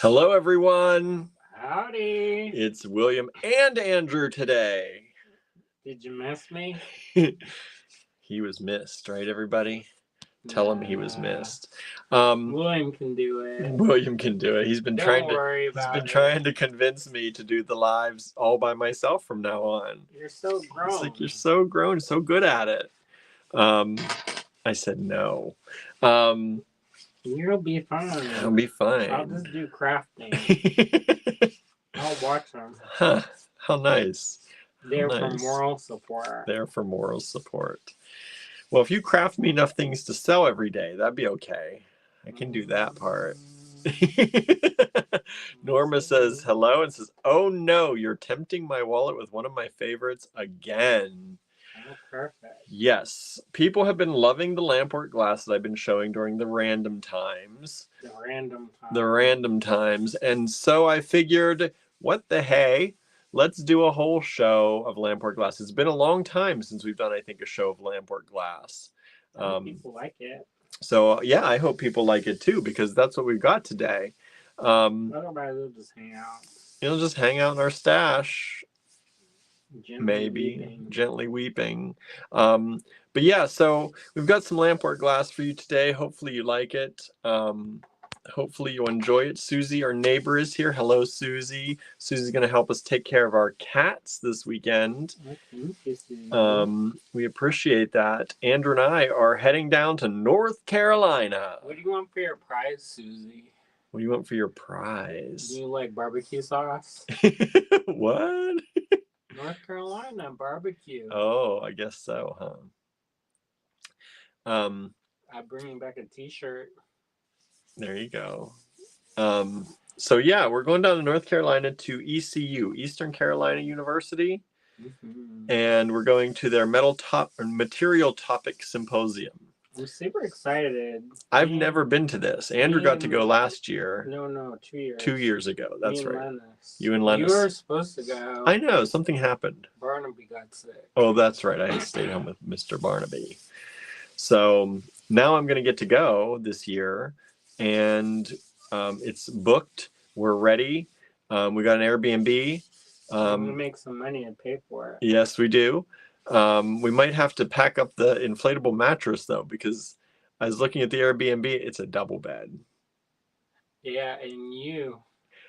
Hello, everyone. Howdy. It's William and Andrew today. Did you miss me? He was missed, right, everybody? Tell him he was Nah. missed. William can do it. William can do it. He's been Don't worry about it. trying to convince me to do the lives all by myself from now on. You're so grown. It's like you're so grown, so good at it. I said no. You'll be fine. I'll be fine. I'll just do crafting. I'll watch them. Huh. How nice. They're for moral support. They're for moral support. Well, if you craft me enough things to sell every day, that'd be okay. I can do that part. Norma says hello and says, "Oh no, you're tempting my wallet with one of my favorites again." Oh, perfect. Yes, people have been loving the Lampwork glass that I've been showing during the random times. The random times. And so I figured, what the hey? Let's do a whole show of Lampwork glass. It's been a long time since we've done, I think, a show of Lampwork glass. People like it. So, yeah, I hope people like it too, because that's what we've got today. Otherwise, they'll just hang out. It'll just hang out in our stash. Gently weeping. But yeah, so we've got some Lampwork glass for you today. Hopefully you like it. Hopefully you'll enjoy it. Susie, our neighbor, is here. Hello, Susie. Susie's going to help us take care of our cats this weekend. We appreciate that. Andrew and I are heading down to North Carolina. What do you want for your prize, Susie? What do you want for your prize? Do you like barbecue sauce? What? North Carolina barbecue. Oh, I guess so, huh? I'm bringing back a t-shirt. There you go. So yeah, we're going down to North Carolina to ECU, Eastern Carolina University, and we're going to their material topic symposium. I'm super excited. I've never been to this. Andrew got to go last year. No, 2 years. 2 years ago. That's right. You and Lennis. You were supposed to go. I know. Something happened. Barnaby got sick. Oh, that's right. I stayed home with Mr. Barnaby. So now I'm going to get to go this year, and it's booked. We're ready. We got an Airbnb. We make some money and pay for it. Yes, we do. We might have to pack up the inflatable mattress, though, because I was looking at the Airbnb. It's a double bed. Yeah, and you.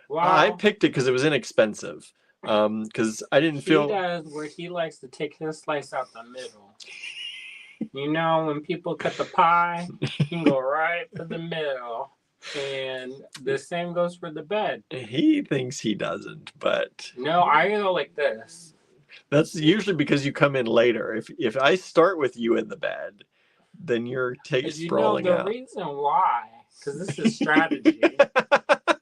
Wow. I picked it because it was inexpensive. Because I didn't feel... He does where he likes to take his slice out the middle. You know, when people cut the pie, he can go right for the middle. And the same goes for the bed. He thinks he doesn't, but... No, I go like this. That's usually because you come in later. If I start with you in the bed, then you're sprawling out. The reason why, because this is strategy,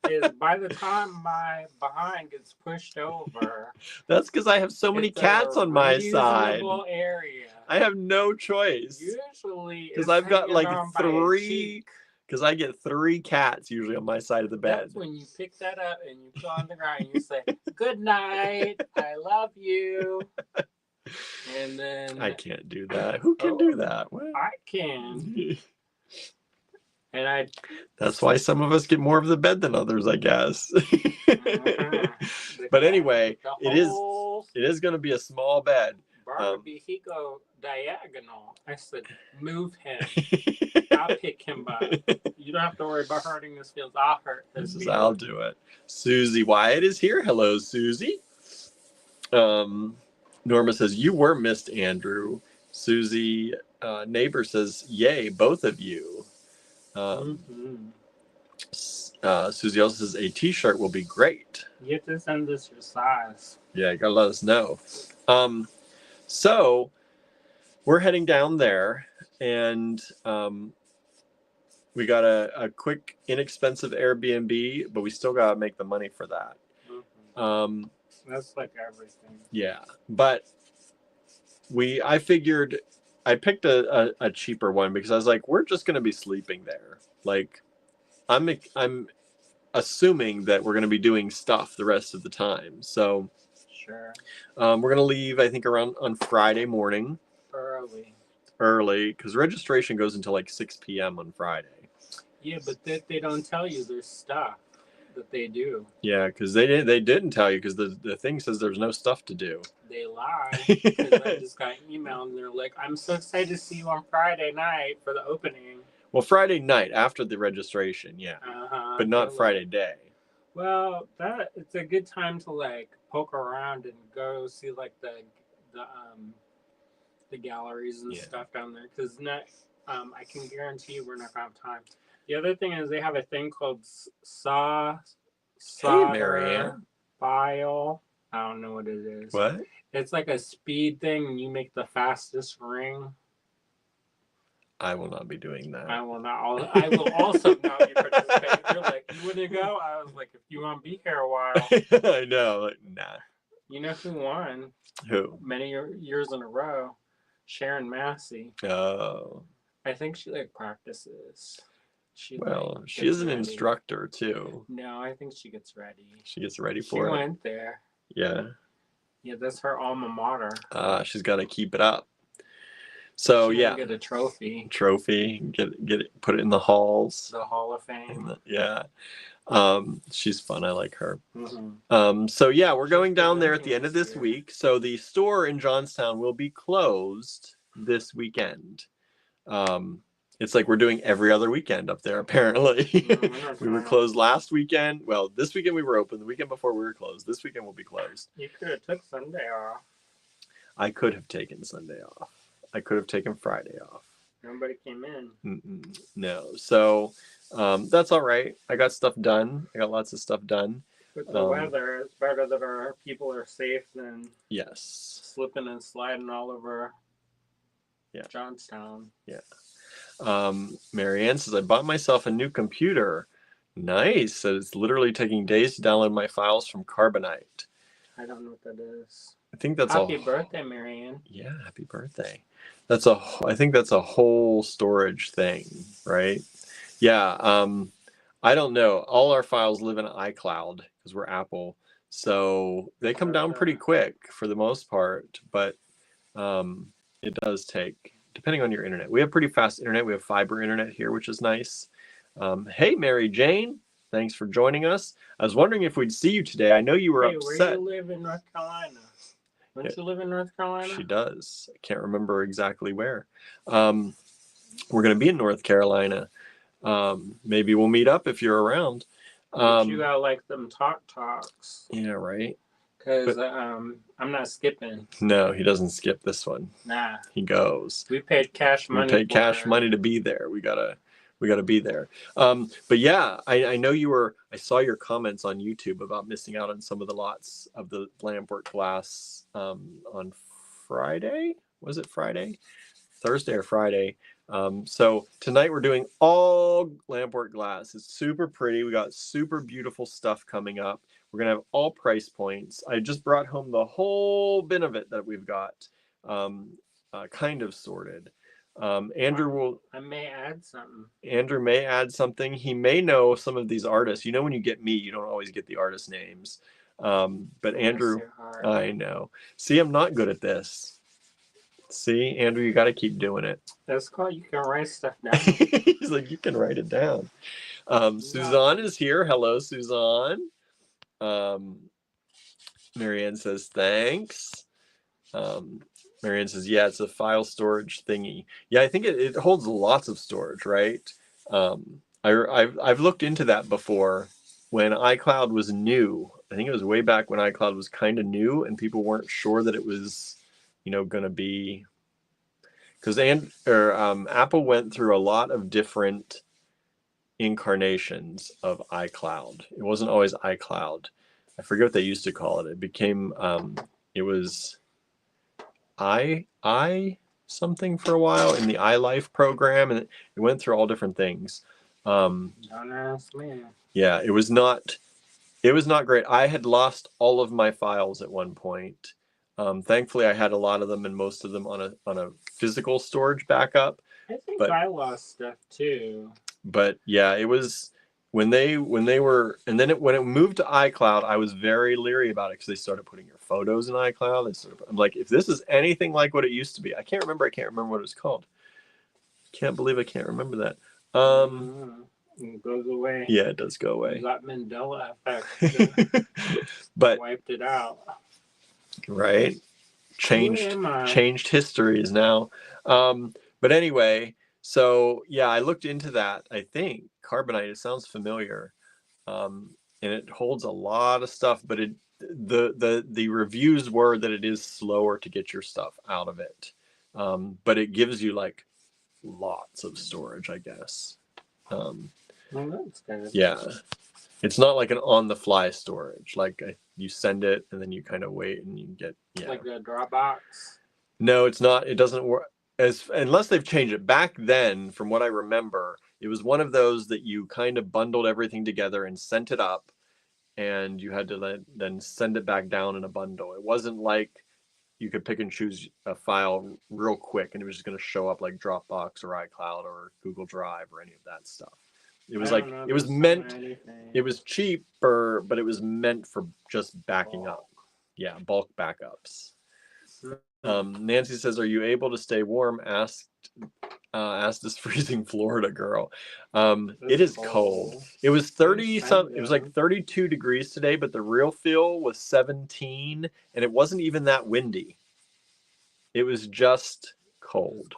is by the time my behind gets pushed over... That's because I have so many cats on my side. Area. I have no choice. Usually, because I've got like 3... Because I get 3 cats usually on my side of the bed. That's when you pick that up and you put on the ground and you say, "Good night, I love you." And then... I can't do that. Who can do that? What? I can. And That's why some of us get more of the bed than others, I guess. But anyway, it is going to be a small bed. Barnaby, he go diagonal. I said, move him. I'll pick him up. You don't have to worry about hurting his feelings. I'll hurt his feelings. I'll do it. Susie Wyatt is here. Hello, Susie. Norma says, you were missed, Andrew. Susie, neighbor says, yay, both of you. Susie also says, a t-shirt will be great. You have to send us your size. Yeah, you gotta let us know. So we're heading down there, and we got a quick, inexpensive Airbnb, but we still gotta make the money for that. That's like everything. Yeah, but I figured I picked a cheaper one because I was like, we're just gonna be sleeping there. Like, I'm assuming that we're gonna be doing stuff the rest of the time. So sure. We're going to leave, I think, around on Friday morning. Early, because registration goes until like 6 p.m. on Friday. Yeah, but they don't tell you there's stuff. that they do. Yeah, because they didn't tell you because the thing says there's no stuff to do. They lie. Because I just got an email and they're like, I'm so excited to see you on Friday night for the opening. Well, Friday night after the registration, yeah, but not Friday day. Well, it's a good time to like poke around and go see like the galleries and stuff down there because I can guarantee you we're not gonna have time. The other thing is they have a thing called solder file. I don't know what it is. What? It's like a speed thing, and you make the fastest ring. I will not be doing that. I will not. I will also not be participating. They're like, you want to go? I was like, if you want to be here a while. I know. Like, nah. You know who won? Who? Many years in a row. Sharon Massey. Oh. I think she like practices. She is an instructor too. No, I think she gets ready. She gets ready for it. She went there. Yeah. Yeah, that's her alma mater. She's got to keep it up. So she get a trophy. Get it, put it in the halls. The Hall of Fame. Yeah. She's fun. I like her. Mm-hmm. So yeah, we're going down there at the end of this week. So the store in Johnstown will be closed this weekend. It's like we're doing every other weekend up there, apparently. We were closed last weekend. Well, this weekend we were open. The weekend before we were closed. This weekend we'll be closed. You could have took Sunday off. I could have taken Sunday off. I could have taken Friday off. Nobody came in. No. So that's all right. I got stuff done. I got lots of stuff done. With the weather, it's better that our people are safe than slipping and sliding all over Johnstown. Yeah. Marianne says, I bought myself a new computer. Nice. So it's literally taking days to download my files from Carbonite. I don't know what that is. I think that's happy birthday, Marianne. Yeah, happy birthday. I think that's a whole storage thing, right? Yeah. I don't know. All our files live in iCloud because we're Apple. So they come down pretty quick for the most part, but it does take, depending on your internet. We have pretty fast internet. We have fiber internet here, which is nice. Hey, Mary Jane, thanks for joining us. I was wondering if we'd see you today. I know you were upset. Where do you live in North Carolina? Don't you live in North Carolina? She does. I can't remember exactly where. We're going to be in North Carolina. Maybe we'll meet up if you're around. But you got like them talks. Yeah, right. Because I'm not skipping. No, he doesn't skip this one. Nah. He goes. We paid cash money. We paid cash money to be there. We gotta be there. But yeah, I know you were. I saw your comments on YouTube about missing out on some of the lots of the Lampwork glass on Friday. Was it Friday? Thursday or Friday? So tonight we're doing all Lampwork glass. It's super pretty. We got super beautiful stuff coming up. We're going to have all price points. I just brought home the whole bin of it that we've got kind of sorted. Andrew will... I may add something. Andrew may add something. He may know some of these artists. You know, when you get me, you don't always get the artist names. But Andrew... I know. See, I'm not good at this. See, Andrew, you got to keep doing it. That's cool. You can write stuff down. He's like, you can write it down. Suzanne is here. Hello, Suzanne. Marianne says, thanks. Marianne says, yeah, it's a file storage thingy. Yeah, I think it holds lots of storage, right? I've looked into that before when iCloud was new. I think it was way back when iCloud was kind of new and people weren't sure that it was, going to be, because Apple went through a lot of different incarnations of iCloud. It wasn't always iCloud. I forget what they used to call it. It became, it was I something for a while in the iLife program, and it went through all different things. Don't ask me. Yeah, it was not great. I had lost all of my files at one point. Thankfully, I had a lot of them and most of them on a physical storage backup. I think I lost stuff too. But yeah, it was when they were, and then when it moved to iCloud, I was very leery about it because they started putting your photos in iCloud. I'm like, if this is anything like what it used to be, I can't remember what it was called. Can't believe I can't remember that. It goes away. Yeah, it does go away. You got Mandela effect. But Wiped it out. right, Who am I? changed histories now. But anyway, so yeah, I looked into that. I think carbonite. It sounds familiar, and it holds a lot of stuff. But the reviews were that it is slower to get your stuff out of it, but it gives you like lots of storage, I guess. Well, that's good. Yeah, it's not like an on-the-fly storage. Like you send it and then you kind of wait and you get Like the Dropbox. No, it's not. It doesn't work unless they've changed it. Back then, from what I remember, it was one of those that you kind of bundled everything together and sent it up, and you had to then send it back down in a bundle. It wasn't like you could pick and choose a file real quick and it was just going to show up like Dropbox or iCloud or Google Drive or any of that stuff. It was like it was meant. It was cheaper, but it was meant for just backing up. Yeah, bulk backups. Nancy says, "Are you able to stay warm?" Asked this freezing Florida girl. It is cold. It was 30 some. It was like 32 degrees today, but the real feel was 17, and it wasn't even that windy. It was just cold.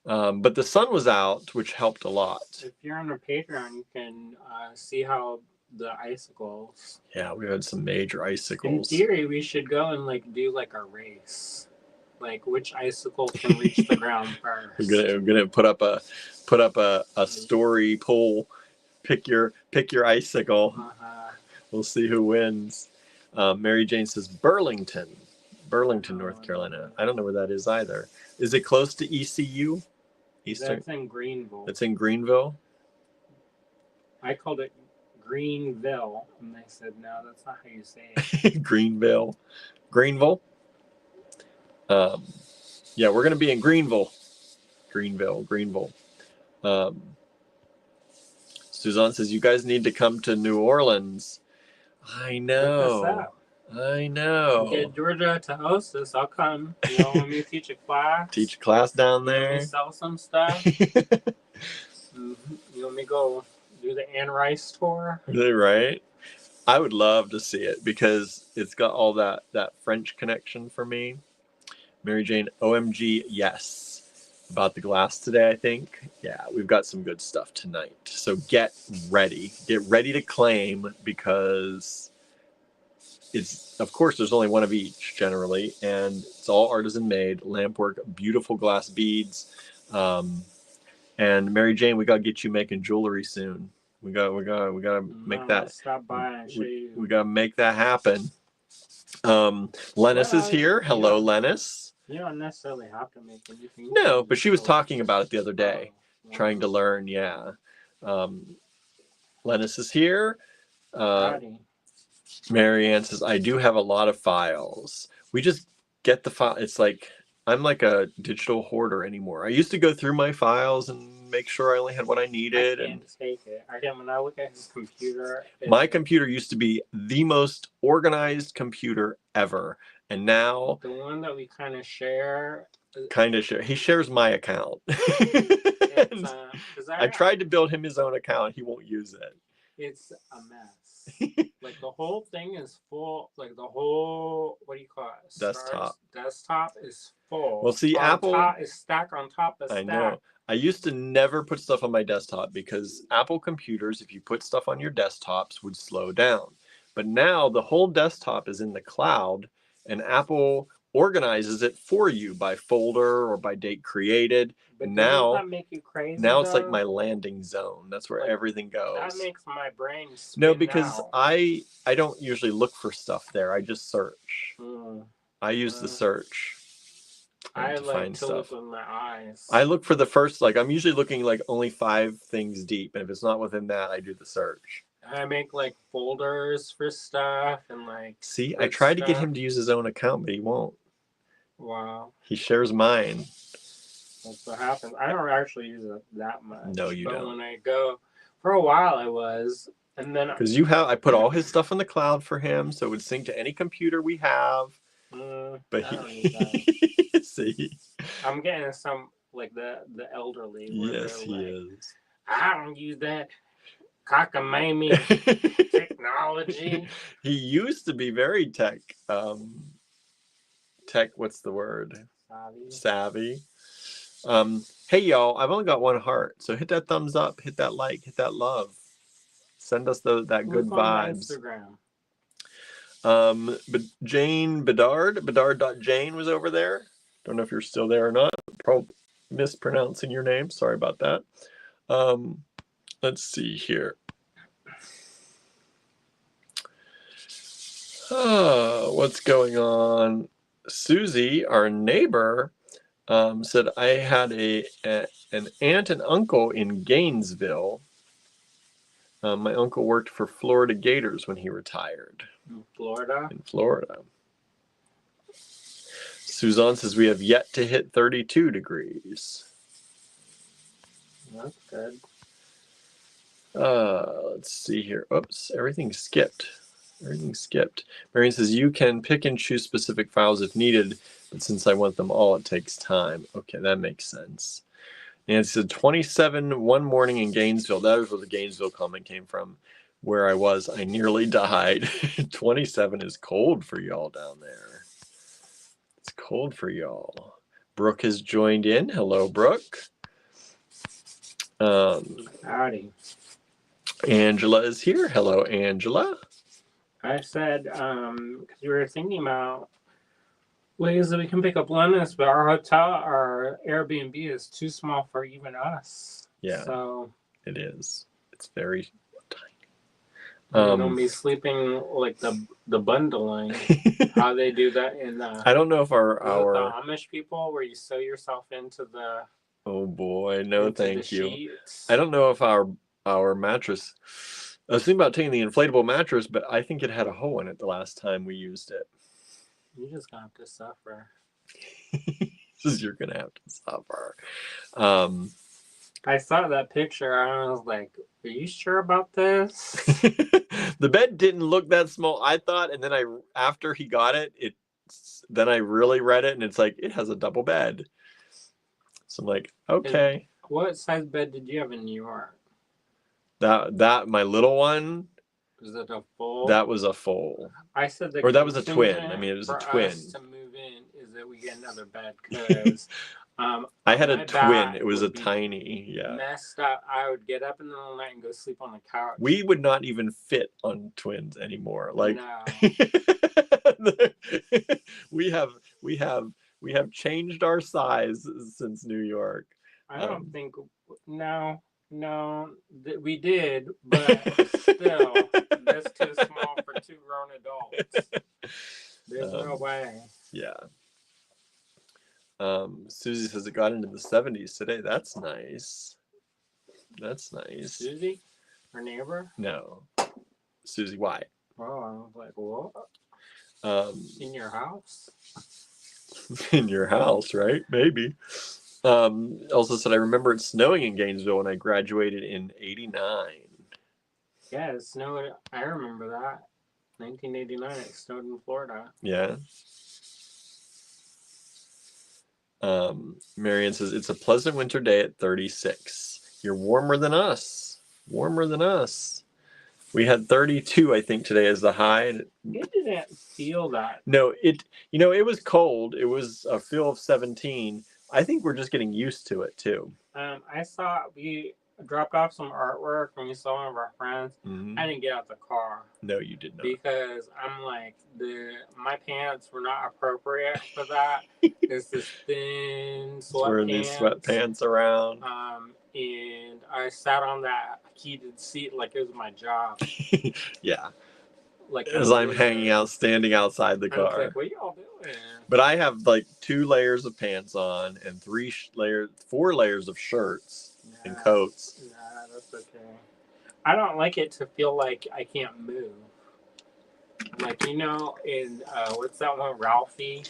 But the sun was out, which helped a lot. If you're on a Patreon, you can see how the icicles. Yeah, we had some major icicles. In theory, we should go and like do like a race, like which icicle can reach the ground first. We're gonna put up a story poll. Pick your icicle. We'll see who wins. Mary Jane says Burlington, North Carolina. I don't know where that is either. Is it close to ECU? Eastern. That's in Greenville. That's in Greenville. I called it Greenville, and they said no, that's not how you say it. Greenville. Yeah, we're gonna be in Greenville. Suzanne says you guys need to come to New Orleans. I know. Get Georgia to host us. I'll come. You know, when you teach a class. Teach a class down there. Sell some stuff. You want me to go do the Anne Rice tour? Right? I would love to see it because it's got all that French connection for me. Mary Jane, OMG, yes. About the glass today, I think. Yeah, we've got some good stuff tonight. So get ready. Get ready to claim because it's, of course, there's only one of each generally, and it's all artisan made, Lampwork, beautiful glass beads. And Mary Jane, we got to get you making jewelry soon. We got to make that. Stop by and show you. We got to make that happen. Lennis is here. Hello, Lennis. You don't necessarily have to make it. No, but she was talking about it the other day, trying to learn. Yeah. Lennis is here. Marianne says, I do have a lot of files. We just get the file. It's like, I'm like a digital hoarder anymore. I used to go through my files and make sure I only had what I needed. I can't take it. When I look at his computer. My computer used to be the most organized computer ever. And now. The one that we kind of share. He shares my account. I tried to build him his own account. He won't use it. It's a mess. Like the whole thing is full. Like the whole, what do you call it? Desktop is full. Well, see, Apple is stack on top of stack. I know. I used to never put stuff on my desktop because Apple computers, if you put stuff on your desktops, would slow down. But now the whole desktop is in the cloud, and Apple organizes it for you by folder or by date created. But now that make you crazy? Now it's like my landing zone. That's where everything goes. That makes my brain spin. No, because I don't usually look for stuff there. I just search. I use the search. I like to look with my eyes. I look for the first, like I'm usually looking like only 5 things deep, and if it's not within that, I do the search. I make like folders for stuff and like. See, I tried to get him to use his own account, but he won't. Wow. He shares mine. That's what happens. I don't actually use it that much. No, you don't. But when I go, for a while I was, and then because I put all his stuff in the cloud for him, so it would sync to any computer we have. But he, see, I'm getting some like the elderly. Yes, he is. I don't use that cockamamie technology. He used to be very tech, what's the word? Savvy. Hey y'all, I've only got one heart, so hit that thumbs up, hit that like, hit that love. Send us that good vibes. Instagram. But Jane Bedard.Jane was over there. Don't know if you're still there or not. Probably mispronouncing your name. Sorry about that. Let's see here. What's going on? Susie, our neighbor, said I had an aunt and uncle in Gainesville. My uncle worked for Florida Gators when he retired. In Florida? In Florida. Suzanne says we have yet to hit 32 degrees. That's good. Let's see here. Oops, everything skipped. Everything skipped. Marion says you can pick and choose specific files if needed, but since I want them all, it takes time. Okay, that makes sense. Nancy said 27 one morning in Gainesville. That is where the Gainesville comment came from. Where I was, I nearly died. 27 is cold for y'all down there. It's cold for y'all. Brooke has joined in. Hello, Brooke. Howdy. Angela is here. Hello, Angela. I said, because we were thinking about ways that we can pick up Linus, but our Airbnb is too small for even us. Yeah, so it is. It's very tiny. We're gonna be sleeping like the bundling. How they do that in I don't know if our the Amish people, where you sew yourself into the. Oh boy, no, thank you. Sheets. I don't know if our mattress. I was thinking about taking the inflatable mattress, but I think it had a hole in it the last time we used it. You're just gonna have to suffer. You're gonna have to suffer. I saw that picture. I was like, "Are you sure about this?" The bed didn't look that small, I thought, and then after he got it, then I really read it, and it's like it has a double bed. So I'm like, okay. What size bed did you have in New York? That my little one. Was it a full? That was a full. I said or that was a twin. I mean, it was a twin. Us to move in is that we get another bed because I had a twin. It was a tiny, messed up. I would get up in the middle of the night and go sleep on the couch. We would not even fit on twins anymore. Like no. we have changed our size since New York. I don't think we did, but still, that's too small for two grown adults. There's no way. Yeah. Susie says it got into the 70s today. That's nice. That's nice. Susie? Her neighbor? No. Susie White. Oh, I was like, what? In your house? In your house, right? Maybe. Also said, I remember it snowing in Gainesville when I graduated in '89. Yeah, it snowed. I remember that. 1989, it snowed in Florida. Yeah. Marianne says, it's a pleasant winter day at 36. You're warmer than us. Warmer than us. We had 32, I think, today as the high. It didn't feel that. No, it was cold. It was a feel of 17. I think we're just getting used to it, too. We dropped off some artwork when we saw one of our friends. Mm-hmm. I didn't get out the car. No, you did not. Because I'm like, my pants were not appropriate for that. It's this thin sweatpants. Wearing these sweatpants around. And I sat on that heated seat like it was my job. Yeah. Like as I'm standing outside the car. Like, what y'all doing? But I have like 2 layers of pants on and 4 layers of shirts and coats. Nah, that's okay. I don't like it to feel like I can't move. Like, in what's that one, Ralphie?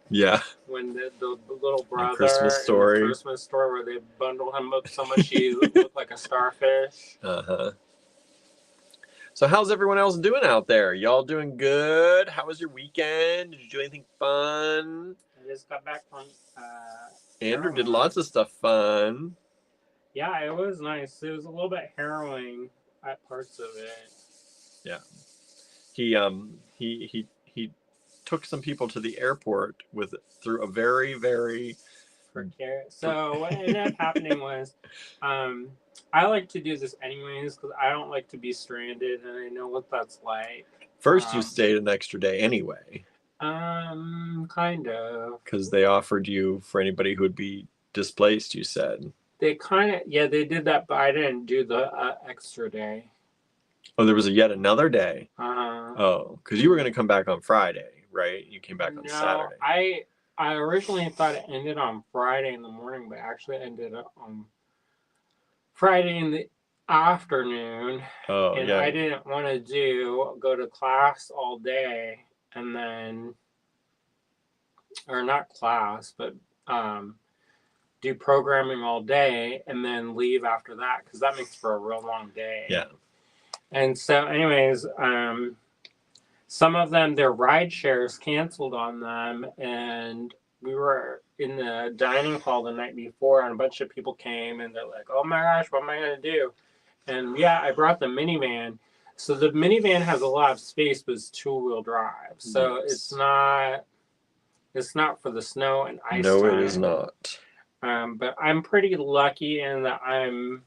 Yeah. When the little brother Christmas Story. In the Christmas Story where they bundle him up so much he looked like a starfish. Uh-huh. So how's everyone else doing out there? Y'all doing good? How was your weekend? Did you do anything fun? I just got back from Andrew did lots of stuff fun. Yeah, it was nice. It was a little bit harrowing at parts of it. Yeah. He took some people to the airport through a very, very So what ended up happening was, I like to do this anyways because I don't like to be stranded, and I know what that's like. First, you stayed an extra day anyway. Kind of. Because they offered you for anybody who would be displaced, you said. They kind of, yeah, they did that, but I didn't do the extra day. Oh, there was yet another day. Uh, Oh, because you were going to come back on Friday, right? You came back on no, Saturday. I originally thought it ended on Friday in the morning, but actually ended up on Friday in the afternoon. Oh, And yeah. I didn't want to go to class all day and then, or not class, but do programming all day and then leave after that because that makes for a real long day. Yeah. And so, anyways, some of them, their ride shares canceled on them, and we were in the dining hall the night before, and a bunch of people came, and they're like, "Oh my gosh, what am I gonna do?" And yeah, I brought the minivan. So the minivan has a lot of space, but it's 2-wheel drive, so Yes. it's not for the snow and ice. No, time. it is not. But I'm pretty lucky in that I'm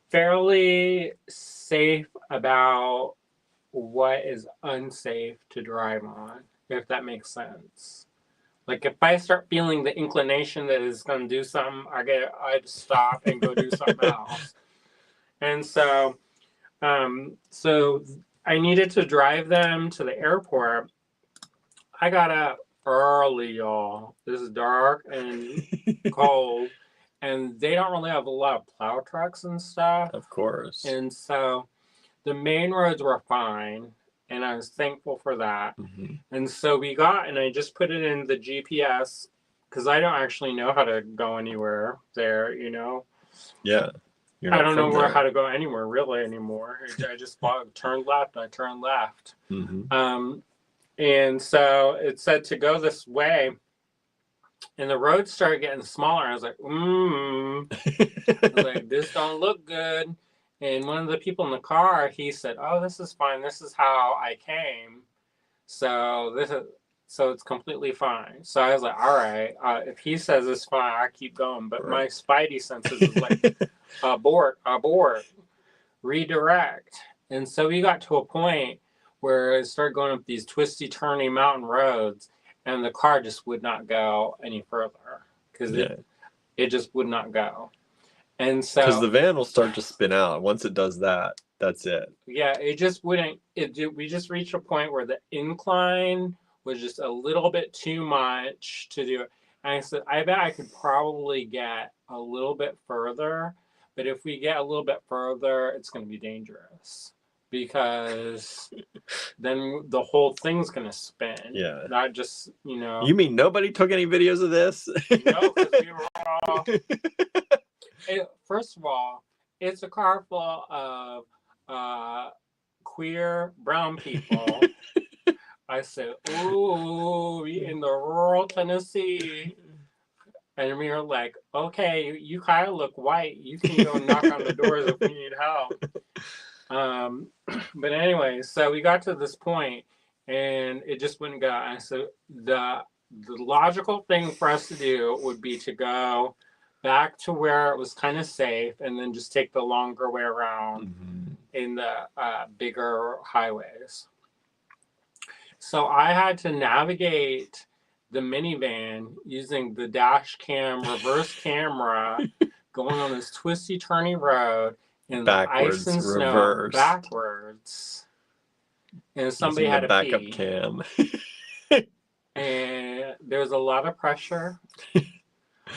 fairly safe about what is unsafe to drive on, if that makes sense. Like if I start feeling the inclination that it's going to do something, I'd stop and go do something else. And so I needed to drive them to the airport. I got up early, y'all. This is dark and cold, and they don't really have a lot of plow trucks and stuff. Of course. And so the main roads were fine, and I was thankful for that. Mm-hmm. And so and I just put it in the GPS because I don't actually know how to go anywhere there, you know? Yeah. I don't know how to go anywhere really anymore. I just turned left, I turned left. Mm-hmm. And so it said to go this way, and the road started getting smaller. I was like, I was like, this don't look good. And one of the people in the car, he said, "Oh, this is fine. This is how I came. So it's completely fine." So I was like, "All right, if he says it's fine, I keep going." But my spidey senses is like, abort, redirect. And so we got to a point where it started going up these twisty, turny mountain roads, and the car just would not go any further because it just would not go. And so because the van will start to spin out. Once it does that, that's it. Yeah, it just wouldn't. We just reached a point where the incline was just a little bit too much to do it. And I said, I bet I could probably get a little bit further, but if we get a little bit further, it's going to be dangerous because then the whole thing's going to spin. Yeah. Not just, You mean nobody took any videos of this? No, because we were all. First of all, it's a car full of queer brown people. I said, "Ooh, we in the rural Tennessee." And we were like, "Okay, you kind of look white. You can go knock on the doors if we need help." But anyway, so we got to this point, and it just wouldn't go. And so the logical thing for us to do would be to go back to where it was kind of safe, and then just take the longer way around in the bigger highways. So I had to navigate the minivan using the dash cam reverse camera, going on this twisty, turny road in backwards, the ice and reverse. snow, backwards. And somebody using had the a backup pee. cam. And there was a lot of pressure.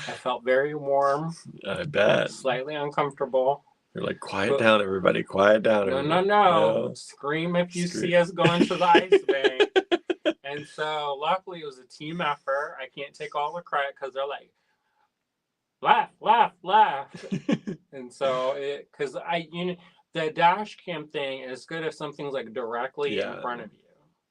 I felt very warm. I bet. Slightly uncomfortable. You're like, quiet down, everybody. Quiet down. No. Scream if you see us going to the ice bank. And so luckily it was a team effort. I can't take all the credit because they're like, laugh. And so because the dash cam thing is good if something's like directly in front of you.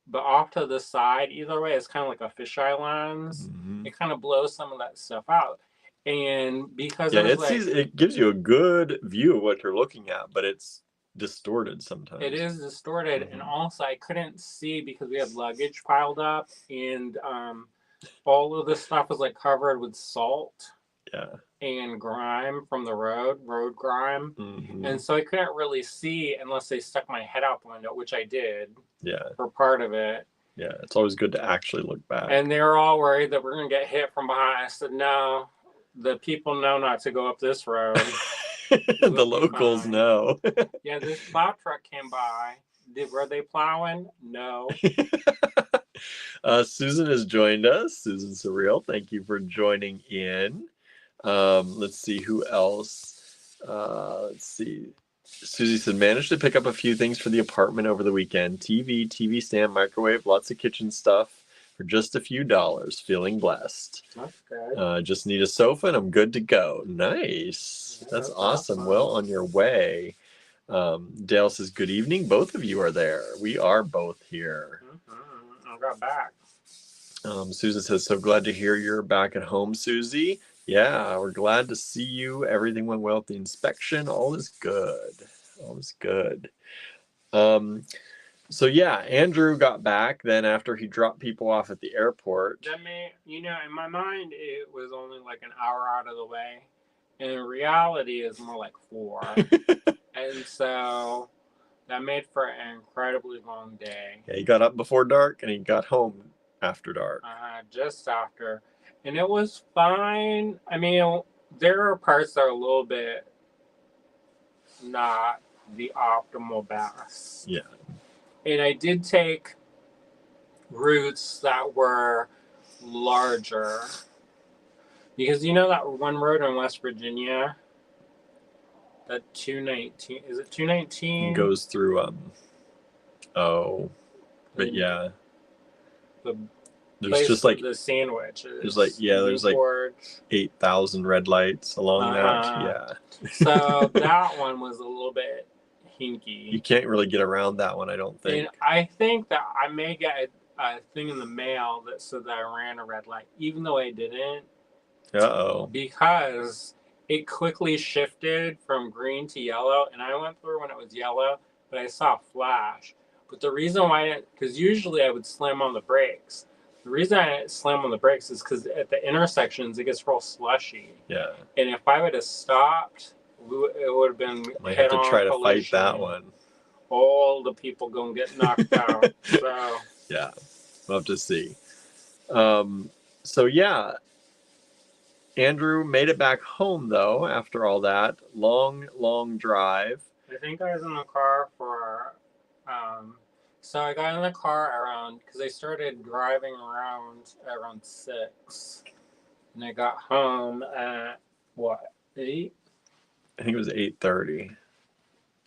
But off to the side, either way, it's kind of like a fisheye lens. It kind of blows some of that stuff out. And because Yeah, it was like, it gives you a good view of what you're looking at, but it's distorted sometimes. it is distorted, and also I couldn't see because we had luggage piled up, and all of this stuff was like covered with salt Yeah. and grime from the road grime. Mm-hmm. And so I couldn't really see unless I stuck my head out the window, which I did Yeah. for part of it. Yeah. It's always good to actually look back. And they were all worried that we're going to get hit from behind. I said, no, the people know not to go up this road. The locals know. Yeah, this plow truck came by. Were they plowing? No. Susan has joined us. Susan Surreal, thank you for joining in. Let's see who else. Let's see. Susie said, managed to pick up a few things for the apartment over the weekend. TV stand, microwave, lots of kitchen stuff for just a few dollars. Feeling blessed. That's good. Just need a sofa and I'm good to go. Nice. Yeah, That's that's awesome. awesome. Well on your way. Dale says, good evening. Both of you are there. We are both here. I got back. Susan says, so glad to hear you're back at home, Susie. Yeah, we're glad to see you. Everything went well at the inspection. All is good. All is good. So yeah, Andrew got back then after he dropped people off at the airport. That may, in my mind, it was only like an hour out of the way. And in reality, it's more like 4. And so that made for an incredibly long day. Yeah, he got up before dark and he got home after dark. Just after. And it was fine. I mean, there are parts that are a little bit not the optimal best. Yeah. And I did take routes that were larger. Because you know that one road in West Virginia? That 219. Is it 219? It goes through, but yeah. There's just like the sandwiches. There's like, yeah, there's like 8,000 red lights along that. Yeah. So that one was a little bit hinky. You can't really get around that one, I don't think. And I think that I may get a thing in the mail that said that I ran a red light, even though I didn't. Uh-oh. Because it quickly shifted from green to yellow, and I went through when it was yellow, but I saw a flash. But the reason why, because usually I would slam on the brakes. The reason I slam on the brakes is because at the intersections it gets real slushy. Yeah. And if I would have stopped, it would have been might have to try to fight that one. All the people gonna get knocked out. So yeah, we'll have to see. So yeah, Andrew made it back home though after all that long drive. I think I was in the car for. So I got in the car around, because I started driving around 6, and I got home at what, 8? I think it was 8:30.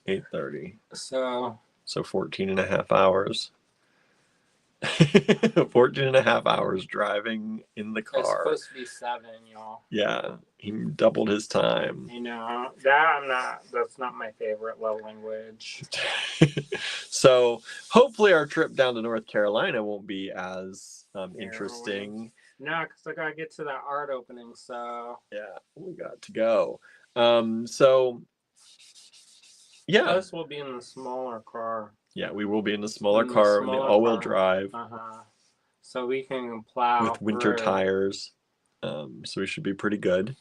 8:30. So 14 and a half hours. 14 and a half hours driving in the car. It's supposed to be 7, y'all. Yeah, he doubled his time. That's not my favorite love language. So hopefully our trip down to North Carolina won't be as interesting. No, because I gotta get to that art opening, so yeah, we got to go. So yeah, plus we'll be in the smaller car. Yeah, we will be in the smaller car, the all-wheel drive. So we can plow with winter tires. So we should be pretty good.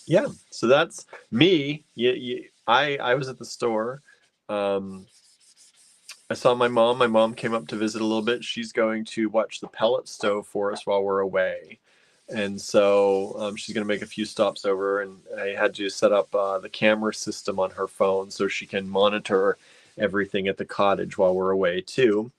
Yeah, so that's me. I was at the store. I saw my mom. My mom came up to visit a little bit. She's going to watch the pellet stove for us while we're away. And so she's going to make a few stops over, and I had to set up the camera system on her phone so she can monitor everything at the cottage while we're away too,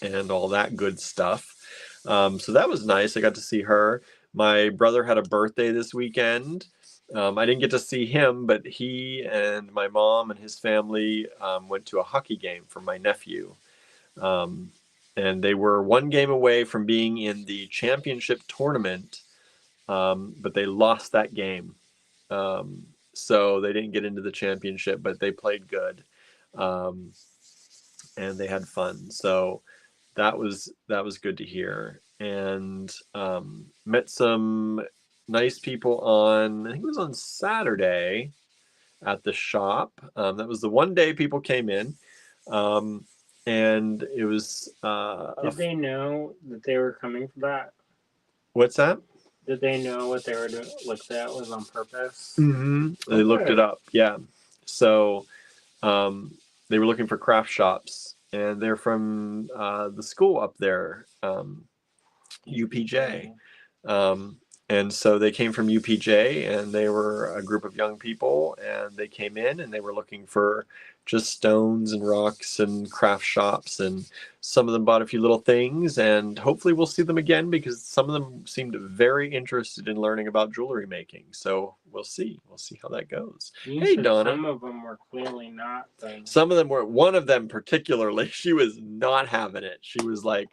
and all that good stuff. So that was nice. I got to see her. My brother had a birthday this weekend. I didn't get to see him, but he and my mom and his family went to a hockey game for my nephew. And they were one game away from being in the championship tournament, but they lost that game. So they didn't get into the championship, but they played good. And they had fun. So that was good to hear. and met some nice people on, I think it was on Saturday at the shop. That was the one day people came in. And it was... Did they know that they were coming for that? What's that? Did they know what they were doing? Like that was on purpose? They looked it up. Yeah. So they were looking for craft shops, and they're from the school up there, UPJ. And so they came from UPJ, and they were a group of young people, and they came in and they were looking for just stones and rocks and craft shops, and some of them bought a few little things, and hopefully we'll see them again because some of them seemed very interested in learning about jewelry making. So we'll see how that goes. Hey, Donna. Some of them were clearly not. Some of them were. One of them particularly, she was not having it. She's like,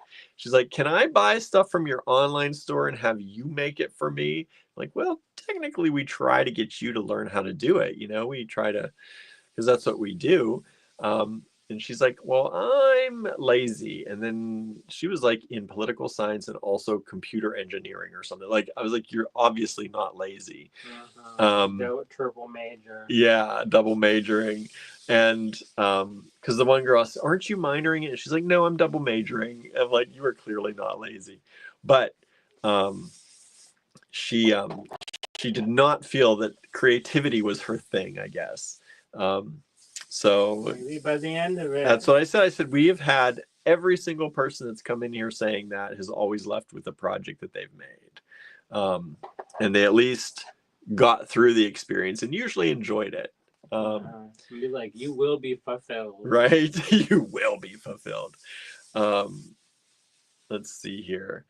can I buy stuff from your online store and have you make it for me? Like, well, technically we try to get you to learn how to do it. We try to, because that's what we do. And she's like, well, I'm lazy. And then she was like in political science and also computer engineering or something. Like, I was like, you're obviously not lazy. Triple major. Yeah, double majoring. And because the one girl said, aren't you minoring it? And she's like, no, I'm double majoring. I'm like, you are clearly not lazy. But she did not feel that creativity was her thing, I guess. So maybe by the end of it. That's what I said. I said, we have had every single person that's come in here saying that has always left with a project that they've made. And they at least got through the experience and usually enjoyed it. Be like, you will be fulfilled. Right? You will be fulfilled. Let's see here.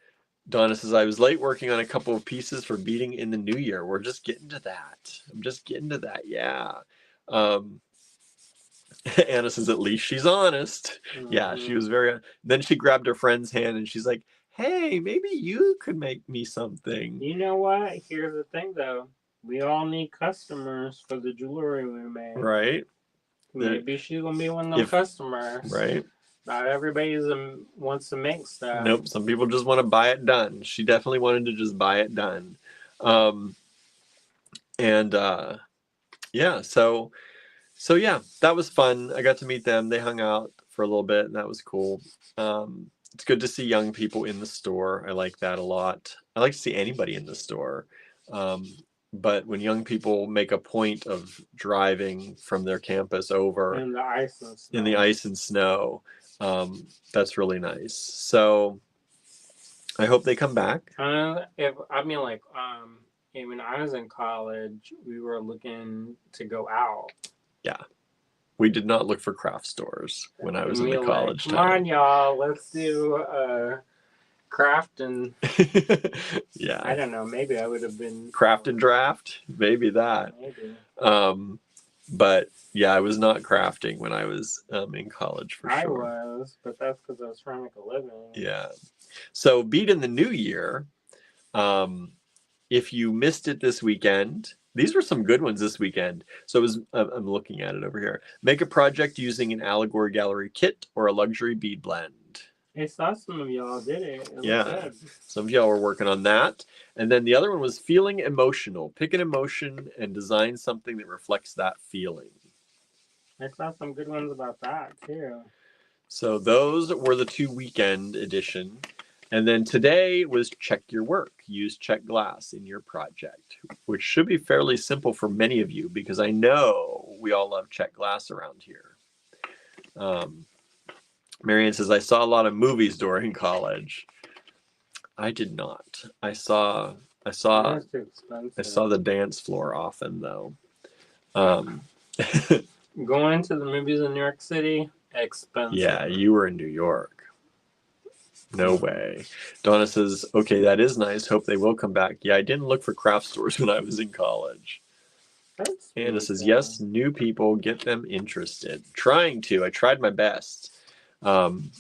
Donna says, I was late working on a couple of pieces for beading in the new year. We're just getting to that. I'm just getting to that. Yeah. Anna says, at least she's honest. Mm-hmm. Yeah, she was very... Then she grabbed her friend's hand and she's like, hey, maybe you could make me something. You know what? Here's the thing, though. We all need customers for the jewelry we make. Right. Maybe she's going to be one of those customers. Right. Not everybody wants to make stuff. Nope. Some people just want to buy it done. She definitely wanted to just buy it done. Yeah, so yeah, that was fun. I got to meet them. They hung out for a little bit, and that was cool. It's good to see young people in the store. I like that a lot. I like to see anybody in the store. But when young people make a point of driving from their campus over in the ice and snow, that's really nice. So I hope they come back. When I was in college, we were looking to go out. Yeah. We did not look for craft stores when I was in the college time. Come on, y'all. Let's do craft and... Yeah. I don't know. Maybe I would have been... Craft and draft? Maybe that. Maybe. But yeah, I was not crafting when I was in college for sure. I was, but that's because I was trying to make a living. Yeah. So beat in the new year. If you missed it this weekend, these were some good ones this weekend. So it was, I'm looking at it over here. Make a project using an allegory gallery kit or a luxury bead blend. I saw some of y'all did it. Yeah, some of y'all were working on that. And then the other one was feeling emotional. Pick an emotion and design something that reflects that feeling. I saw some good ones about that too. So those were the 2 weekend edition. And then today was check your work. Use check glass in your project, which should be fairly simple for many of you because I know we all love check glass around here. Marianne says, I saw a lot of movies during college. I did not. I saw the dance floor often though. Going to the movies in New York City, expensive. Yeah, you were in New York. No way. Donna says, okay, that is nice. Hope they will come back. Yeah, I didn't look for craft stores when I was in college. Anna says, yes, new people, get them interested. Trying to. I tried my best. And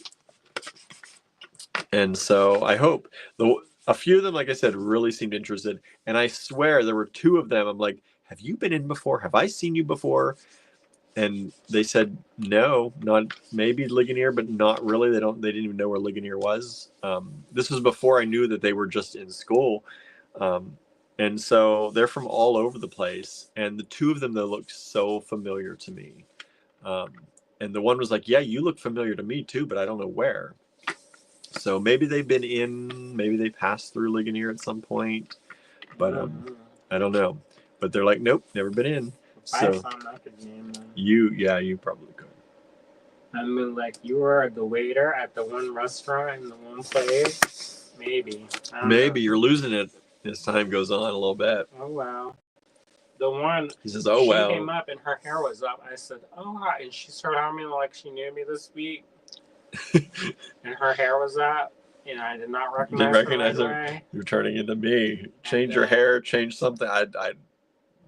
so I hope. A few of them, like I said, really seemed interested. And I swear there were 2 of them. I'm like, have you been in before? Have I seen you before? and they said no, not maybe Ligonier, but not really. They didn't even know where Ligonier was. This was before I knew that they were just in school, and so they're from all over the place. And the two of them that looked so familiar to me, and the one was like, "Yeah, you look familiar to me too, but I don't know where." So maybe they've been in, maybe they passed through Ligonier at some point, but I don't know. But they're like, nope, never been in. If I So saw them, I could name them. you probably could. I mean, like, you were the waiter at the one restaurant in the one place. Maybe. I don't Maybe know. you're losing it as time goes on a little bit. Oh, wow. The one, He says, oh, she well. came up and her hair was up. I said, oh, hi. And she started humming like she knew me this week. And her hair was up. And I did not recognize her. Right away. You're turning into me. Change your hair, change something. I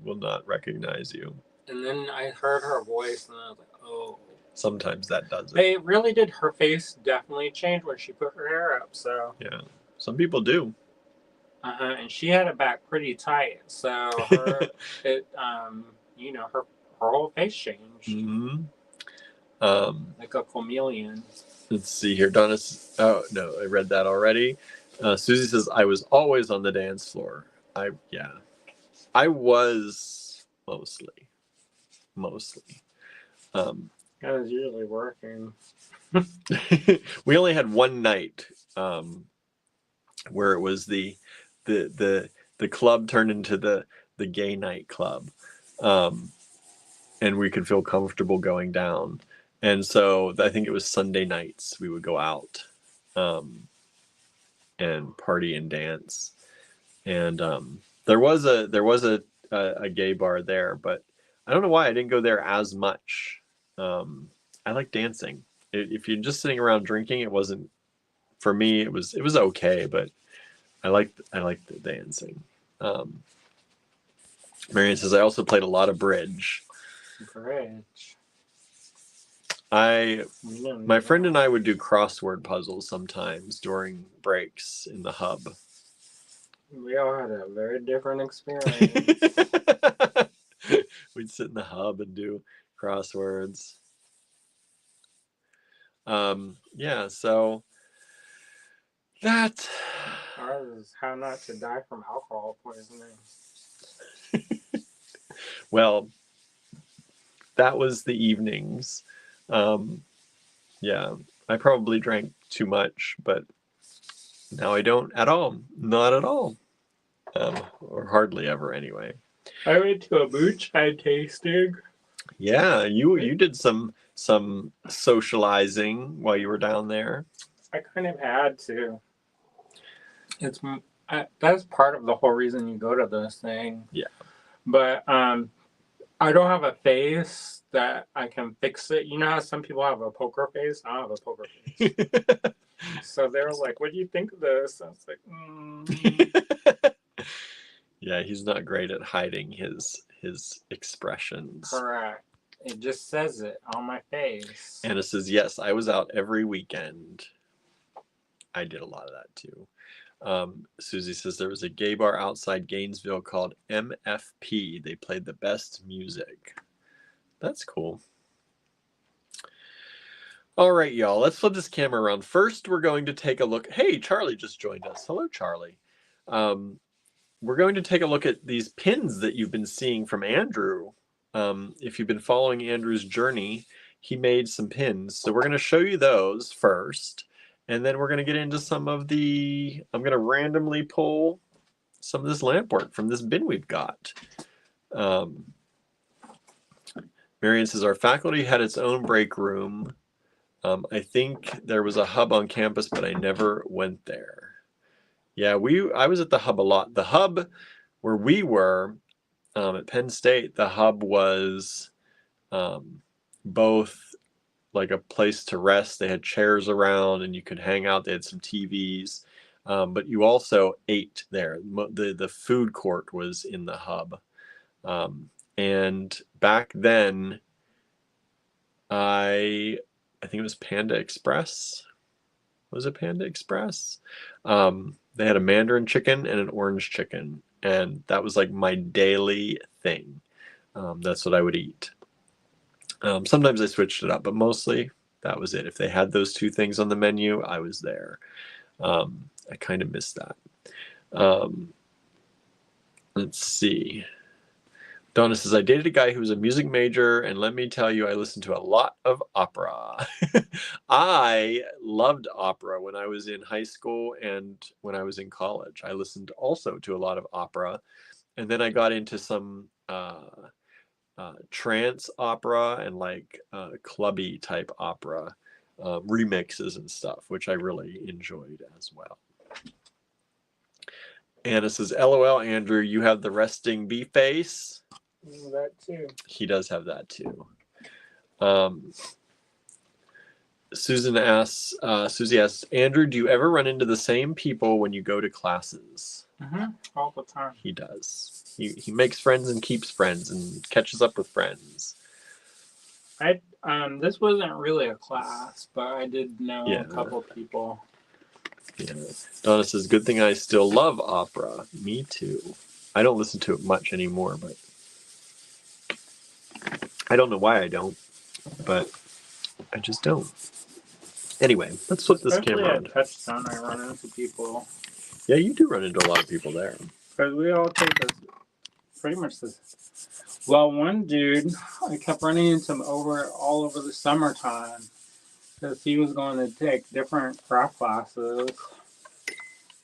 will not recognize you. And then I heard her voice and I was like, oh. Sometimes that does it. It really did. Her face definitely changed when she put her hair up. So yeah, some people do. And she had it back pretty tight. So her, her whole face changed. Mm-hmm. Like a chameleon. Let's see here. Donna's. Oh no, I read that already. Susie says I was always on the dance floor. I was mostly. I was usually working. We only had one night where it was the club turned into the gay night club, and we could feel comfortable going down. And so I think it was Sunday nights we would go out and party and dance. And there was a gay bar there, but I don't know why I didn't go there as much. I like dancing. If you're just sitting around drinking, it wasn't for me. It was okay, but I liked the dancing. Marion says I also played a lot of bridge. Bridge. My friend and I would do crossword puzzles sometimes during breaks in the hub. We all had a very different experience. We'd sit in the hub and do crosswords. Yeah, so that ours how not to die from alcohol poisoning. Well, that was the evenings. Yeah, I probably drank too much, but now I don't at all. Not at all. Or hardly ever anyway. I went to a moonshine tasting. Yeah, you did some socializing while you were down there. I kind of had to. That's part of the whole reason you go to this thing. Yeah. But I don't have a face that I can fix it. You know how some people have a poker face? I don't have a poker face. So they were like, what do you think of this? I was like, Yeah, he's not great at hiding his expressions. Correct. It just says it on my face. Anna says, yes, I was out every weekend. I did a lot of that too. Susie says there was a gay bar outside Gainesville called MFP. They played the best music. That's cool. All right, y'all. Let's flip this camera around. First, we're going to take a look. Hey, Charlie just joined us. Hello, Charlie. We're going to take a look at these pins that you've been seeing from Andrew. If you've been following Andrew's journey, he made some pins. So we're going to show you those first. And then we're going to get into some of the, I'm going to randomly pull some of this Lampwork from this bin we've got. Marion says, our faculty had its own break room. I think there was a hub on campus, but I never went there. Yeah, I was at the hub a lot. The hub where we were at Penn State, the hub was both like a place to rest. They had chairs around and you could hang out. They had some TVs, but you also ate there. The food court was in the hub. And back then, I think it was Panda Express. Was it Panda Express? They had a Mandarin chicken and an orange chicken. And that was like my daily thing. That's what I would eat. Sometimes I switched it up, but mostly that was it. If they had those two things on the menu, I was there. I kind of missed that. Let's see. Donna says, I dated a guy who was a music major, and let me tell you, I listened to a lot of opera. I loved opera when I was in high school and when I was in college. I listened also to a lot of opera, and then I got into some trance opera and like clubby type opera remixes and stuff, which I really enjoyed as well. Anna says, LOL, Andrew, you have the resting bee face. That too. He does have that too. Susie asks, Andrew, do you ever run into the same people when you go to classes? All the time. He does. He makes friends and keeps friends and catches up with friends. This wasn't really a class, but I did know Yeah. a couple people. Yeah. Donna says, good thing I still love opera. Me too. I don't listen to it much anymore, but I don't know why I don't, but I just don't. Anyway, let's flip this camera on. Especially at Touchstone, I run into people. Yeah, you do run into a lot of people there. Because we all take this, pretty much this. Well, one dude, I kept running into him all over the summertime. Because he was going to take different craft classes.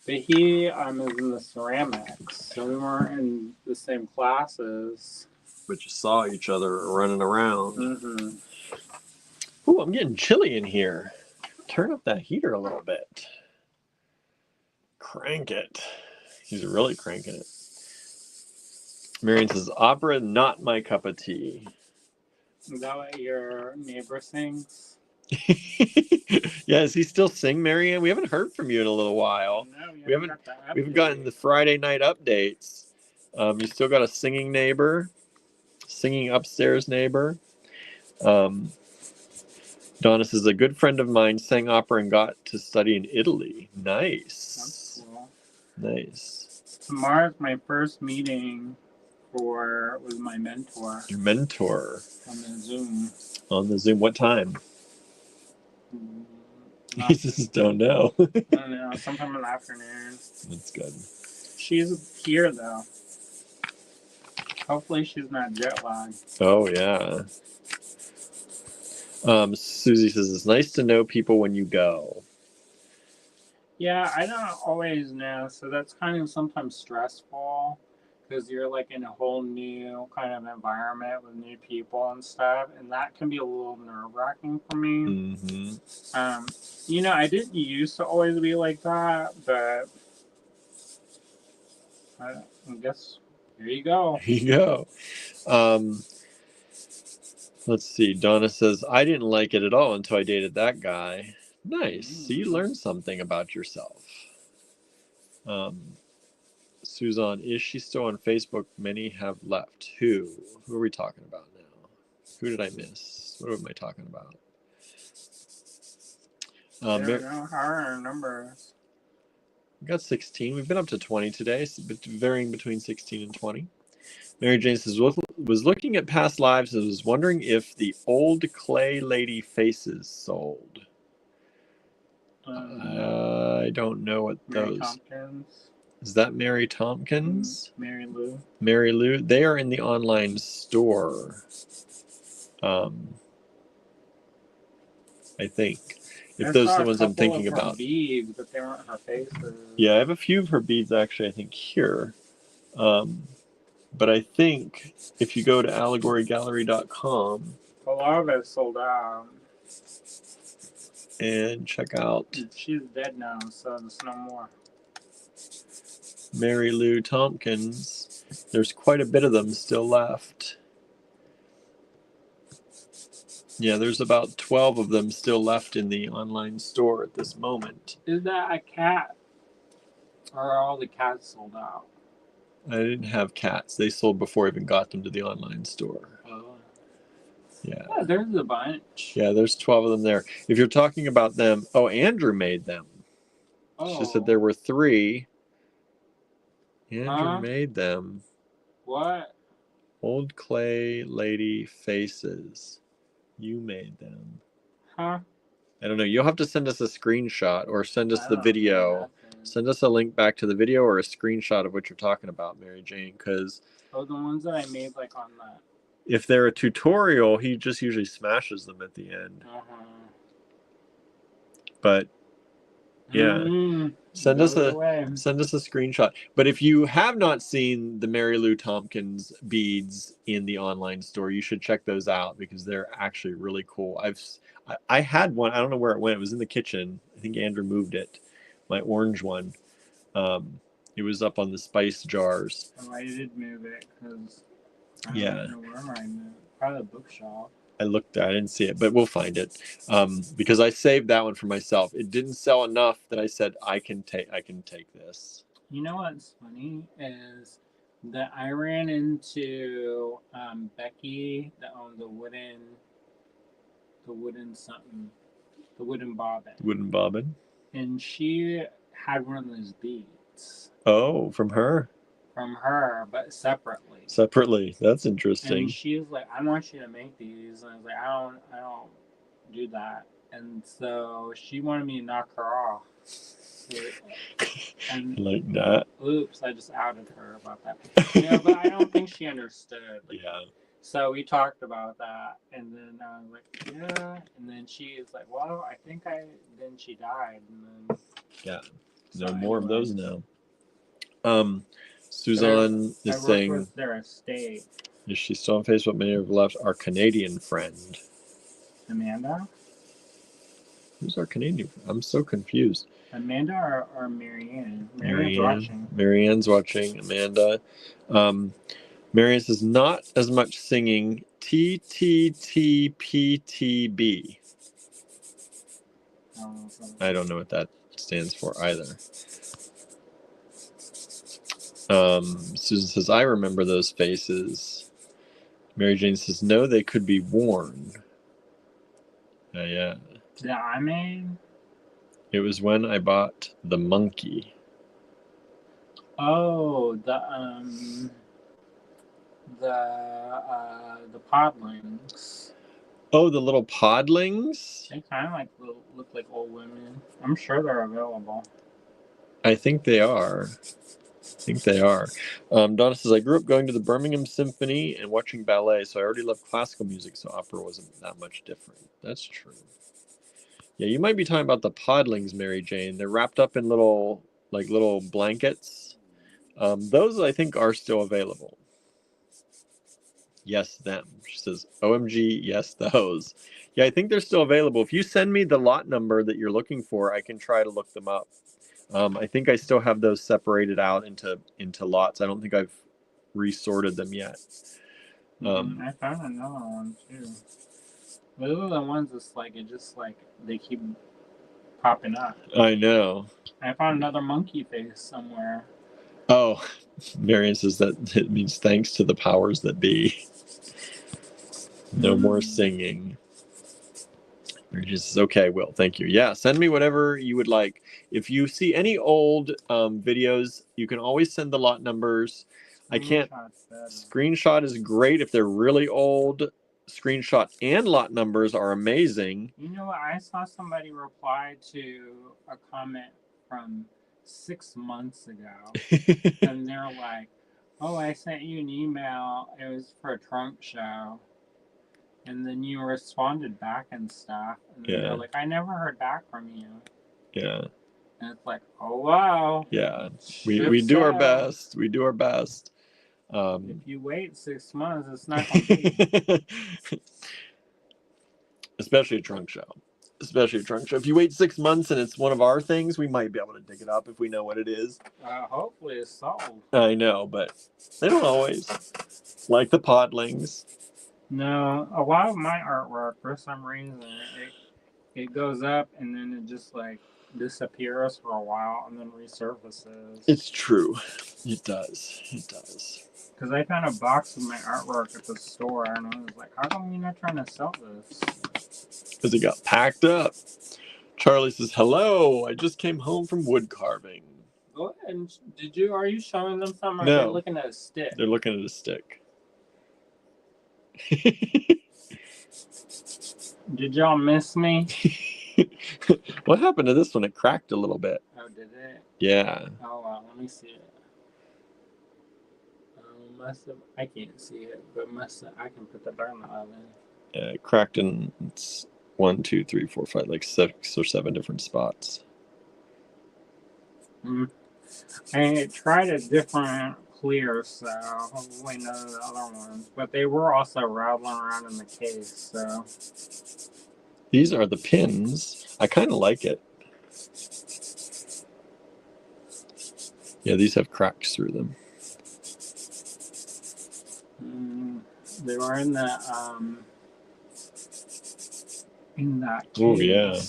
But he is in the ceramics, so we weren't in the same classes. But you saw each other running around. Mm-hmm. Ooh, I'm getting chilly in here. Turn up that heater a little bit. Crank it. He's really cranking it. Marion says, opera, not my cup of tea. Is that what your neighbor sings? Yeah, does he still sing, Marianne? We haven't heard from you in a little while. No, We haven't gotten the Friday night updates. You still got a singing neighbor, singing upstairs neighbor. Donna says, a good friend of mine sang opera and got to study in Italy. Nice. That's cool. Nice. Tomorrow's my first meeting with my mentor. Your mentor. On the Zoom. On the Zoom. What time? Not, He just don't know. I don't know. Sometime in the afternoon. That's good. She's here, though. Hopefully she's not jet lagged. Oh, yeah. Susie says, it's nice to know people when you go. Yeah, I don't always know, so that's kind of sometimes stressful because you're like in a whole new kind of environment with new people and stuff, and that can be a little nerve-wracking for me. Mm-hmm. I didn't used to always be like that, but I guess here you go. Here you go. Let's see. Donna says, I didn't like it at all until I dated that guy. Nice. So you learned something about yourself. Suzanne, is she still on Facebook? Many have left. Who? Who are we talking about now? Who did I miss? What am I talking about? I don't know. How are our numbers? We got 16. We've been up to 20 today, so varying between 16 and 20. Mary Jane says, was looking at past lives and was wondering if the old clay lady faces sold. I don't know what Mary those. Tompkins. Is that Mary Tompkins? Mary Lou. Mary Lou. They are in the online store. I think. If those are the ones I'm thinking about. Beads, but they weren't her faces. Yeah, I have a few of her beads actually, I think, here. But I think if you go to allegorygallery.com. A lot of it sold out. And check out. She's dead now, so there's no more. Mary Lou Tompkins. There's quite a bit of them still left. Yeah, there's about 12 of them still left in the online store at this moment. Is that a cat? Or are all the cats sold out? I didn't have cats. They sold before I even got them to the online store. Oh. Yeah. Yeah, there's a bunch. Yeah, there's 12 of them there. If you're talking about them, Andrew made them. Oh. She said there were 3. Andrew made them. What? Old clay lady faces. You made them. Huh? I don't know. You'll have to send us a screenshot or send us I the don't know video. nothing. Send us a link back to the video or a screenshot of what you're talking about, Mary Jane, because Oh, the ones that I made like on that. if they're a tutorial, he just usually smashes them at the end. But yeah, send us a screenshot. But if you have not seen the Mary Lou Tompkins beads in the online store, you should check those out because they're actually really cool. I had one. I don't know where it went. It was in the kitchen. I think Andrew moved it. My orange one. It was up on the spice jars. Oh, I did move it because I Yeah. don't know where I moved. Probably the bookshop. I looked. I didn't see it, but we'll find it because I saved that one for myself. It didn't sell enough that I said I can take this. You know what's funny is that I ran into Becky that owned the wooden something, the wooden bobbin, Wooden bobbin. and she had one of those beads. Oh, from her. From her, but separately. Separately, that's interesting. And she was like, "I want you to make these," and I was like, I don't do that." And so she wanted me to knock her off. And like that. Oops, I just outed her about that. But I don't think she understood. Yeah. So we talked about that, and then I was like, "Yeah," and then she is like, "Well, I think Then she died, and then. Yeah. So No more of those anyways. now. Suzanne I is worked saying, with their estate. is she still on Facebook? Many have left. Our Canadian friend. Amanda? Who's our Canadian friend? I'm so confused. Amanda or Marianne? Marianne's watching. Marianne's watching. Amanda. Marianne says, not as much singing. TTTPTB. I don't know what that stands for either. Susan says, I remember those faces. Mary Jane says, no, they could be worn. Yeah. That I made? It was when I bought the monkey. Oh, the podlings. Oh, the little podlings? They kind of look like old women. I'm sure they're available. I think they are. Donna says, I grew up going to the Birmingham Symphony and watching ballet, so I already loved classical music, so opera wasn't that much different. That's true. Yeah, you might be talking about the podlings, Mary Jane. They're wrapped up in little blankets. Those, I think, are still available. Yes, them. She says, OMG, yes, those. Yeah, I think they're still available. If you send me the lot number that you're looking for, I can try to look them up. I think I still have those separated out into lots. I don't think I've resorted them yet. I found another one too. Those are the ones that's they keep popping up. I know. I found another monkey face somewhere. Oh, Marion says that it means thanks to the powers that be. No more singing. Marion says, okay, Will, thank you. Yeah, send me whatever you would like. If you see any old videos, you can always send the lot numbers. Screenshot is great if they're really old. Screenshot and lot numbers are amazing. You know what? I saw somebody reply to a comment from 6 months ago, and they're like, "Oh, I sent you an email. It was for a trunk show." And then you responded back and stuff. And then they're like, I never heard back from you. Yeah. And it's like, oh, wow. Yeah. We do our best. We do our best. If you wait 6 months, it's not going to be. Especially a trunk show. If you wait 6 months and it's one of our things, we might be able to dig it up if we know what it is. Hopefully it's sold. I know, but they don't always. Like the podlings. No, a lot of my artwork, for some reason, it goes up and then it just disappears for a while and then resurfaces. It's true. It does. Because I found a box of my artwork at the store and I was like, how come you're not trying to sell this? Because it got packed up. Charlie says, hello, I just came home from wood carving. Oh, and are you showing them something? Or No. They're looking at a stick? They're looking at a stick. Did y'all miss me? What happened to this one? It cracked a little bit. Oh, did it? Yeah. Oh, wow. Let me see it. Must have. I can't see it, but must have. I can put that back in the oven. Yeah, it cracked in it's 1, 2, 3, 4, 5, like 6 or 7 different spots. I tried a different clear, so hopefully none of the other ones. But they were also rattling around in the case, so. These are the pins. I kind of like it. Yeah, these have cracks through them. They were in that case. Oh, yeah.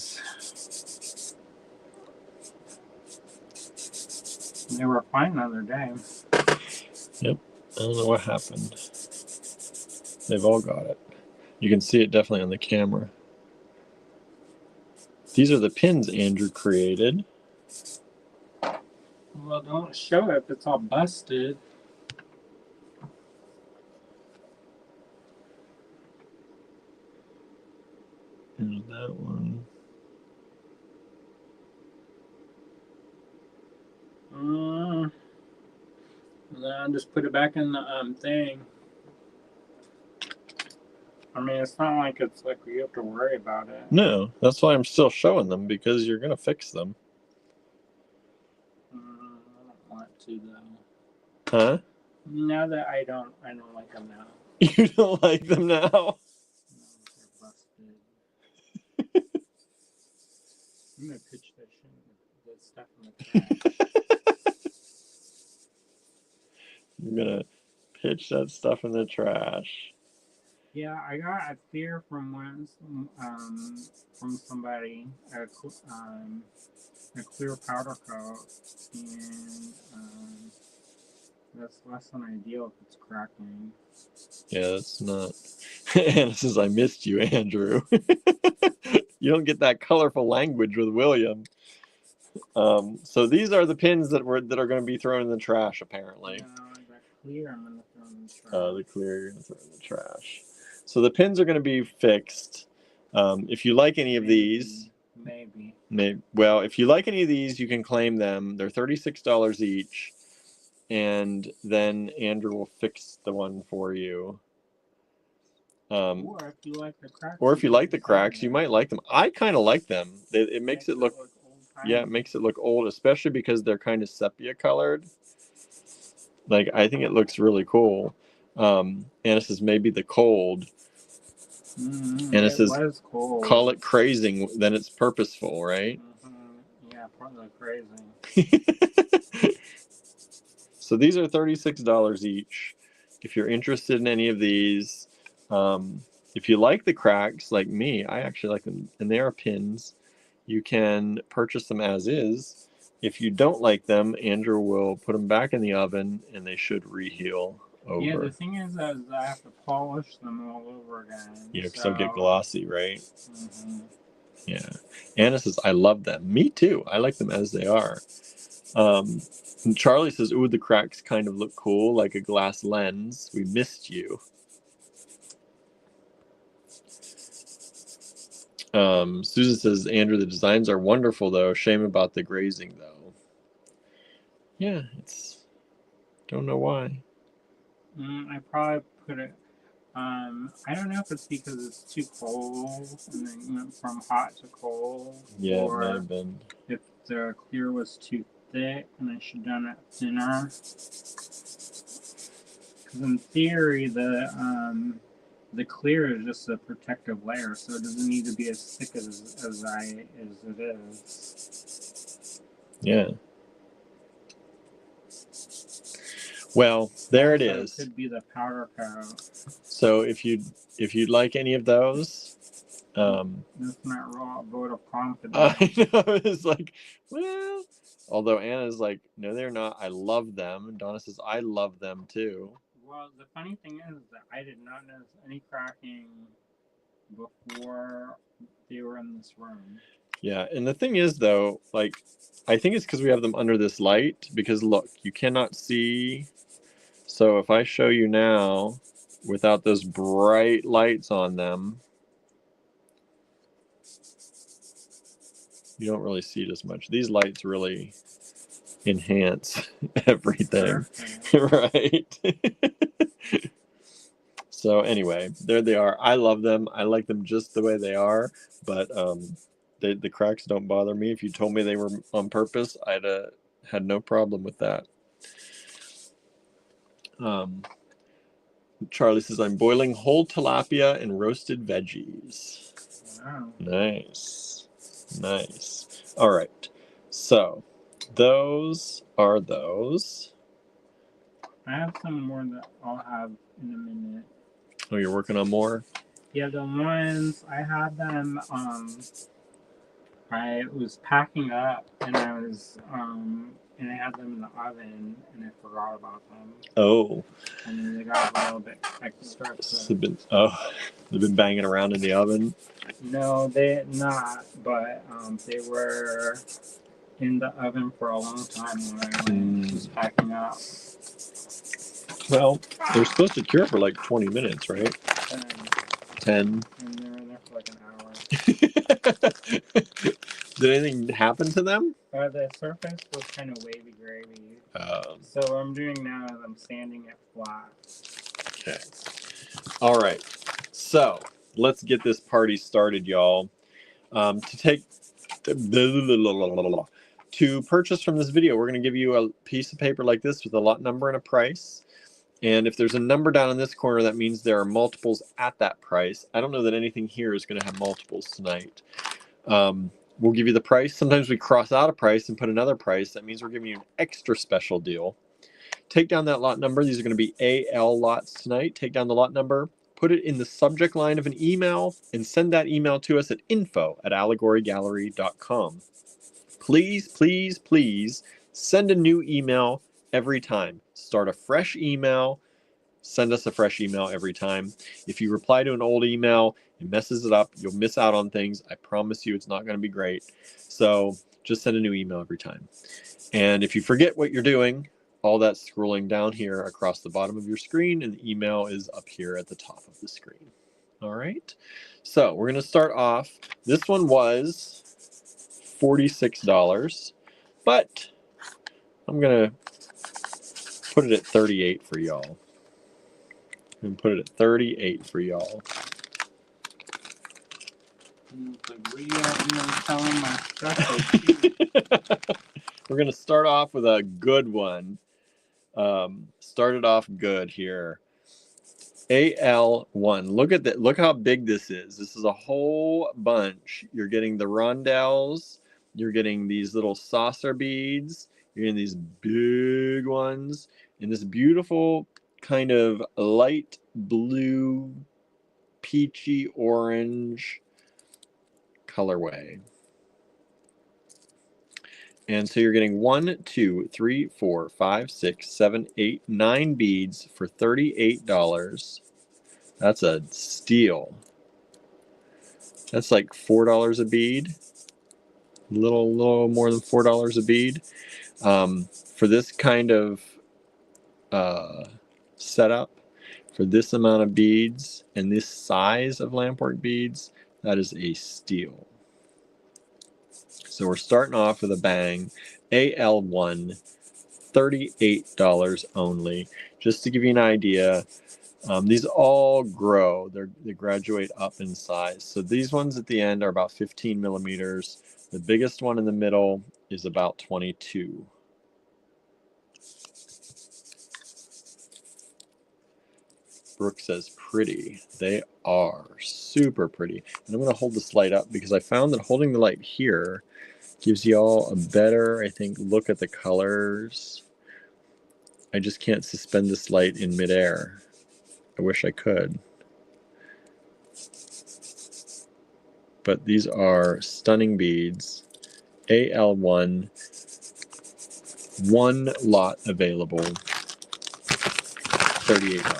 They were fine the other day. Yep. I don't know what happened. They've all got it. You can see it definitely on the camera. These are the pins Andrew created. Well, don't show it if it's all busted. There's that one. Then just put it back in the thing. I mean, it's not like it's like you have to worry about it. No, that's why I'm still showing them, because you're gonna fix them. I don't want to though. Huh? Now that I don't like them now. You don't like them now? No, they're busted. I'm gonna pitch that stuff in the trash. You're gonna pitch that stuff in the trash. Yeah, I got a clear from somebody, a clear powder coat, and that's less than ideal if it's cracking. Yeah, that's not. Anna says, I missed you, Andrew. You don't get that colorful language with William. So these are the pins that are going to be thrown in the trash, apparently. No, that clear I'm gonna throw in the trash. The clear you're going to throw in the trash. So the pins are going to be fixed. If you like any of these, maybe. Well, if you like any of these, you can claim them. They're $36 each, and then Andrew will fix the one for you. Or if you like the cracks. Or if you like the cracks, you might like them. I kind of like them. It makes it look yeah, it makes it look old, especially because they're kind of sepia colored. Like, I think it looks really cool. Anna says maybe the cold. Anna says was cold. Call it crazing, then it's purposeful, right? Yeah, probably crazy. So these are $36 each. If you're interested in any of these, if you like the cracks, like me, I actually like them, and they are pins. You can purchase them as is. If you don't like them, Andrew will put them back in the oven, and they should reheal over. Yeah, the thing is that I have to polish them all over again. Yeah, because they'll get glossy, right? Yeah. Anna says, I love them. Me too. I like them as they are. And Charlie says, ooh, the cracks kind of look cool, like a glass lens. We missed you. Susan says, Andrew, the designs are wonderful, though. Shame about the grazing, though. Yeah, it's... Don't know why. I probably put it... I don't know if it's because it's too cold and then went from hot to cold. Yeah, or it might have been. If the clear was too thick and I should have done it thinner. Because in theory, the clear is just a protective layer, so it doesn't need to be as thick as it is. Yeah. Well, there it is. It could be the powder coat. So if you'd like any of those, that's not raw vote of confidence. I know, it's like, well, although Anna's like, no, they're not. I love them. And Donna says, I love them too. Well, the funny thing is that I did not notice any cracking before they were in this room. Yeah, and the thing is, though, like, I think it's because we have them under this light, because look, you cannot see. So if I show you now without those bright lights on them, you don't really see it as much. These lights really enhance everything, right? So anyway, there they are. I love them. I like them just the way they are, but the cracks don't bother me. If you told me they were on purpose, I'd had no problem with that. Charlie says, I'm boiling whole tilapia and roasted veggies. Wow. Nice. Nice. All right. So those are those. I have some more that I'll have in a minute. Oh, you're working on more? Yeah, the ones I had them. I was packing up and I had them in the oven and I forgot about them. Oh. And then they got a little bit extra. They've been banging around in the oven. No, they not, but they were in the oven for a long time when I was packing up. Well, they're supposed to cure for like 20 minutes, right? 10. And they were in there for like an hour. Did anything happen to them? The surface was kind of wavy gravy. So what I'm doing now is I'm sanding it flat. Okay. All right. So let's get this party started, y'all. To purchase from this video, we're going to give you a piece of paper like this with a lot number and a price. And if there's a number down in this corner, that means there are multiples at that price. I don't know that anything here is going to have multiples tonight. We'll give you the price. Sometimes we cross out a price and put another price. That means we're giving you an extra special deal. Take down that lot number. These are going to be AL lots tonight. Take down the lot number, put it in the subject line of an email, and send that email to us at info@allegorygallery.com. Please, please, please send a new email every time. Start a fresh email. Send us a fresh email every time. If you reply to an old email, it messes it up. You'll miss out on things. I promise you it's not going to be great. So just send a new email every time. And if you forget what you're doing, all that's scrolling down here across the bottom of your screen, and the email is up here at the top of the screen. All right. So we're going to start off. This one was $46, but I'm going to put it at $38 for y'all. And put it at $38 for y'all. We're gonna start off with a good one. Started off good here. AL1. Look at that. Look how big this is. This is a whole bunch. You're getting the rondelles. You're getting these little saucer beads. You're getting these big ones in this beautiful kind of light blue, peachy orange colorway. And so you're getting 1, 2, 3, 4, 5, 6, 7, 8, 9 beads for $38. That's a steal. That's like $4 a bead. A little more than $4 a bead. For this kind of setup, for this amount of beads and this size of Lampwork beads, that is a steal. So we're starting off with a bang. AL1, $38 only. Just to give you an idea, these all grow. They graduate up in size. So these ones at the end are about 15 millimeters. The biggest one in the middle is about 22. Brooke says pretty. They are super pretty. And I'm going to hold this light up because I found that holding the light here gives you all a better, I think, look at the colors. I just can't suspend this light in midair. I wish I could. But these are stunning beads. AL1, one lot available, $38.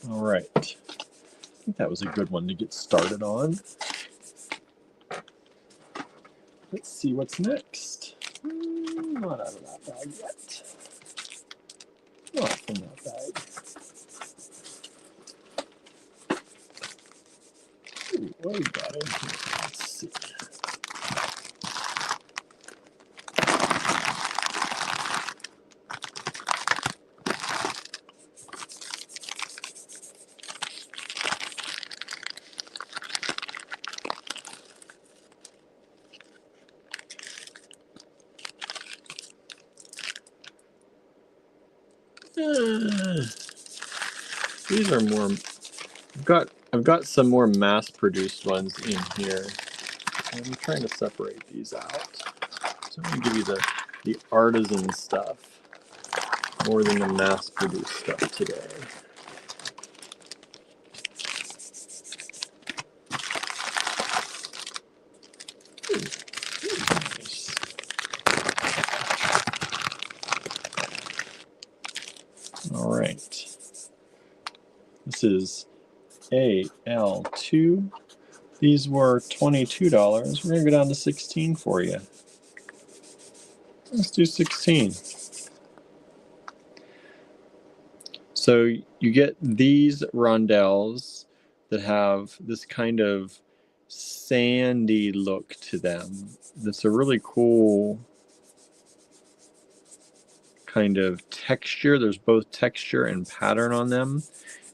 All right. I think that was a good one to get started on. Let's see what's next. Not out of that bag yet. Oh, from that bag. Ooh, what do we got in here? Let's see. These are more. I've got some more mass-produced ones in here. I'm trying to separate these out. So I'm going to give you the artisan stuff more than the mass-produced stuff today. Nice. All right. This is AL2. These were $22. We're going to go down to 16 for you. Let's do 16. So you get these rondelles that have this kind of sandy look to them. That's a really cool kind of texture. There's both texture and pattern on them.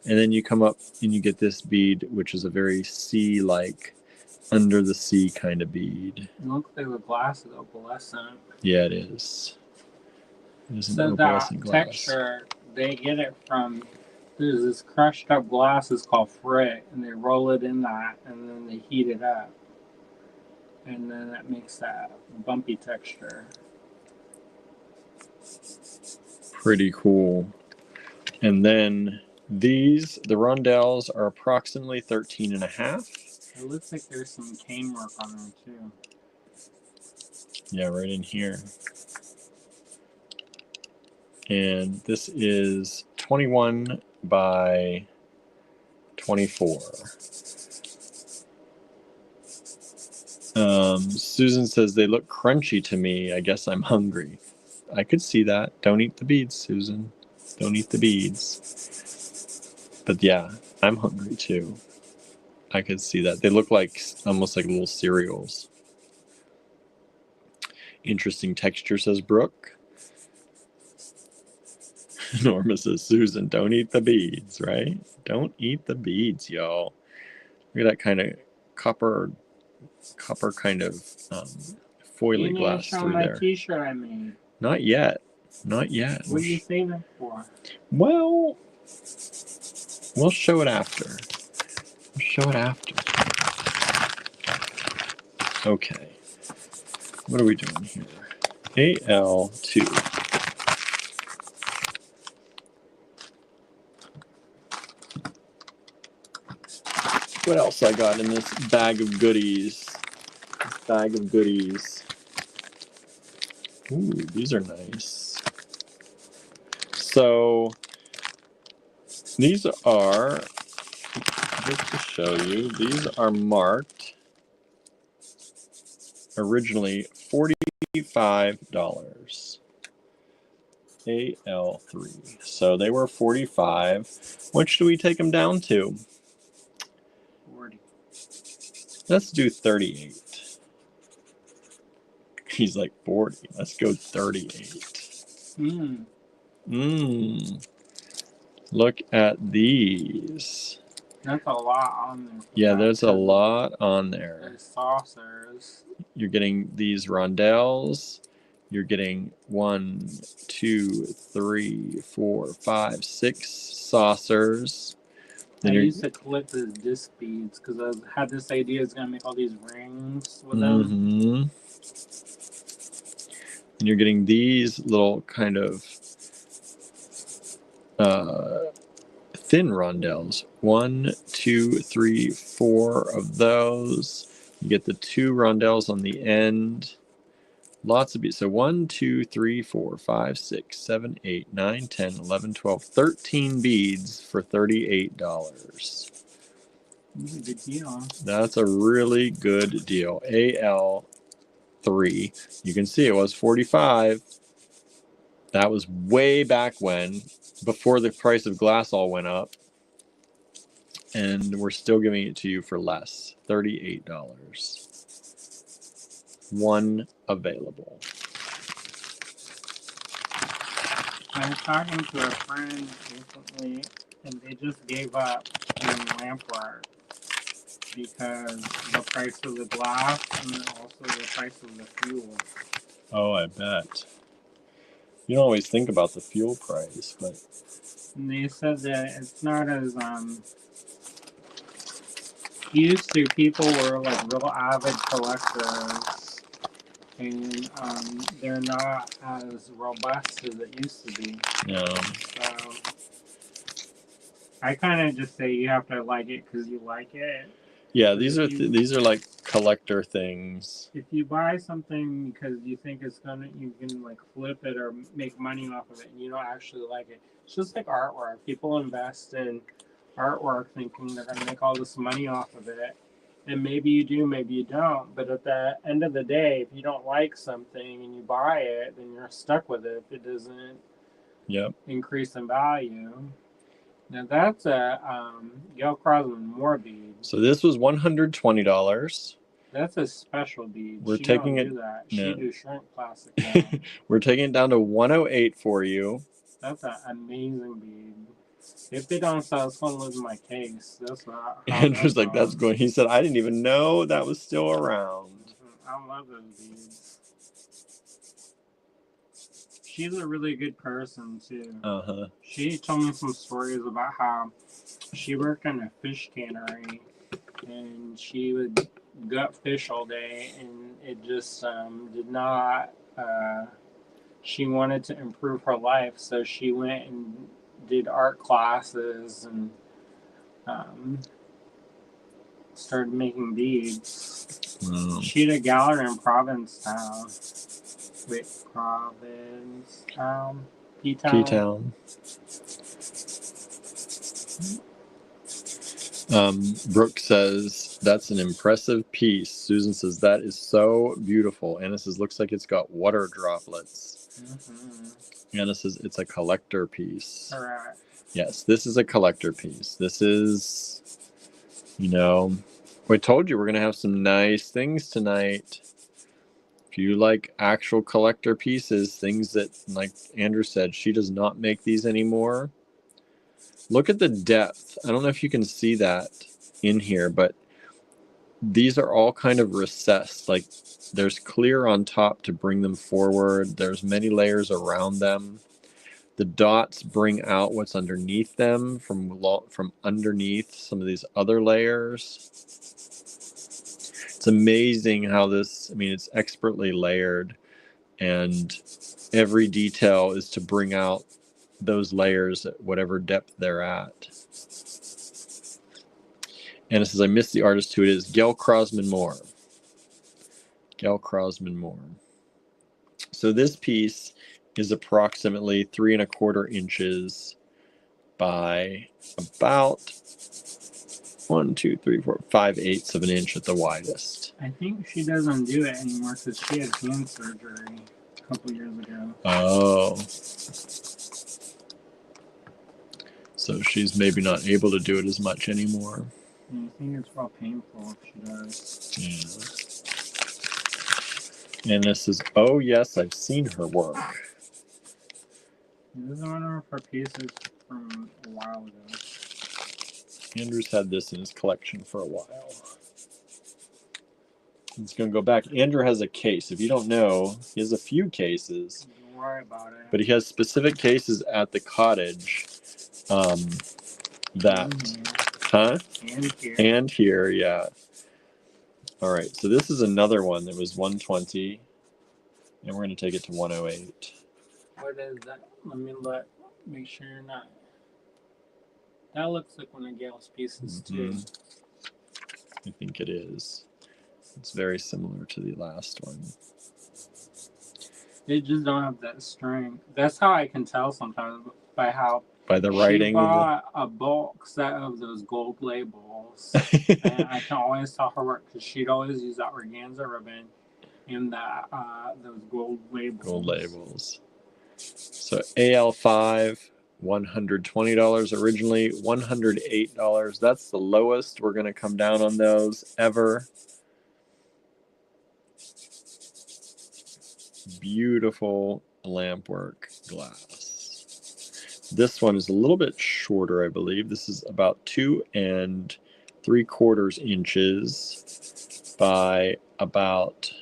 And then you come up and you get this bead, which is a very sea-like, under the sea kind of bead. It looks like the glass is opalescent. Yeah, it is. It is an So that opalescent glass. texture, they get it from, there's this crushed up glass is called frit, and they roll it in that, and then they heat it up. And then that makes that bumpy texture. Pretty cool. And then these, the rondelles, are approximately 13 and a half. It looks like there's some cane work on them too. Yeah, right in here. And this is 21 by 24. Susan says they look crunchy to me. I guess I'm hungry. I could see that. Don't eat the beads, Susan. Don't eat the beads. But yeah, I'm hungry too. I could see that. They look like almost like little cereals. Interesting texture, says Brooke. Norma says, Susan, don't eat the beads, right? Don't eat the beads, y'all. Look at that kind of copper kind of foily glass through there. T-shirt I made. Not yet. Not yet. What are you saving for? Well, we'll show it after. We'll show it after. Okay. What are we doing here? AL2. What else I got in this bag of goodies? Bag of goodies. Ooh, these are nice. So these are, just to show you, these are marked originally $45. AL3. So they were 45. Which do we take them down to? 40. Let's do 38. He's like 40. Let's go 38. Look at these. That's a lot on there. Yeah, there's a lot on there. There's saucers. You're getting these rondelles. You're getting 1, 2, 3, 4, 5, 6 saucers. Then I used to collect the disc beads because I had this idea I was going to make all these rings with them. And you're getting these little kind of thin rondelles. 1, 2, 3, 4 of those. You get the 2 rondelles on the end. Lots of beads. So 1, 2, 3, 4, 5, 6, 7, 8, 9, 10, 11, 12, 13 beads for $38. That's a good deal. That's a really good deal. AL3. You can see it was 45. That was way back when. before the price of glass all went up. And we're still giving it to you for less, $38. One available. I was talking to a friend recently, and they just gave up doing Lampwork because the price of the glass and then also the price of the fuel. Oh, I bet. You don't always think about the fuel price, but And they said that it's not as used to. People were like real avid collectors, and they're not as robust as it used to be. yeah. So I kind of just say you have to like it because you like it. Yeah, But these are these are like collector things. If you buy something because you think it's gonna, you can like flip it or make money off of it, and you don't actually like it. It's just like artwork. People invest in artwork thinking they're gonna make all this money off of it, and maybe you do, maybe you don't. But at the end of the day, if you don't like something and you buy it, then you're stuck with it if it doesn't Yep. increase in value. Now that's a Gail Crosman Moore bead. So this was $120. That's a special bead. We're She taking don't it. do that. No. She do shrink plastic now. We're taking it down to 108 for you. That's an amazing bead. If they don't sell, it's gonna live in my case. That's what Andrew's like, that's going. He said, I didn't even know that was still around. I love those beads. She's a really good person too. Uh-huh. She told me some stories about how she worked in a fish cannery and she would gut fish all day, and it just did not. She wanted to improve her life, so she went and did art classes and started making beads. Wow. She had a gallery in Provincetown. Wait, Provincetown? P-Town. Brooke says, that's an impressive piece. Susan says, that is so beautiful. Anna says, looks like it's got water droplets. Mm-hmm. Anna says, it's a collector piece. Correct. Yes, this is a collector piece. This is, you know, we told you we're going to have some nice things tonight. If you like actual collector pieces, things that, like Andrew said, she does not make these anymore. Look at the depth. I don't know if you can see that in here, but these are all kind of recessed. Like there's clear on top to bring them forward. There's many layers around them. The dots bring out what's underneath them from underneath some of these other layers. It's amazing how this, I mean, it's expertly layered, and every detail is to bring out those layers at whatever depth they're at. Anna says, I missed the artist who it is. Gail Crosman Moore. Gail Crosman Moore. So this piece is approximately 3¼ inches by about 5/8 of an inch at the widest. I think she doesn't do it anymore because she had hand surgery a couple years ago. Oh. So she's maybe not able to do it as much anymore. I think it's real painful if she does. Yeah. And this is, oh yes, I've seen her work. This is one of her pieces from a while ago. Andrew's had this in his collection for a while. It's going to go back. Andrew has a case. If you don't know, he has a few cases. Don't worry about it. But he has specific cases at the cottage And here, yeah. All right, so this is another one that was 120, and we're going to take it to 108. What is that? Let me look. Make sure you're not. That looks like one of Gail's pieces, too. I think it is. It's very similar to the last one. They just don't have that strength. That's how I can tell sometimes by the writing. She bought a bulk set of those gold labels, and I can always tell her work because she'd always use that organza ribbon in that those gold labels. Gold labels. So AL5 $120 originally, $108. That's the lowest we're going to come down on those ever. Beautiful Lampwork glass. This one is a little bit shorter, I believe. This is about 2 3/4 inches by about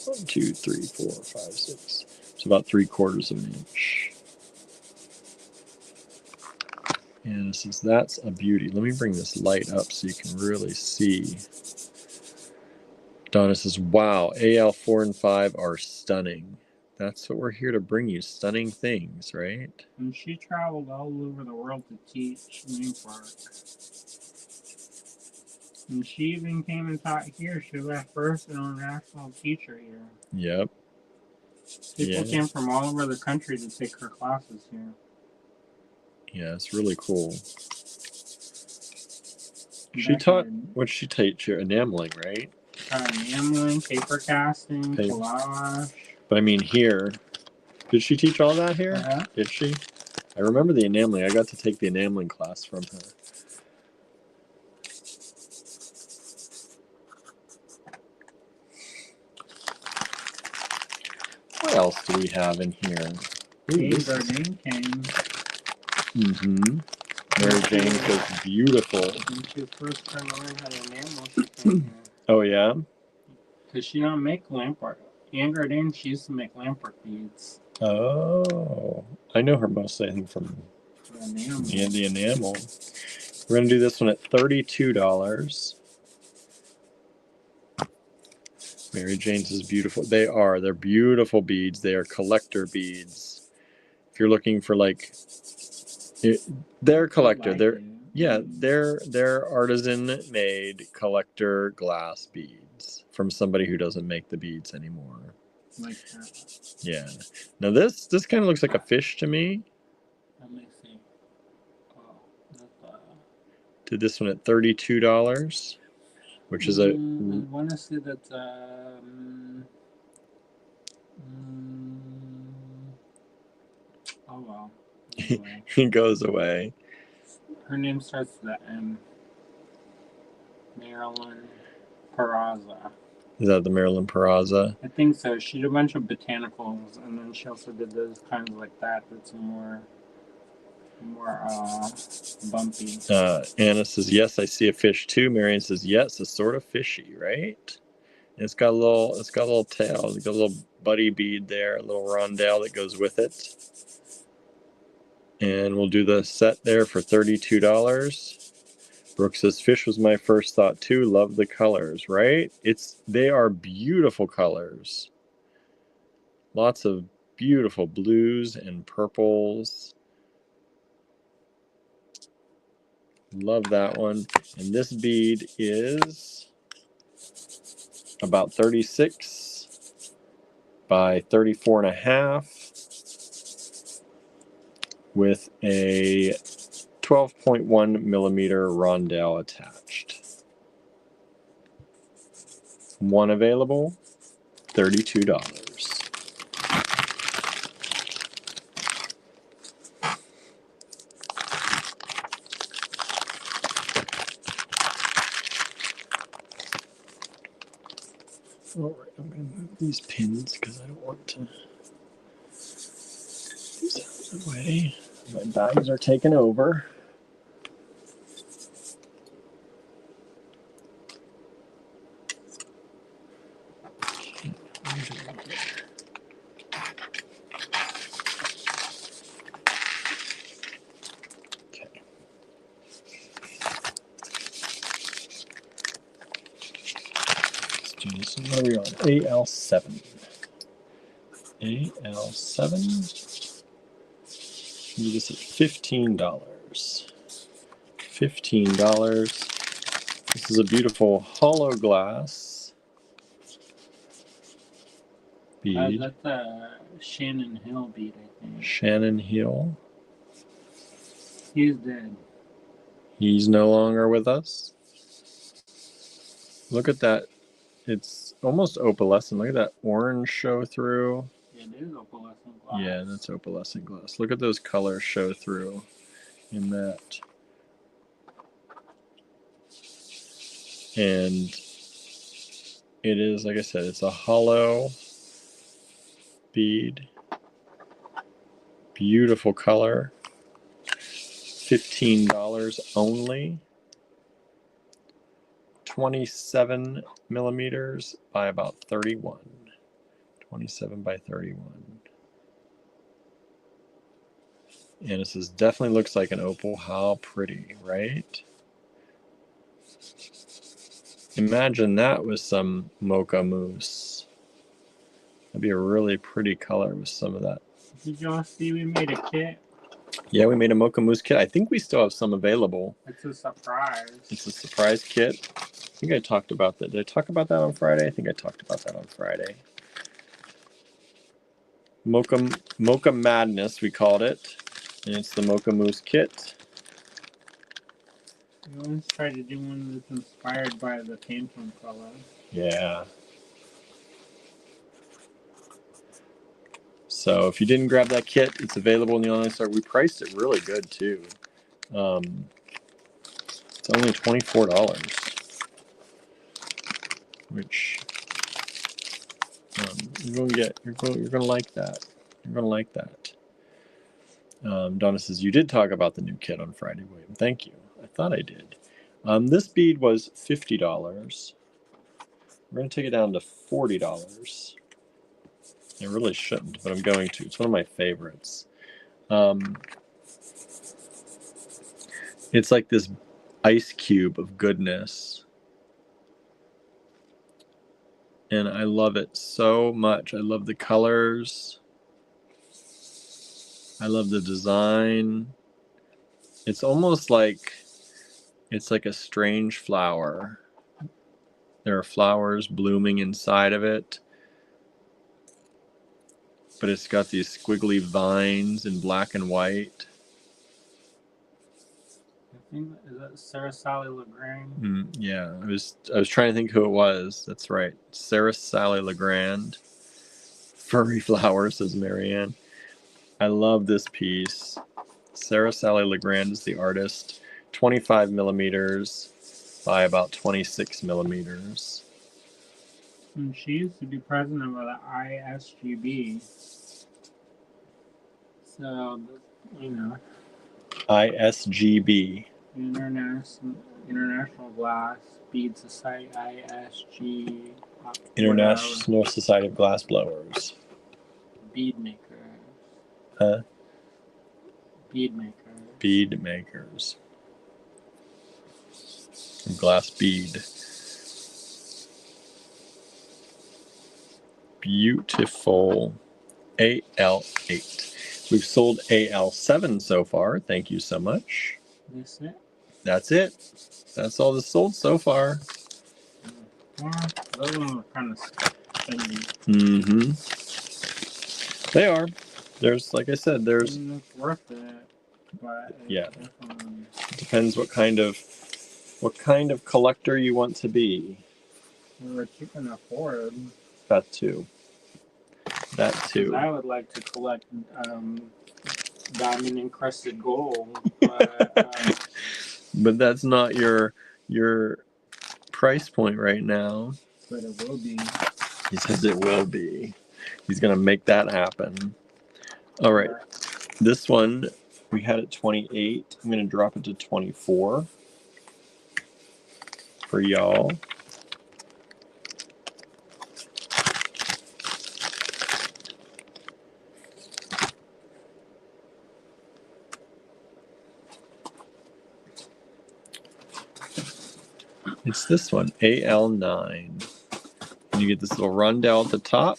1, 2, 3, 4, 5, 6. It's about 3/4 of an inch. And it says that's a beauty. Let me bring this light up so you can really see. Donna says, wow, AL4 and 5 are stunning. That's what we're here to bring you, stunning things, right? And she traveled all over the world to teach Lampwork. And she even came and taught here. She was our first international teacher here. Yep. People came from all over the country to take her classes here. Yeah, it's really cool. She taught, what did she teach here? Enameling, right? Enameling, paper casting, collage. But I mean here, did she teach all that here? Did she? I remember the enameling. I got to take the enameling class from her. What else do we have in here? Jane came. Mm-hmm. Mary Jane says beautiful. When she first started learning how to enamel, she came here. Oh yeah? Because she don't make Lampwork. Anne Gardane, she used to make Lampwork beads. Oh. I know her mostly, I think, from the enamel. We're going to do this one at $32. Mary Jane's is beautiful. They're beautiful beads. They are collector beads. If you're looking for like, they're collector. They're artisan made collector glass beads from somebody who doesn't make the beads anymore. Like that. Yeah. Now this kind of looks like a fish to me. Let me see. Did this one at $32, which is I want to say that. Oh well. Anyway. It goes away. Her name starts with the M. Marilyn Peraza. Is that the Marilyn Peraza? I think so. She did a bunch of botanicals, and then she also did those kinds like that. That's more bumpy. Anna says, yes, I see a fish too. Marion says, yes, it's sort of fishy, right? And it's got a little tail. It's got a little buddy bead there, a little rondelle that goes with it. And we'll do the set there for $32. Brooke says, fish was my first thought too. Love the colors, right? They are beautiful colors. Lots of beautiful blues and purples. Love that one. And this bead is about 36 by 34.5 with a 12.1 millimeter rondelle attached. One available, $32. All right, I'm going to move these pins because I don't want to these out of the way. My bags are taken over. Okay. Let's do this. Where are we on? AL7. AL7. Do this at $15. $15. This is a beautiful hollow glass bead. That's a Shannon Hill bead, I think. Shannon Hill. He's dead. He's no longer with us. Look at that. It's almost opalescent. Look at that orange show through. Yeah, it is opalescent glass. Yeah, that's opalescent glass. Look at those colors show through in that. And it is, like I said, it's a hollow bead. Beautiful color. $15 only. 27 millimeters by about 31. 27 by 31. And it says, definitely looks like an opal. How pretty, right? Imagine that with some mocha mousse. That'd be a really pretty color with some of that. Did y'all see we made a kit? Yeah, we made a mocha mousse kit. I think we still have some available. It's a surprise. It's a surprise kit. I think I talked about that. Did I talk about that on Friday? I think I talked about that on Friday. Mocha Madness, we called it. And it's the mocha mousse kit. We always try to do one that's inspired by the Pantone color. Yeah. So if you didn't grab that kit, it's available in the online store. We priced it really good too. It's only $24, which you're gonna get. You're gonna like that. You're gonna like that. Donna says you did talk about the new kit on Friday, William. Thank you. I thought I did. This bead was $50. We're gonna take it down to $40. I really shouldn't, but I'm going to. It's one of my favorites. It's like this ice cube of goodness. And I love it so much. I love the colors. I love the design. It's almost like it's like a strange flower. There are flowers blooming inside of it. But it's got these squiggly vines in black and white. I think, is that Sarah Sally Legrand? Yeah, I was trying to think who it was. That's right. Sarah Sally Legrand. Furry flower, says Marianne. I love this piece. Sarah Sally Legrand is the artist. 25 millimeters by about 26 millimeters. And she used to be president of the ISGB. So, you know. ISGB. International Glass Bead Society, ISG. International Society of Glass Blowers. Bead makers. Huh? Bead makers. Bead makers. Glass bead. Beautiful. AL8. We've sold AL7 so far. Thank you so much. That's it? That's it. That's all that's sold so far. Well, those ones are kind of spendy. Mm-hmm. They are. There's, like I said, there's... It's worth it. But yeah. It depends what kind of collector you want to be. What you can afford. That too. That too. I would like to collect diamond encrusted gold, but but that's not your price point right now. But it will be. He says it will be. He's gonna make that happen. All right. This one we had at 28. I'm gonna drop it to 24 for y'all. It's this one, AL9. And you get this little rondelle at the top,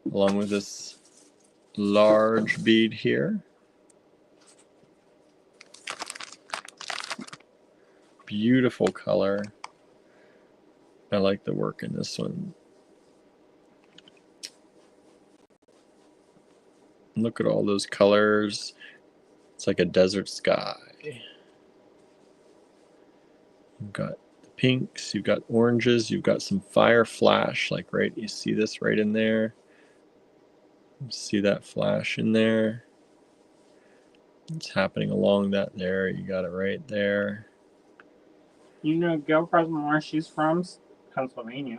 along with this large bead here. Beautiful color. I like the work in this one. Look at all those colors. It's like a desert sky. You've got the pinks, you've got oranges, you've got some fire flash, like right, you see this right in there. See that flash in there? It's happening along that there. You got it right there. You know, Gail Crosmore, she's from Pennsylvania.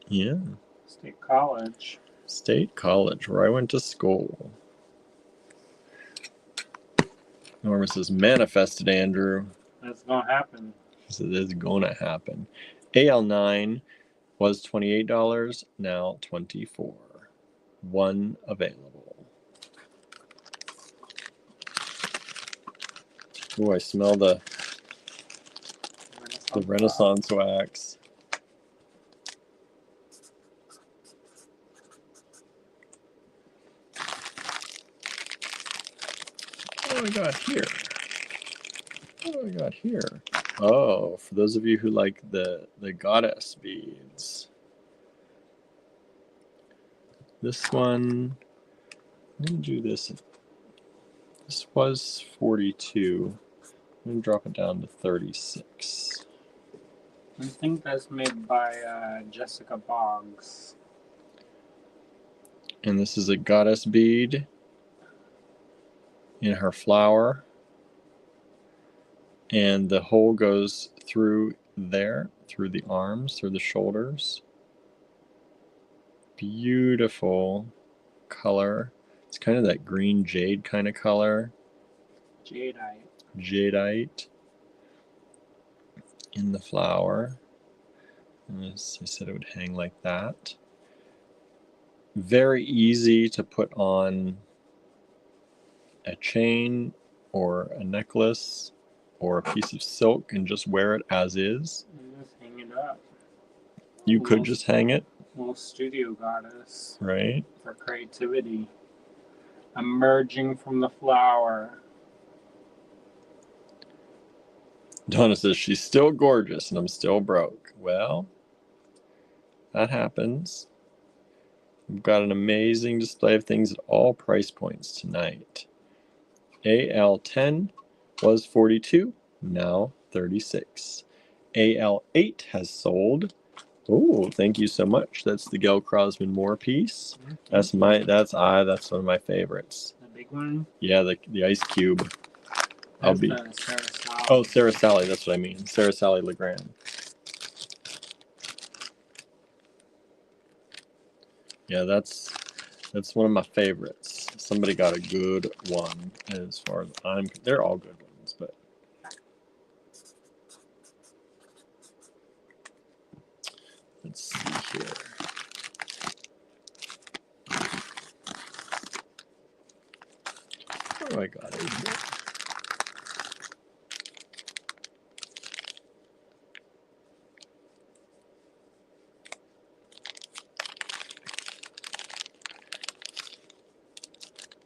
Yeah. State College. State College, where I went to school. Norma says, manifested, Andrew. It's going to happen. He says, it's going to happen. AL9 was $28, now $24. One available. Oh, I smell the Renaissance wax. What do I got here? What do I got here? Oh, for those of you who like the goddess beads. This one, I'm going to do this. This was 42. I'm going to drop it down to 36. I think that's made by Jessica Boggs. And this is a goddess bead in her flower. And the hole goes through there, through the arms, through the shoulders. Beautiful color. It's kind of that green jade kind of color. Jadeite. Jadeite in the flower. And as I said, it would hang like that. Very easy to put on a chain or a necklace or a piece of silk and just wear it as is. And just hang it up. You could just hang it. Little studio goddess. Right. For creativity. Emerging from the flower. Donna says she's still gorgeous and I'm still broke. Well, that happens. We've got an amazing display of things at all price points tonight. AL10 was 42, now 36. AL8 has sold. Oh, thank you so much. That's the Gail Crosman Moore piece. That's one of my favorites. The big one? Yeah, the ice cube. That's Sarah Sally. Oh, Sarah Sally, that's what I mean. Sarah Sally Legrand. Yeah, that's one of my favorites. Somebody got a good one as far as they're all good ones, but let's see here. What do I got in here?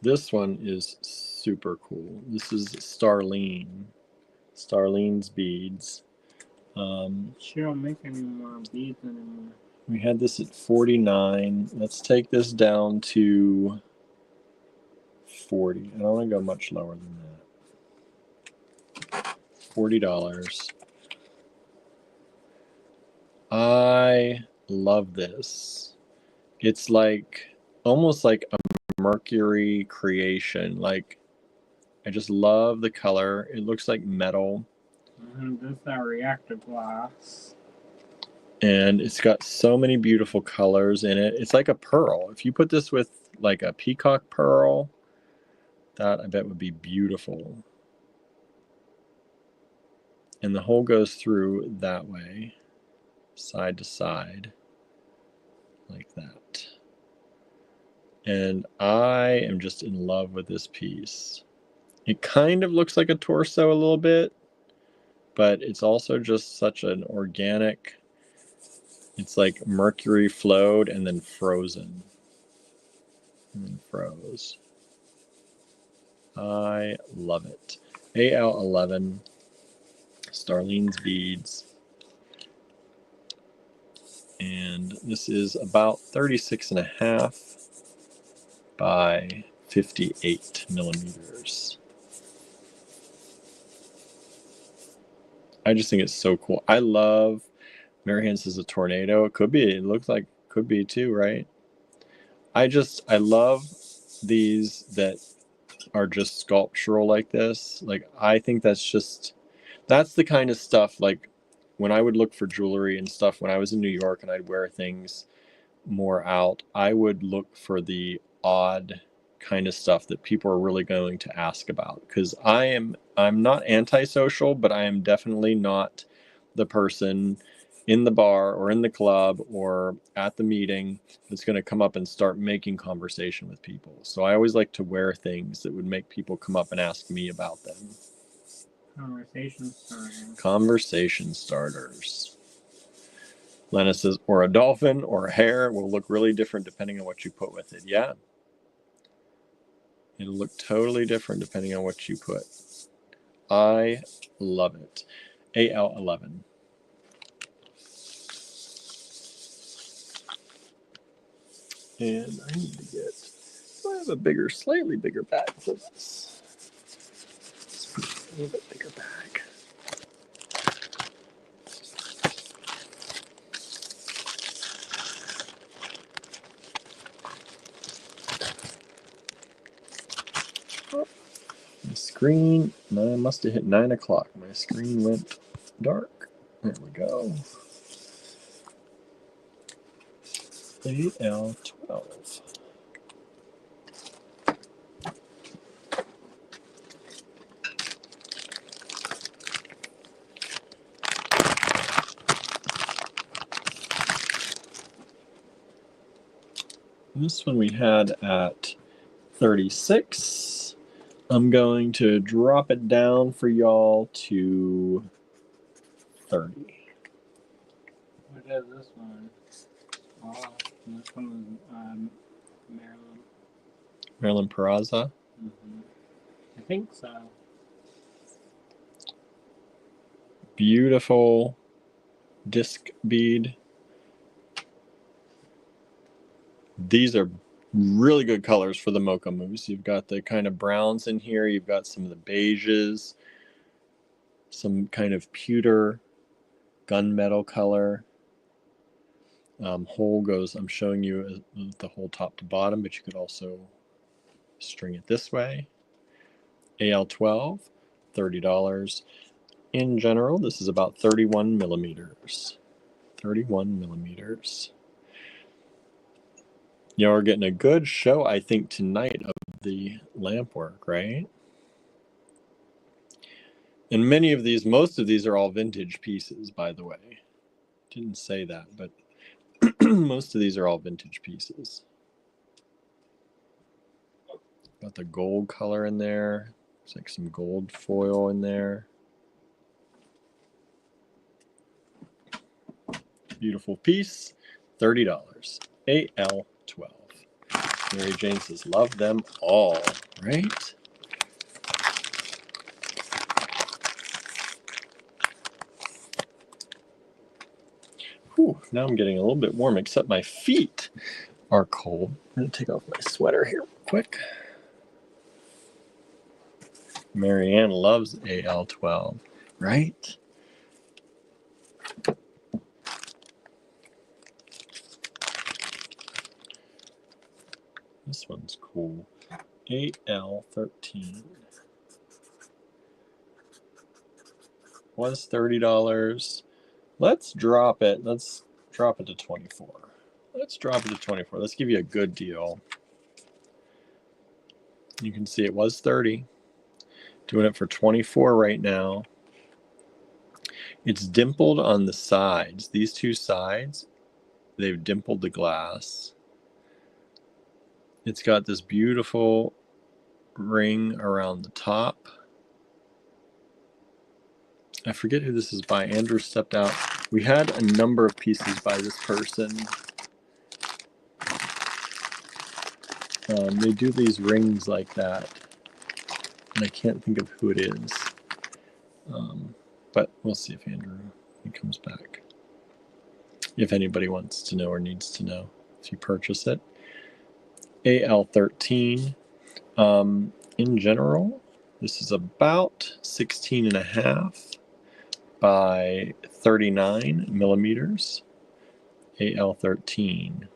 This one is super cool. This is Starlene. Starlene's beads. She don't make any more beads anymore. We had this at 49. Let's take this down to 40. I don't want to go much lower than that. $40. I love this. It's like almost like a Mercury creation. Like, I just love the color. It looks like metal. This is that reactive glass. And it's got so many beautiful colors in it. It's like a pearl. If you put this with like a peacock pearl, that I bet would be beautiful. And the hole goes through that way, side to side, like that. And I am just in love with this piece. It kind of looks like a torso a little bit, but it's also just such an organic, it's like mercury flowed and then frozen. And then froze. I love it. AL11, Starlene's beads. And this is about 36.5 by 58 millimeters. I just think it's so cool. I love, Mary Ann says a tornado. It could be. It looks like could be too, right? I love these that are just sculptural like this. Like, I think that's the kind of stuff, like when I would look for jewelry and stuff when I was in New York and I'd wear things more out, I would look for the odd kind of stuff that people are really going to ask about, because I'm not antisocial, but I am definitely not the person in the bar or in the club or at the meeting that's going to come up and start making conversation with people. So I always like to wear things that would make people come up and ask me about them. Conversation starters. Lena says, or a dolphin or a hare will look really different depending on what you put with it. Yeah. It'll look totally different depending on what you put. I love it. AL11. And I need to get, I have a bigger, slightly bigger bag for this. A little bit bigger bag. My screen, I must have hit 9 o'clock. My screen went dark. There we go. AL12. This one we had at 36. I'm going to drop it down for y'all to 30. What is this one? Oh, this one was Maryland. Marilyn Peraza. I think so. Beautiful disc bead. These are really good colors for the mocha mousse. You've got the kind of browns in here. You've got some of the beiges, some kind of pewter gunmetal color. Hole goes, I'm showing you the whole top to bottom, but you could also string it this way. AL12, $30. In general, this is about 31 millimeters. 31 millimeters. You know, we're getting a good show, I think, tonight of the Lampwork, right? And many of these, most of these are all vintage pieces, by the way. Didn't say that, but most of these are all vintage pieces. Got the gold color in there. There's like some gold foil in there. Beautiful piece. $30. AL12. Mary Jane says, love them all, right? Whew, now I'm getting a little bit warm, except my feet are cold. I'm going to take off my sweater here real quick. Marianne loves AL12, right? This one's cool. AL13. Was $30. Let's drop it. Let's drop it to 24. Let's drop it to 24. Let's give you a good deal. You can see it was 30. Doing it for 24 right now. It's dimpled on the sides. These two sides, they've dimpled the glass. It's got this beautiful ring around the top. I forget who this is by. Andrew stepped out. We had a number of pieces by this person. They do these rings like that, and I can't think of who it is. But we'll see if Andrew comes back. If anybody wants to know or needs to know, if you purchase it. AL13. In general, this is about 16.5 by 39 millimeters. AL13.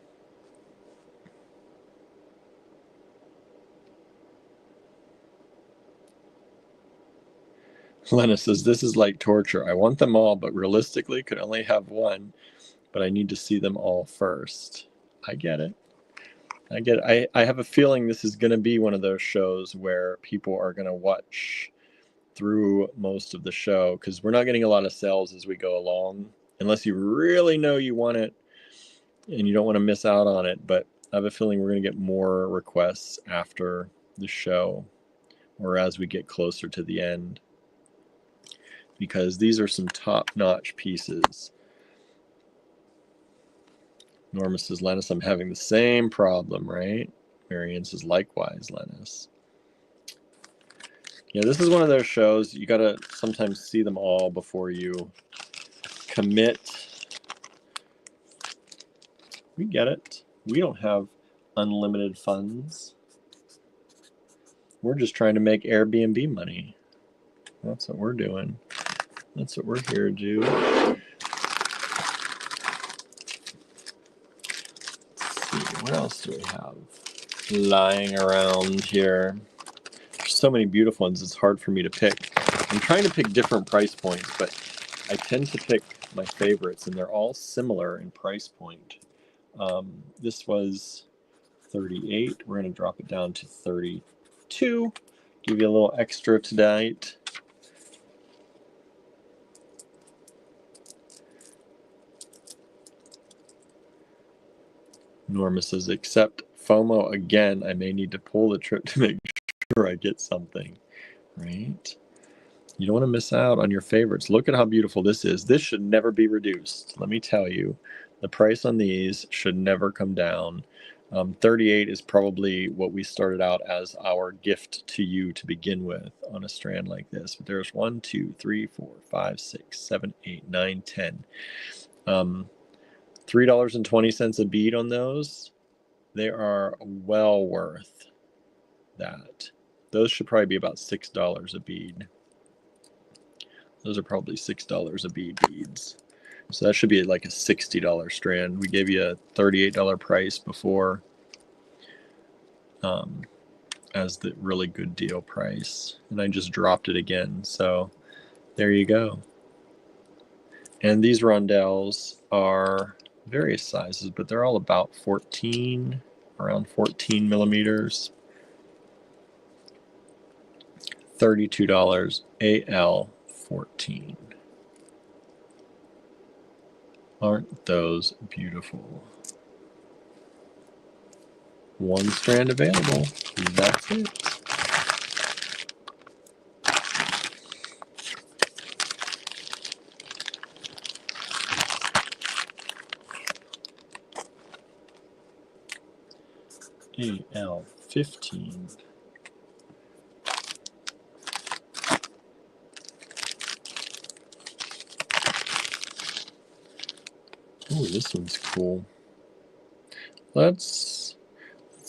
Lena says, this is like torture. I want them all, but realistically could only have one, but I need to see them all first. I get it. I get it. I have a feeling this is going to be one of those shows where people are going to watch through most of the show because we're not getting a lot of sales as we go along, unless you really know you want it and you don't want to miss out on it. But I have a feeling we're going to get more requests after the show or as we get closer to the end, because these are some top-notch pieces. Norma says, Lennis, I'm having the same problem, right? Marianne says, likewise, Lennis. Yeah, this is one of those shows, you got to sometimes see them all before you commit. We get it. We don't have unlimited funds. We're just trying to make Airbnb money. That's what we're doing. That's what we're here to do. Let's see, what else do we have lying around here? There's so many beautiful ones, it's hard for me to pick. I'm trying to pick different price points, but I tend to pick my favorites, and they're all similar in price point. This was 38. We're going to drop it down to 32. Give you a little extra tonight. Norma says, accept FOMO again. I may need to pull the trip to make sure I get something. Right? You don't want to miss out on your favorites. Look at how beautiful this is. This should never be reduced. Let me tell you, the price on these should never come down. 38 is probably what we started out as our gift to you to begin with on a strand like this. But there's 1, 2, 3, 4, 5, 6, 7, 8, 9, 10. $3.20 a bead on those. They are well worth that. Those should probably be about $6 a bead. Those are probably $6 a bead beads. So that should be like a $60 strand. We gave you a $38 price before as the really good deal price. And I just dropped it again. So there you go. And these rondelles are various sizes, but they're all about 14, around 14 millimeters. $32 AL14. Aren't those beautiful? One strand available. That's it. AL15. Oh, this one's cool. Let's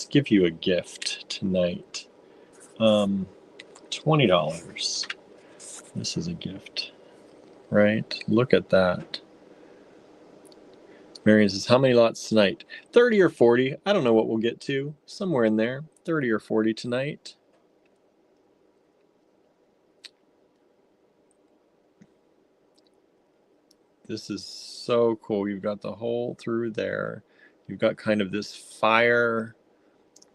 give you a gift tonight. $20. This is a gift, right? Look at that. Marion says, how many lots tonight? 30 or 40. I don't know what we'll get to. Somewhere in there. 30 or 40 tonight. This is so cool. You've got the hole through there. You've got kind of this fire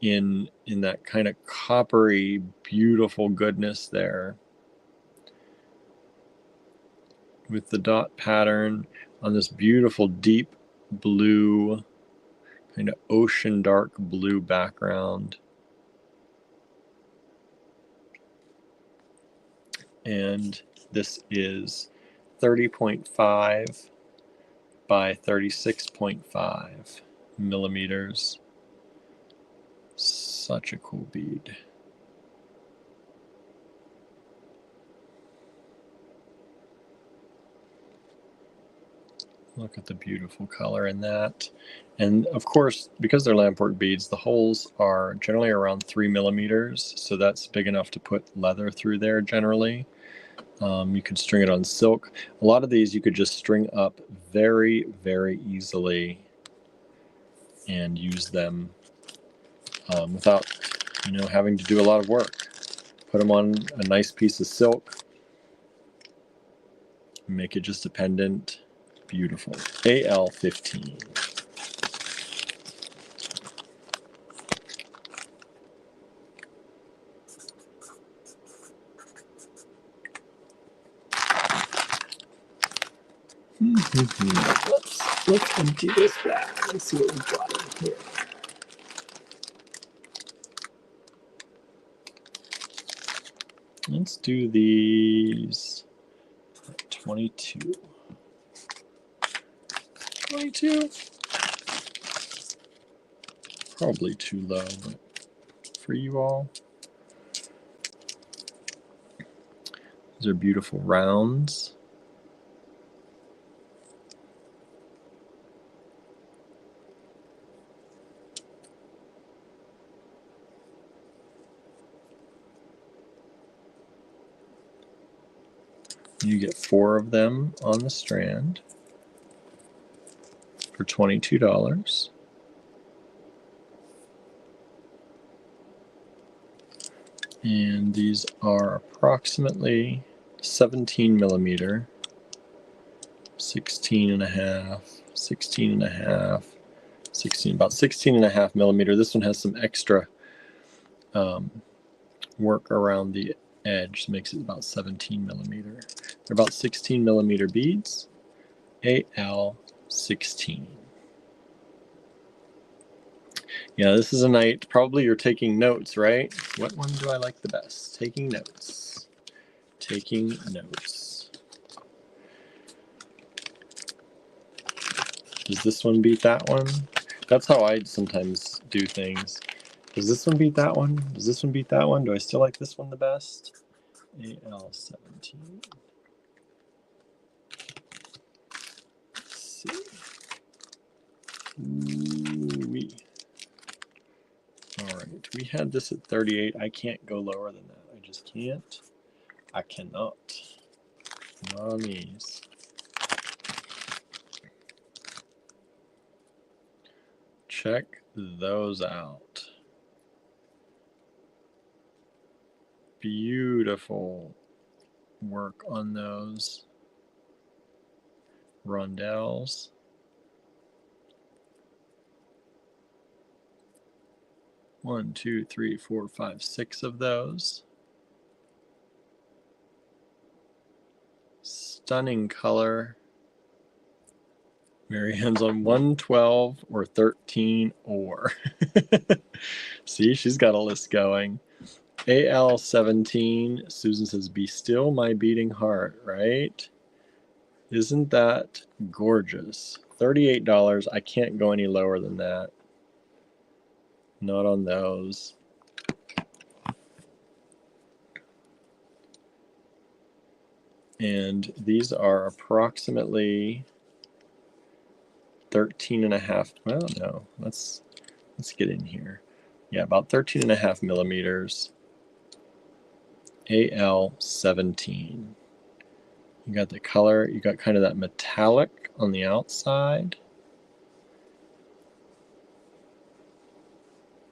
in that kind of coppery, beautiful goodness there. With the dot pattern on this beautiful deep blue, kind of ocean dark blue background. And this is 30.5 by 36.5 millimeters. Such a cool bead. Look at the beautiful color in that. And of course, because they're lampwork beads, the holes are generally around 3 millimeters. So that's big enough to put leather through there generally. You could string it on silk. A lot of these you could just string up very, very easily and use them without, having to do a lot of work. Put them on a nice piece of silk Make it just a pendant. Beautiful. AL15. Let's empty this bag and see what we've got in here. Let's do these 22. 22? Probably too low, but for you all. These are beautiful rounds. You get 4 of them on the strand for $22. And these are approximately 17 millimeter, 16 and a half, 16 and a half, 16, about 16 and a half millimeter. This one has some extra work around the edge, makes it about 17 millimeter. They're about 16 millimeter beads, AL16. Yeah, this is a night, probably you're taking notes, right? What one do I like the best? Taking notes. Taking notes. Does this one beat that one? That's how I sometimes do things. Does this one beat that one? Does this one beat that one? Do I still like this one the best? AL17. Let's see. Ooh-wee. All right, we had this at 38. I can't go lower than that. I just can't. I cannot. Not on these. Check those out. Beautiful work on those rondelles. One, two, three, four, five, 6 of those. Stunning color. Marianne's on 112 or 13 or. See, she's got a list going. AL17, Susan says, be still my beating heart, right? Isn't that gorgeous? $38, I can't go any lower than that. Not on those. And these are approximately 13 and a half. Well, no, let's get in here. Yeah, about 13 and a half millimeters. AL17. You got the color, you got kind of that metallic on the outside,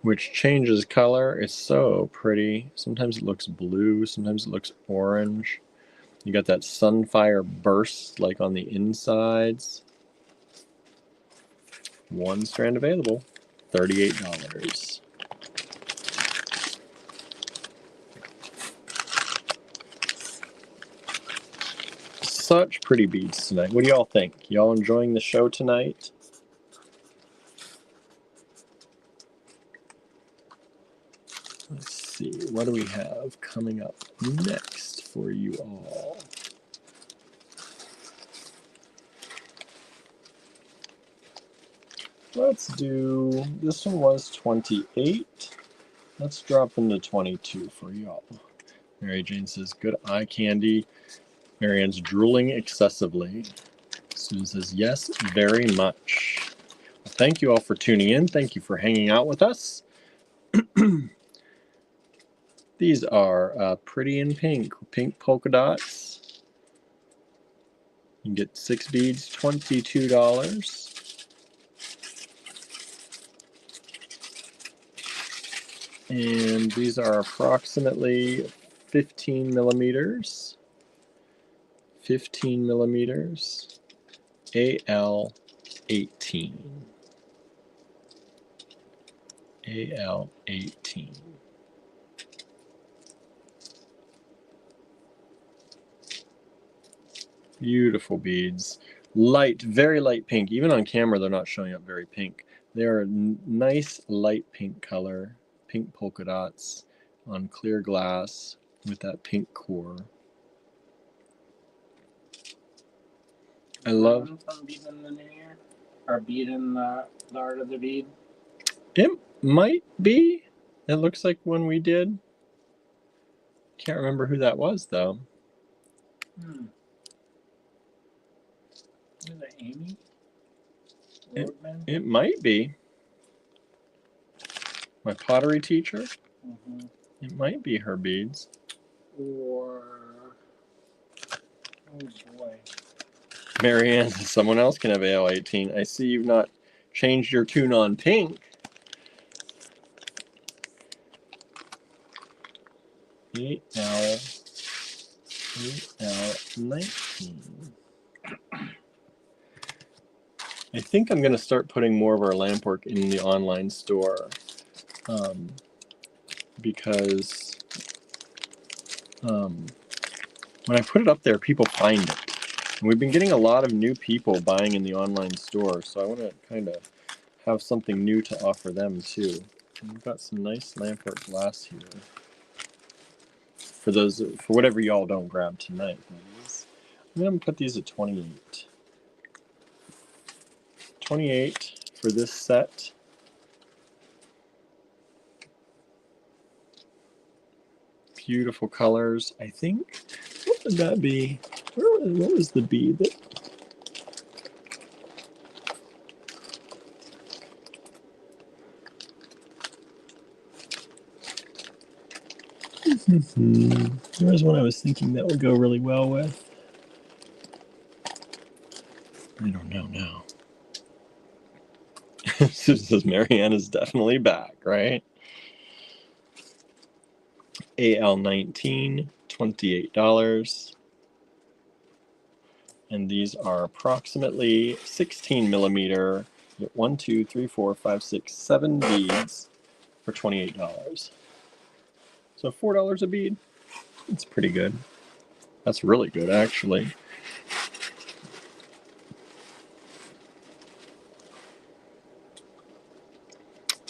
which changes color. It's so pretty. Sometimes it looks blue, sometimes it looks orange. You got that sunfire burst like on the insides. 1 strand available, $38. Such pretty beads tonight. What do y'all think? Y'all enjoying the show tonight? Let's see, what do we have coming up next for you all? Let's do, this one was 28. Let's drop into 22 for y'all. Mary Jane says, good eye candy. Marianne's drooling excessively. Susan says, yes, very much. Well, thank you all for tuning in. Thank you for hanging out with us. These are pretty in pink polka dots. You can get 6 beads, $22. And these are approximately 15 millimeters. 15 millimeters, AL 18. AL 18. Beautiful beads. Light, very light pink. Even on camera, they're not showing up very pink. They're a nice light pink color, pink polka dots on clear glass with that pink core. I love some bead in the new year, or bead in the art of the bead. it. Might be. It looks like one we did. Can't remember who that was though. Hmm. Is it Amy? It might be. My pottery teacher. Mm-hmm. It might be her beads. Or oh boy. Marianne, someone else can have AL 18. I see you've not changed your tune on pink. AL 19. I think I'm going to start putting more of our Lampwork in the online store because when I put it up there, people find it. And we've been getting a lot of new people buying in the online store, so I want to kind of have something new to offer them too. And we've got some nice Lampwork glass here. For whatever y'all don't grab tonight, please. I'm going to put these at 28. 28 for this set. Beautiful colors. I think, what would that be? What was the bead that... There's one I was thinking that would go really well with. I don't know now. Susan says Marianne is definitely back, right? AL 19, $28. And these are approximately 16 millimeter. You get 1, 2, 3, 4, 5, 6, 7 beads for $28. So $4 a bead. It's pretty good. That's really good, actually.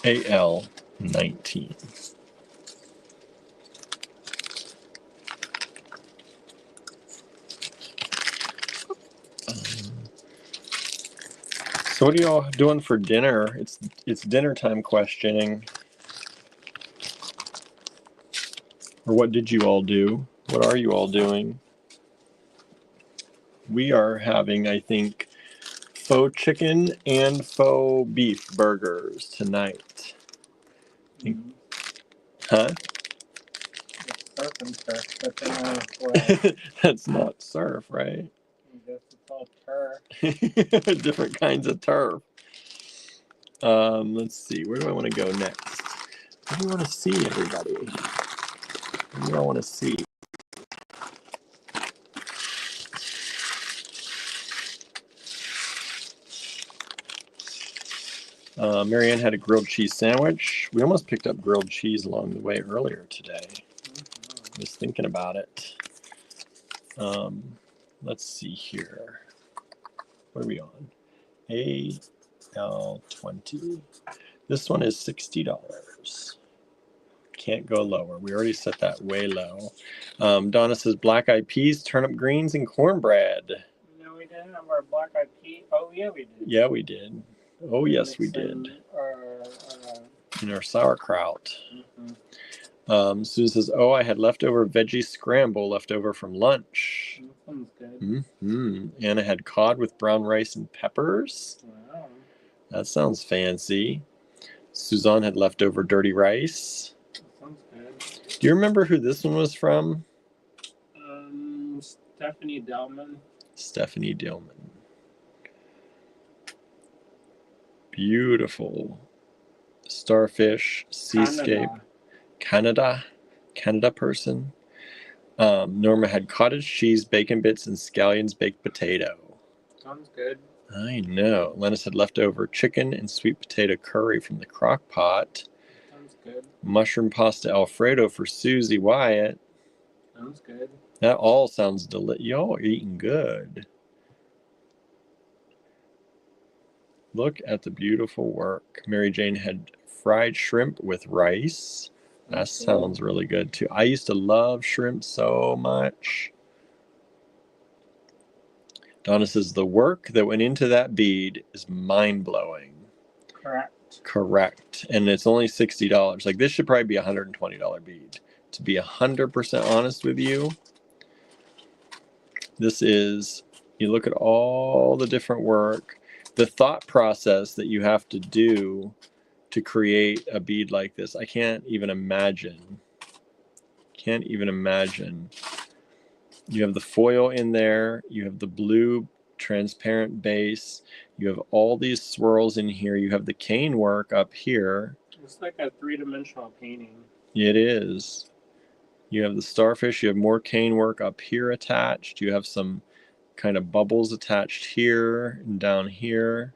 AL 19. So what are y'all doing for dinner? It's dinner time questioning. Or what did you all do? What are you all doing? We are having, I think, faux chicken and faux beef burgers tonight. Mm-hmm. Huh? Surf and turf, but then only That's not surf, right? I guess it's all turf. Different kinds of turf. Let's see. Where do I want to go next? What do you want to see, everybody? What do y'all want to see? Marianne had a grilled cheese sandwich. We almost picked up grilled cheese along the way earlier today. Mm-hmm. I was thinking about it. Let's see here. What are we on? AL20. This one is $60. Can't go lower. We already set that way low. Donna says black-eyed peas, turnip greens, and cornbread. No, we didn't have our black-eyed pea. Oh, yeah, we did. Yeah, we did. Oh, yes, we did. In our sauerkraut. Mm-hmm. Susan says, oh, I had leftover veggie scramble left over from lunch. That sounds good. Mm-hmm. Anna had cod with brown rice and peppers. Wow. That sounds fancy. Suzanne had leftover dirty rice. That sounds good. Do you remember who this one was from? Stephanie Dillman. Stephanie Dillman. Beautiful. Starfish, seascape. Canada person. Norma had cottage cheese, bacon bits, and scallions baked potato. Sounds good. I know. Lennis had leftover chicken and sweet potato curry from the crock pot. Sounds good. Mushroom pasta Alfredo for Susie Wyatt. Sounds good. That all sounds delicious. Y'all are eating good. Look at the beautiful work. Mary Jane had fried shrimp with rice. That sounds really good too. I used to love shrimp so much. Donna says the work that went into that bead is mind-blowing. Correct. And it's only $60. Like this should probably be a $120 bead. To be 100% honest with you, this is, you look at all the different work, the thought process that you have to do to create a bead like this. I can't even imagine. Can't even imagine. You have the foil in there. You have the blue transparent base. You have all these swirls in here. You have the cane work up here. It's like a three-dimensional painting. It is. You have the starfish. You have more cane work up here attached. You have some kind of bubbles attached here and down here.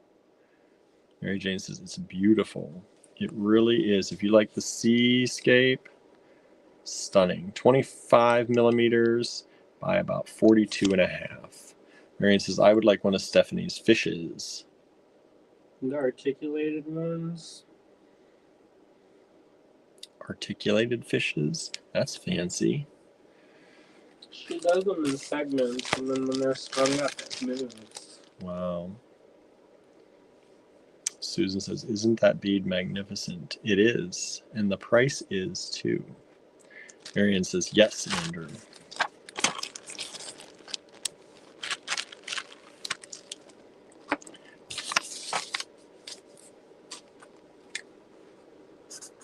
Mary Jane says it's beautiful. It really is. If you like the seascape, stunning. 25 millimeters by about 42.5. Marion says, I would like one of Stephanie's fishes. The articulated ones. Articulated fishes? That's fancy. She does them in segments, and then when they're strung up, it moves. Wow. Susan says, isn't that bead magnificent? It is. And the price is too. Marion says, yes, Andrew.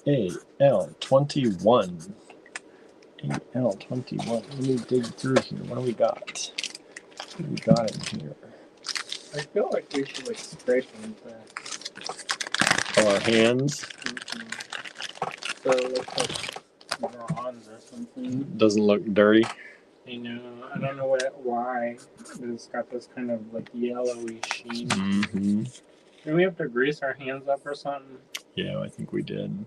AL21. AL21. Let me dig through here. What do we got? What do we got in here? I feel like we should like scrape them first. Our hands. So it looks like bronze or something. Doesn't look dirty. I know. I don't know why. It's got this kind of like yellowy sheen. Mm-hmm. Do we have to grease our hands up or something? Yeah, I think we did.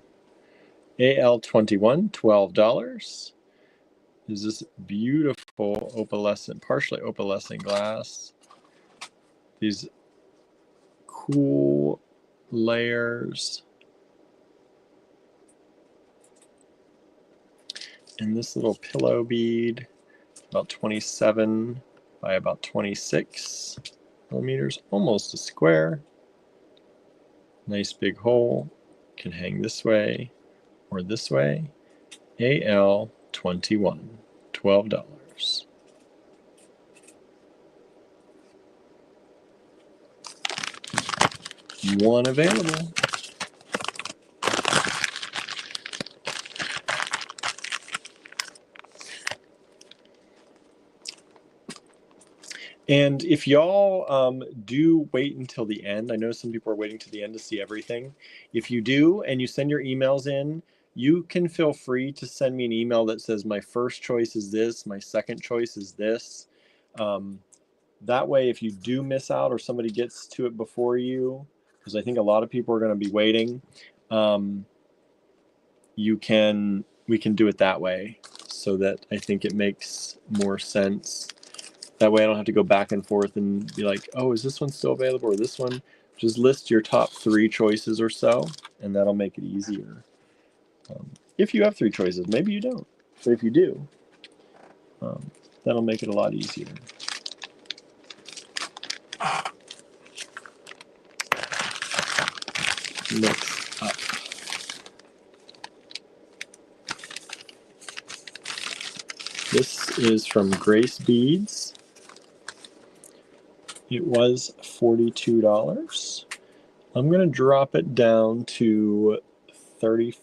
AL21, $12. Is this beautiful opalescent, partially opalescent glass. These cool layers. And this little pillow bead, about 27 by about 26 millimeters, almost a square. Nice big hole. Can hang this way or this way. AL21, $12. One available. And if y'all do wait until the end, I know some people are waiting to the end to see everything. If you do and you send your emails in, you can feel free to send me an email that says my first choice is this, my second choice is this. That way, if you do miss out or somebody gets to it before you, because I think a lot of people are going to be waiting, we can do it that way, so that I think it makes more sense. That way I don't have to go back and forth and be like, oh, is this one still available or this one? Just list your top 3 choices or so, and that'll make it easier. If you have 3 choices, maybe you don't. But if you do, that'll make it a lot easier. Next up. This is from Grace Beads. It was $42. I'm going to drop it down to $34.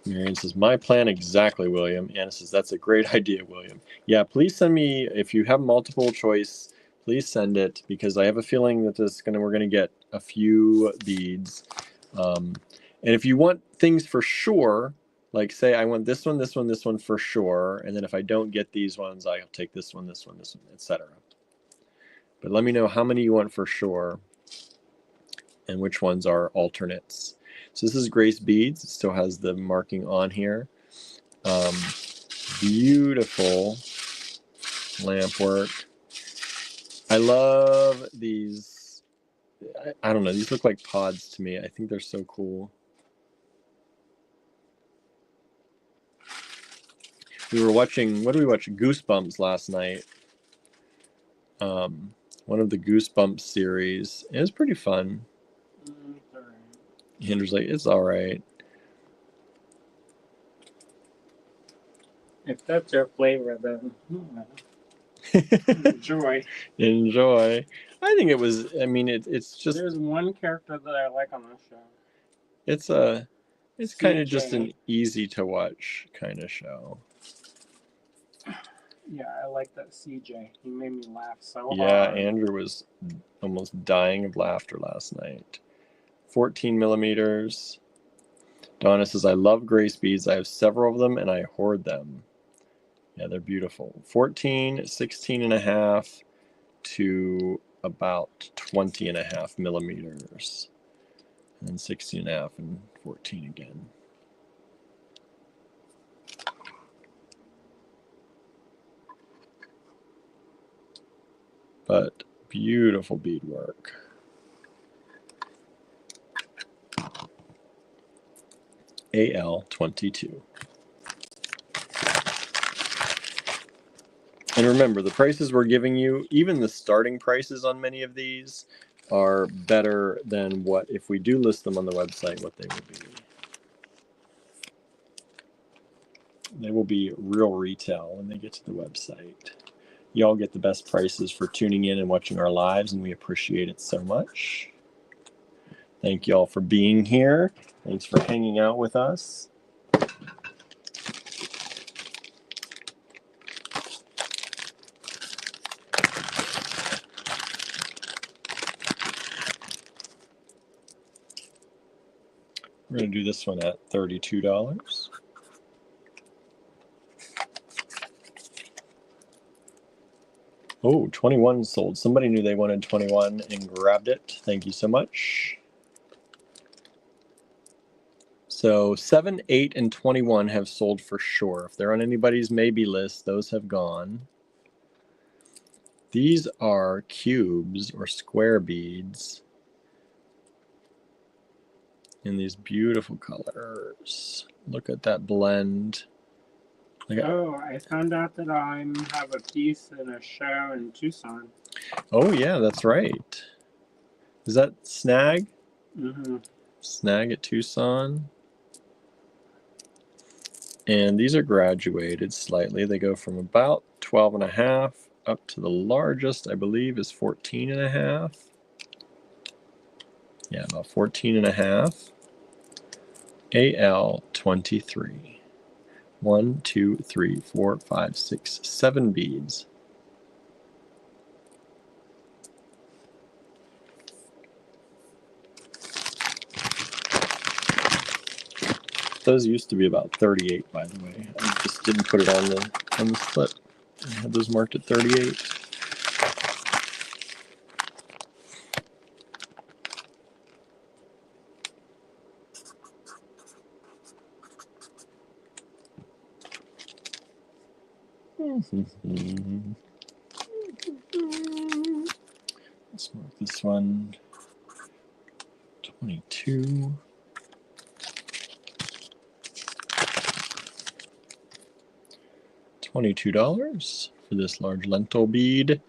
Marion says, my plan exactly, William. Anna says, that's a great idea, William. Yeah, please send me, if you have multiple choice, please send it, because I have a feeling that we're going to get a few beads. And if you want things for sure, Like say I want this one, this one, this one for sure, and then if I don't get these ones, I'll take this one, this one, this one, etc. But let me know how many you want for sure and which ones are alternates. So this is Grace Beads. It still has the marking on here. Beautiful lampwork. I love these. I don't know. These look like pods to me. I think they're so cool. We were watching, what did we watch? Goosebumps last night. One of the Goosebumps series. It was pretty fun. Andrew's like, it's all right. If that's your flavor, then enjoy. Enjoy. I think it was. I mean, it's just. There's one character that I like on the show. It's kind of just CJ. an easy to watch kind of show. Yeah, I like that CJ. He made me laugh so Yeah, hard. Andrew was almost dying of laughter last night. 14 millimeters. Donna says, I love Grace beads. I have several of them and I hoard them. Yeah, they're beautiful. 14, 16 and a half to about 20 and a half millimeters. And then 16 and a half and 14 again. But beautiful beadwork. AL22. And remember, the prices we're giving you, even the starting prices on many of these, are better than what, if we do list them on the website, what they will be. They will be real retail when they get to the website. Y'all get the best prices for tuning in and watching our lives, and we appreciate it so much. Thank y'all for being here. Thanks for hanging out with us. We're going to do this one at $32. Oh, 21 sold. Somebody knew they wanted 21 and grabbed it. Thank you so much. So 7, 8, and 21 have sold for sure. If they're on anybody's maybe list, those have gone. These are cubes or square beads in these beautiful colors. Look at that blend. Oh, I found out that I have a piece in a show in Tucson. Oh yeah, that's right. Is that Snag? Mm-hmm. Snag at Tucson. And these are graduated slightly. They go from about 12 and a half up to the largest, I believe, is 14 and a half. Yeah, about 14 and a half. AL23. 1, 2, 3, 4, 5, 6, 7 beads. Those used to be about 38, by the way. I just didn't put it on the slip. I had those marked at 38. Let's mark this one 22. $22 for this large lentil bead.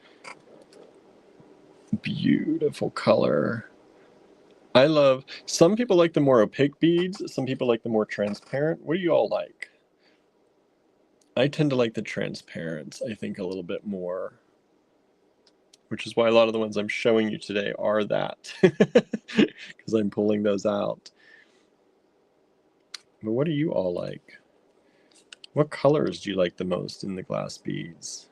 Beautiful color. I love, some people like the more opaque beads, some people like the more transparent. What do you all like? I tend to like the transparent, I think, a little bit more, which is why a lot of the ones I'm showing you today are that, because I'm pulling those out. But what do you all like? What colors do you like the most in the glass beads?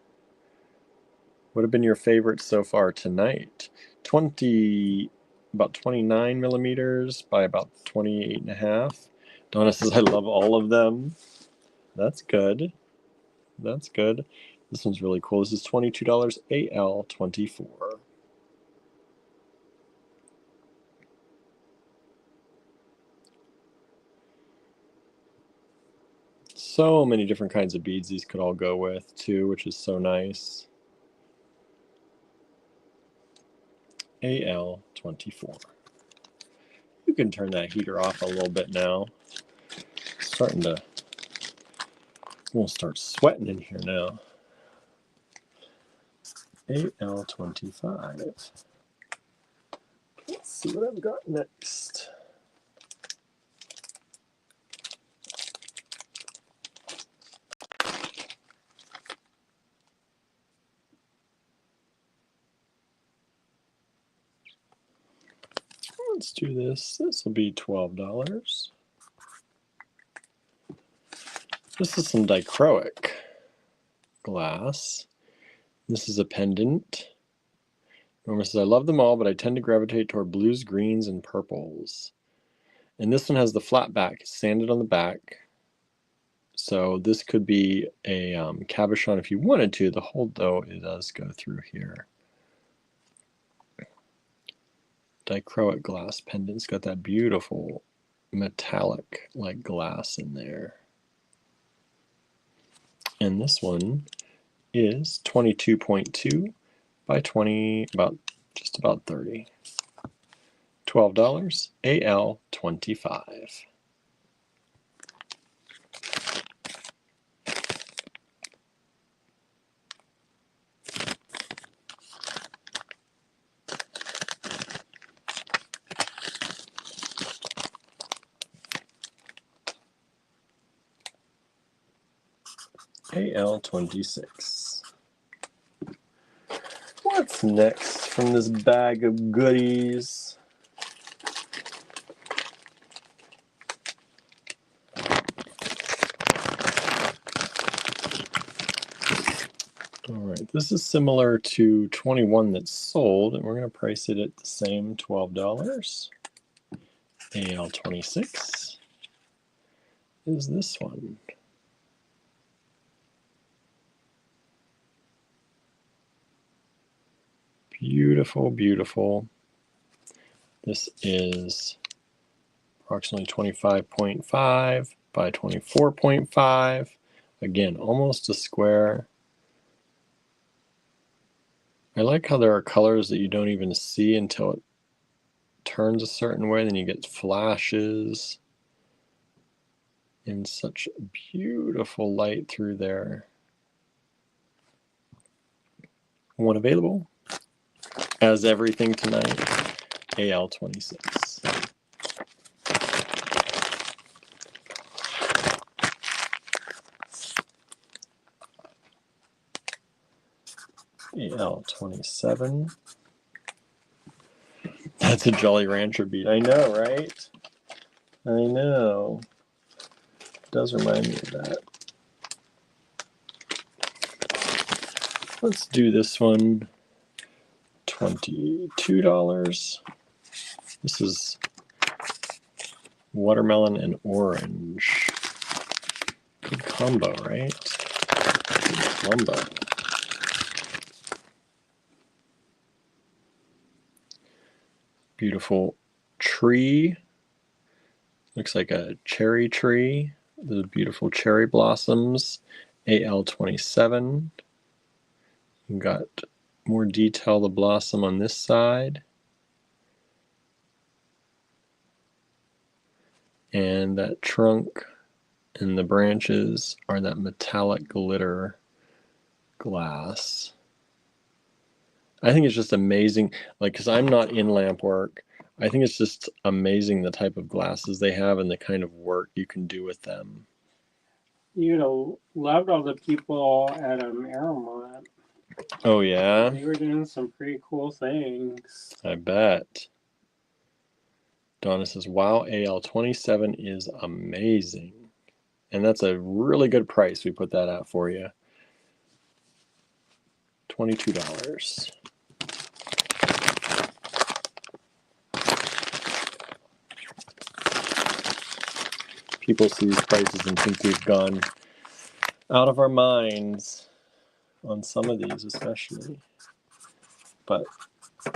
What have been your favorites so far tonight? About 29 millimeters by about 28 and a half. Donna says, I love all of them. That's good. That's good. This one's really cool. This is $22 AL24. So many different kinds of beads these could all go with too, which is so nice. AL24. You can turn that heater off a little bit now. We'll start sweating in here now. AL25. Let's see what I've got next. Let's do this. This will be $12. This is some dichroic glass. This is a pendant. Norma says, I love them all, but I tend to gravitate toward blues, greens, and purples. And this one has the flat back, it's sanded on the back. So this could be a cabochon if you wanted to. The hold, though, it does go through here. Dichroic glass pendant's got that beautiful metallic like glass in there. And this one is 22.2 by 20, just about 30. $12 AL25. AL26. What's next from this bag of goodies? All right, this is similar to 21 that's sold, and we're going to price it at the same $12. AL26 is this one. Beautiful, beautiful. This is approximately 25.5 by 24.5. Again, almost a square. I like how there are colors that you don't even see until it turns a certain way, then you get flashes and such beautiful light through there. One available, as everything tonight, AL26. AL27. That's a Jolly Rancher bead. I know, right? I know. It does remind me of that. Let's do this one. $22. This is watermelon and orange. Good combo, right? Good combo. Beautiful tree. Looks like a cherry tree. The beautiful cherry blossoms. AL27. You got more detail, the blossom on this side. And that trunk and the branches are that metallic glitter glass. I think it's just amazing, like, because I'm not in Lampwork. I think it's just amazing the type of glasses they have and the kind of work you can do with them. You'd have loved all the people at Aramont. Oh, yeah? They were doing some pretty cool things. I bet. Donna says, wow, AL27 is amazing. And that's a really good price. We put that out for you. $22. people see these prices and think we've gone out of our minds on some of these especially. But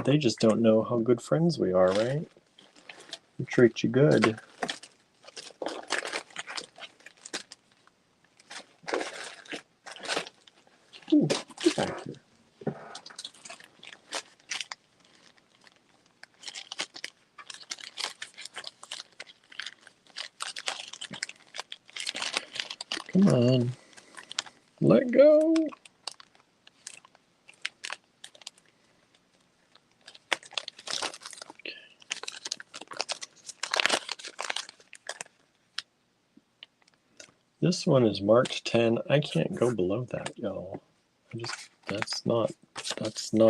they just don't know how good friends we are, right? We treat you good. Ooh, get back here. Come on. Let go. Okay. This one is marked 10. I can't go below that, y'all. That's not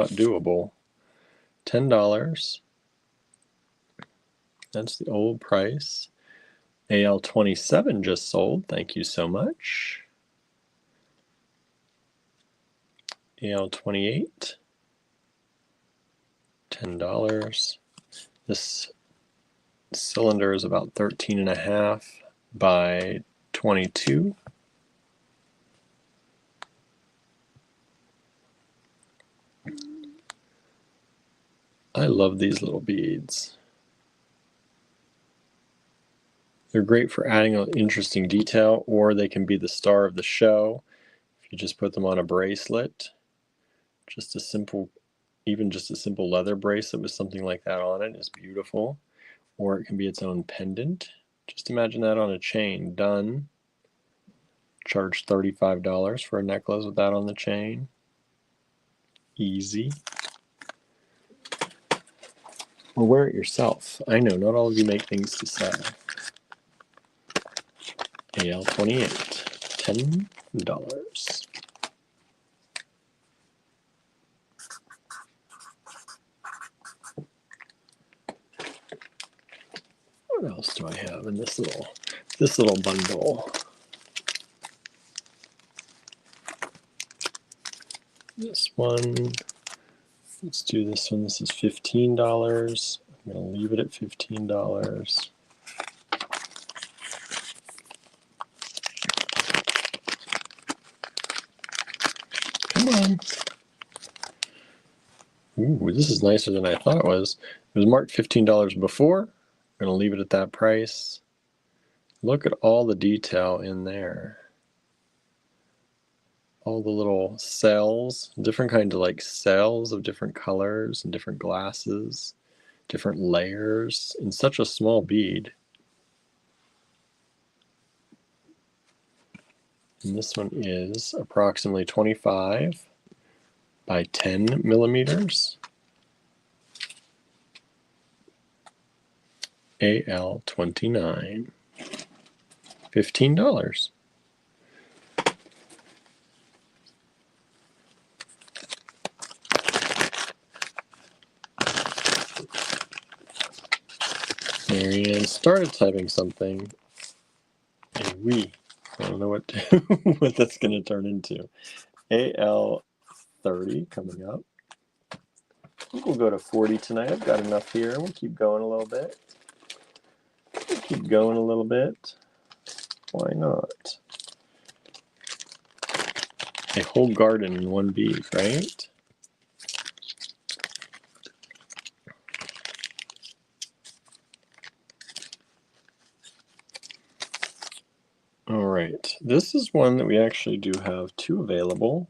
doable. $10. That's the old price. AL27 just sold. Thank you so much. AL28. $10. This cylinder is about 13.5 by 22. I love these little beads. They're great for adding an interesting detail, or they can be the star of the show. If you just put them on a bracelet, just a simple, even just a simple leather bracelet with something like that on it is beautiful. Or it can be its own pendant. Just imagine that on a chain. Done. Charge $35 for a necklace with that on the chain. Easy. Or wear it yourself. I know, not all of you make things to sell. AL28, $10. What else do I have in this little bundle? This one, let's do this one. This is $15. I'm going to leave it at $15. Come on. Ooh, this is nicer than I thought it was. It was marked $15 before. I'm going to leave it at that price. Look at all the detail in there. All the little cells, different kinds of like cells of different colors and different glasses, different layers in such a small bead. And this one is approximately 25 by 10 millimeters. AL29, $15. Marianne started typing something, and I don't know what what that's going to turn into. AL30 coming up. I think we'll go to 40 tonight. I've got enough here. We'll keep going a little bit. Keep going a little bit. Why not? A whole garden in one bead, right? All right, this is one that we actually do have two available.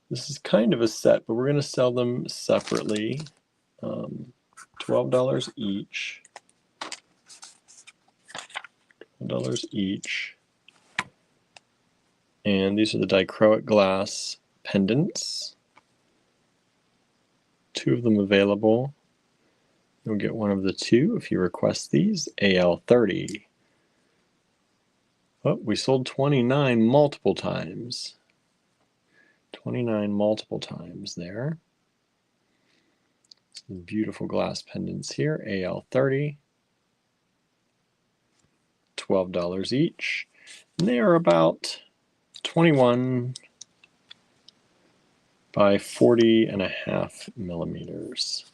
This is kind of a set, but we're going to sell them separately. $12 each. $12 each. And these are the dichroic glass pendants. Two of them available. You'll get one of the two if you request these. AL30. Oh, we sold 29 multiple times. 29 multiple times there. Some beautiful glass pendants here. AL30. $12 each. And they are about 21 by 40.5 millimeters.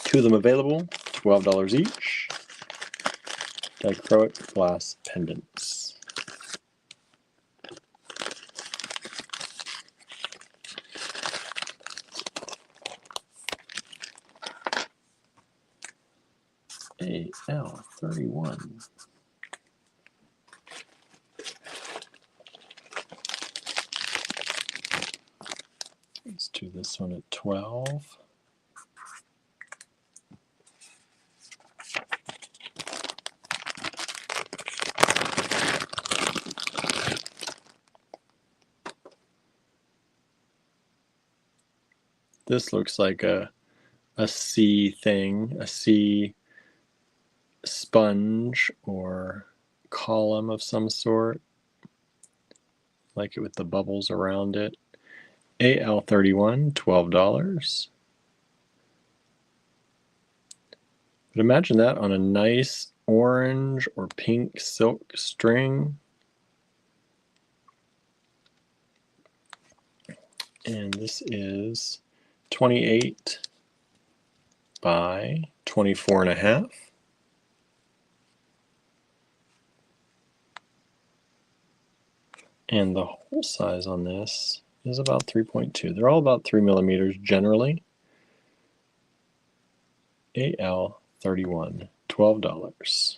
Two of them available, $12 each. dichroic glass pendants. AL31. Let's do this one at 12. This looks like a sea thing, a sea sponge or column of some sort. Like it with the bubbles around it. AL31, $12. But imagine that on a nice orange or pink silk string. And this is 28 by 24.5. And the hole size on this is about 3.2. They're all about 3 millimeters generally. AL31, $12.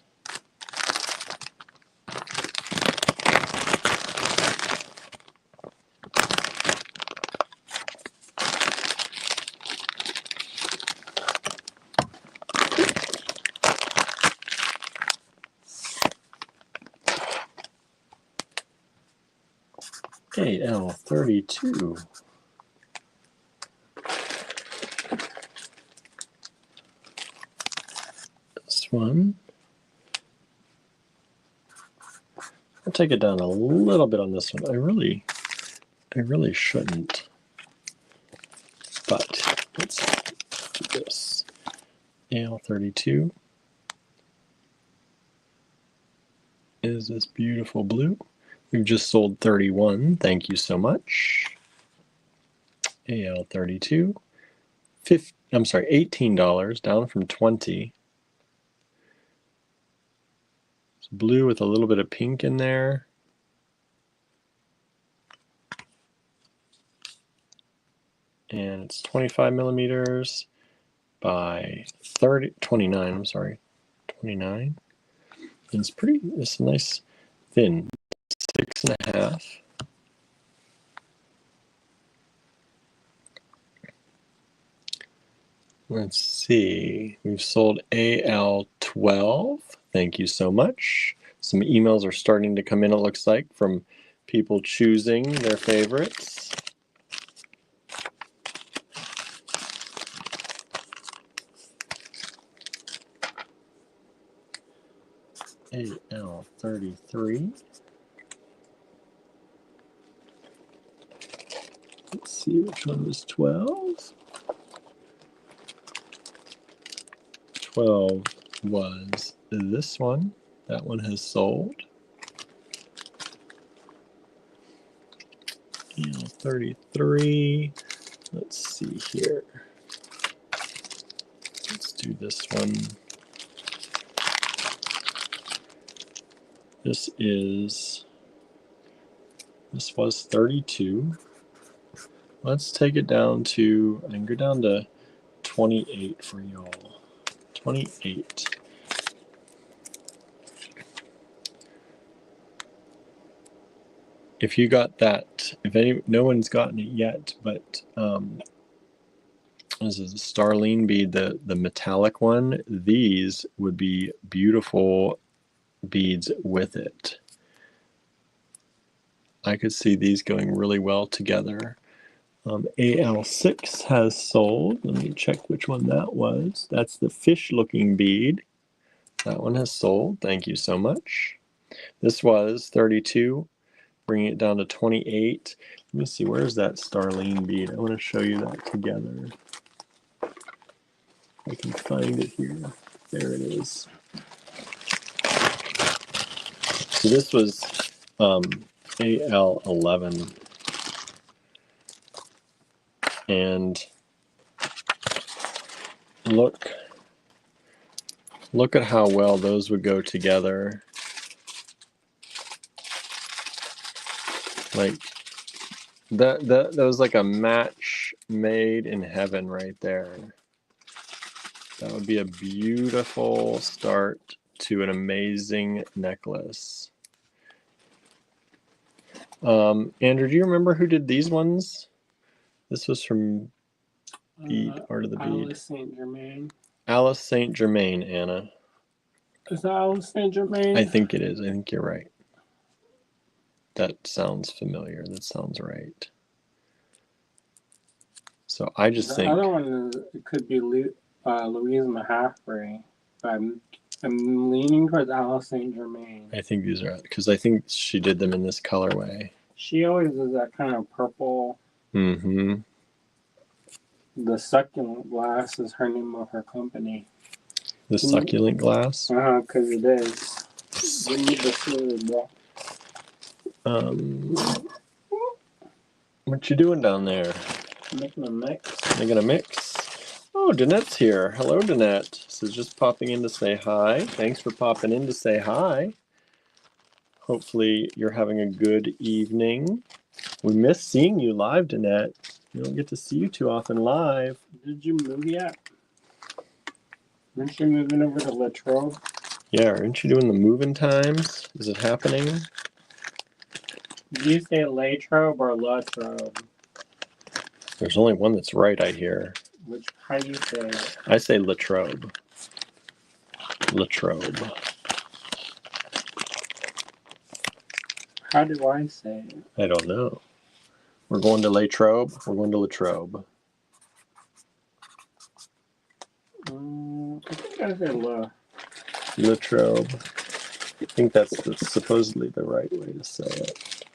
AL32. This one, I'll take it down a little bit on this one. I really shouldn't. But let's do this. AL32 is this beautiful blue. We've just sold 31. Thank you so much. AL32, $18, down from 20. It's blue with a little bit of pink in there. And it's 25 millimeters by 29, I'm sorry, 29. And it's nice thin, 6.5. Let's see, we've sold AL12. Thank you so much. Some emails are starting to come in, it looks like, from people choosing their favorites. AL33. Let's see which one was 12. 12 was this one. That one has sold. AL33. Let's see here. Let's do this one. This was 32. Let's take it down to, I can go down to 28 for y'all. 28. If you got that, no one's gotten it yet, but this is a Starline bead, the metallic one. These would be beautiful beads with it. I could see these going really well together. AL6 has sold. Let me check which one that was. That's the fish looking bead. That one has sold. Thank you so much. This was 32. Bringing it down to 28. Let me see, where's that Starline bead? I want to show you that together. I can find it here. There it is. So this was AL11. And look Look at how well those would go together. Like that was like a match made in heaven right there. That would be a beautiful start to an amazing necklace. Andrew, do you remember who did these ones? This was from Bead, Art of the Bead. Alice Saint Germain. Alice Saint Germain, Anna. Is that Alice Saint Germain? I think it is. I think you're right. That sounds familiar. That sounds right. So I just think the other one is, it could be Louise Mahaffrey. I'm leaning towards Alice Saint Germain. I think these are because I think she did them in this colorway. She always does that kind of purple. Mm-hmm. The succulent glass is her name of her company. The succulent glass? Because it is. Give me the food, what you doing down there? Making a mix. Making a mix? Oh, Danette's here. Hello, Danette. This is just popping in to say hi. Thanks for popping in to say hi. Hopefully you're having a good evening. We miss seeing you live, Danette. We don't get to see you too often live. Did you move yet? Aren't you moving over to Latrobe? Yeah, aren't you doing the moving times? Is it happening? Do you say Latrobe or Latrobe? There's only one that's right, I hear. How do you say it? I say Latrobe. Latrobe. How do I say it? I don't know. We're going to Latrobe. We're going to Latrobe. I think I say Latrobe. I think that's supposedly the right way to say it.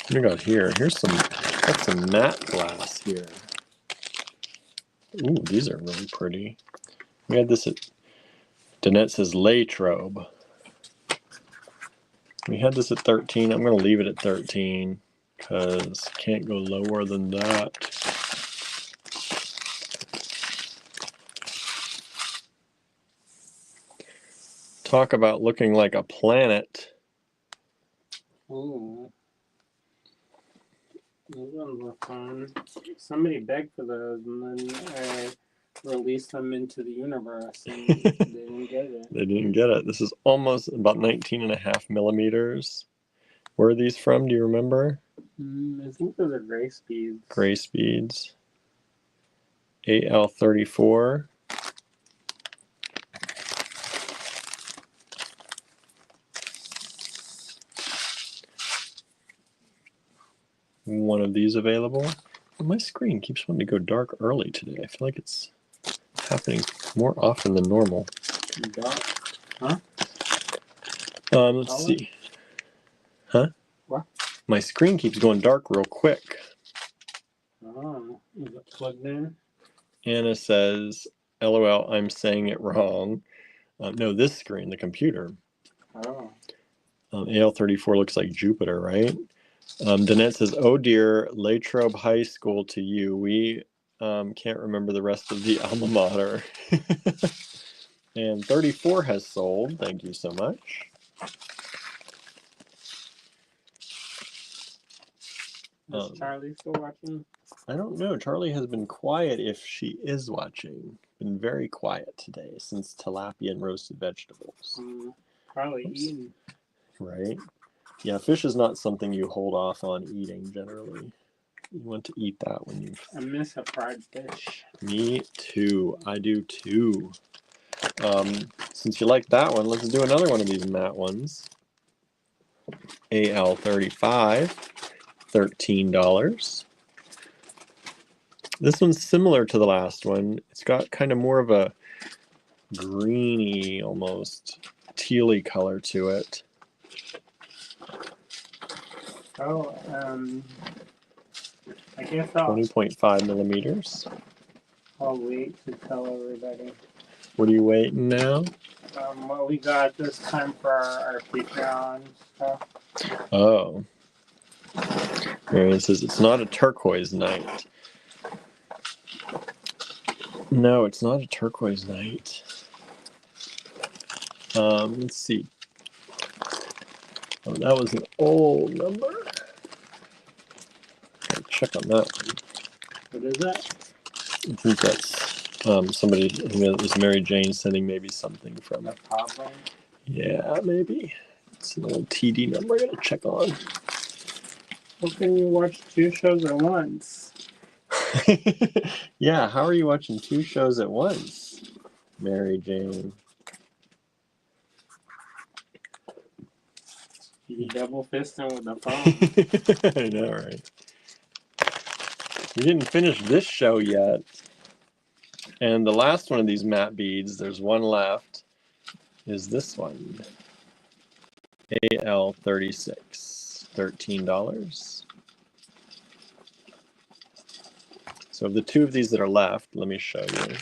What do we got here? Got some matte glass here. Ooh, these are really pretty. We had this at Danette says Latrobe. We had this at 13. I'm going to leave it at 13 because can't go lower than that. Talk about looking like a planet. Ooh. Those ones were fun. Somebody begged for those, and then I released them into the universe, and they didn't get it. They didn't get it. This is almost about 19.5 millimeters. Where are these from? Do you remember? I think those are gray speeds. Gray speeds. AL34. One of these available. My screen keeps wanting to go dark early today. I feel like it's happening more often than normal. Dark? Huh? Let's see. Huh? What? My screen keeps going dark real quick. Oh, is it plugged in? Anna says, LOL, I'm saying it wrong. No, this screen, the computer. Oh. AL34 looks like Jupiter, right? Danette says, oh dear, Latrobe High School to you. We can't remember the rest of the alma mater. And 34 has sold. Thank you so much. Is Charlie still watching? I don't know. Charlie has been quiet if she is watching. Been very quiet today since tilapia and roasted vegetables. Probably eating. Right? Yeah, fish is not something you hold off on eating generally. You want to eat that when you... I miss a fried fish. Me too. I do too. Since you like that one, let's do another one of these matte ones. AL35, $13. This one's similar to the last one. It's got kind of more of a greeny, almost tealy color to it. Oh, I guess I'll 20.5 millimeters. I'll wait to tell everybody. What are you waiting now? What we got this time for our Patreon stuff. Oh. Marion says, it's not a turquoise night. No, it's not a turquoise night. Let's see. Oh, that was an old number. Gotta check on that one. What is that? I think that's somebody. I think it was Mary Jane sending maybe something from. The problem? Yeah, maybe. It's an old TD number I gotta check on. How can you watch 2 shows at once? Yeah, how are you watching 2 shows at once, Mary Jane? You be double fisting with the phone. I know, right? We didn't finish this show yet. And the last one of these matte beads, there's one left, is this one. AL36, $13. So of the 2 of these that are left, let me show you.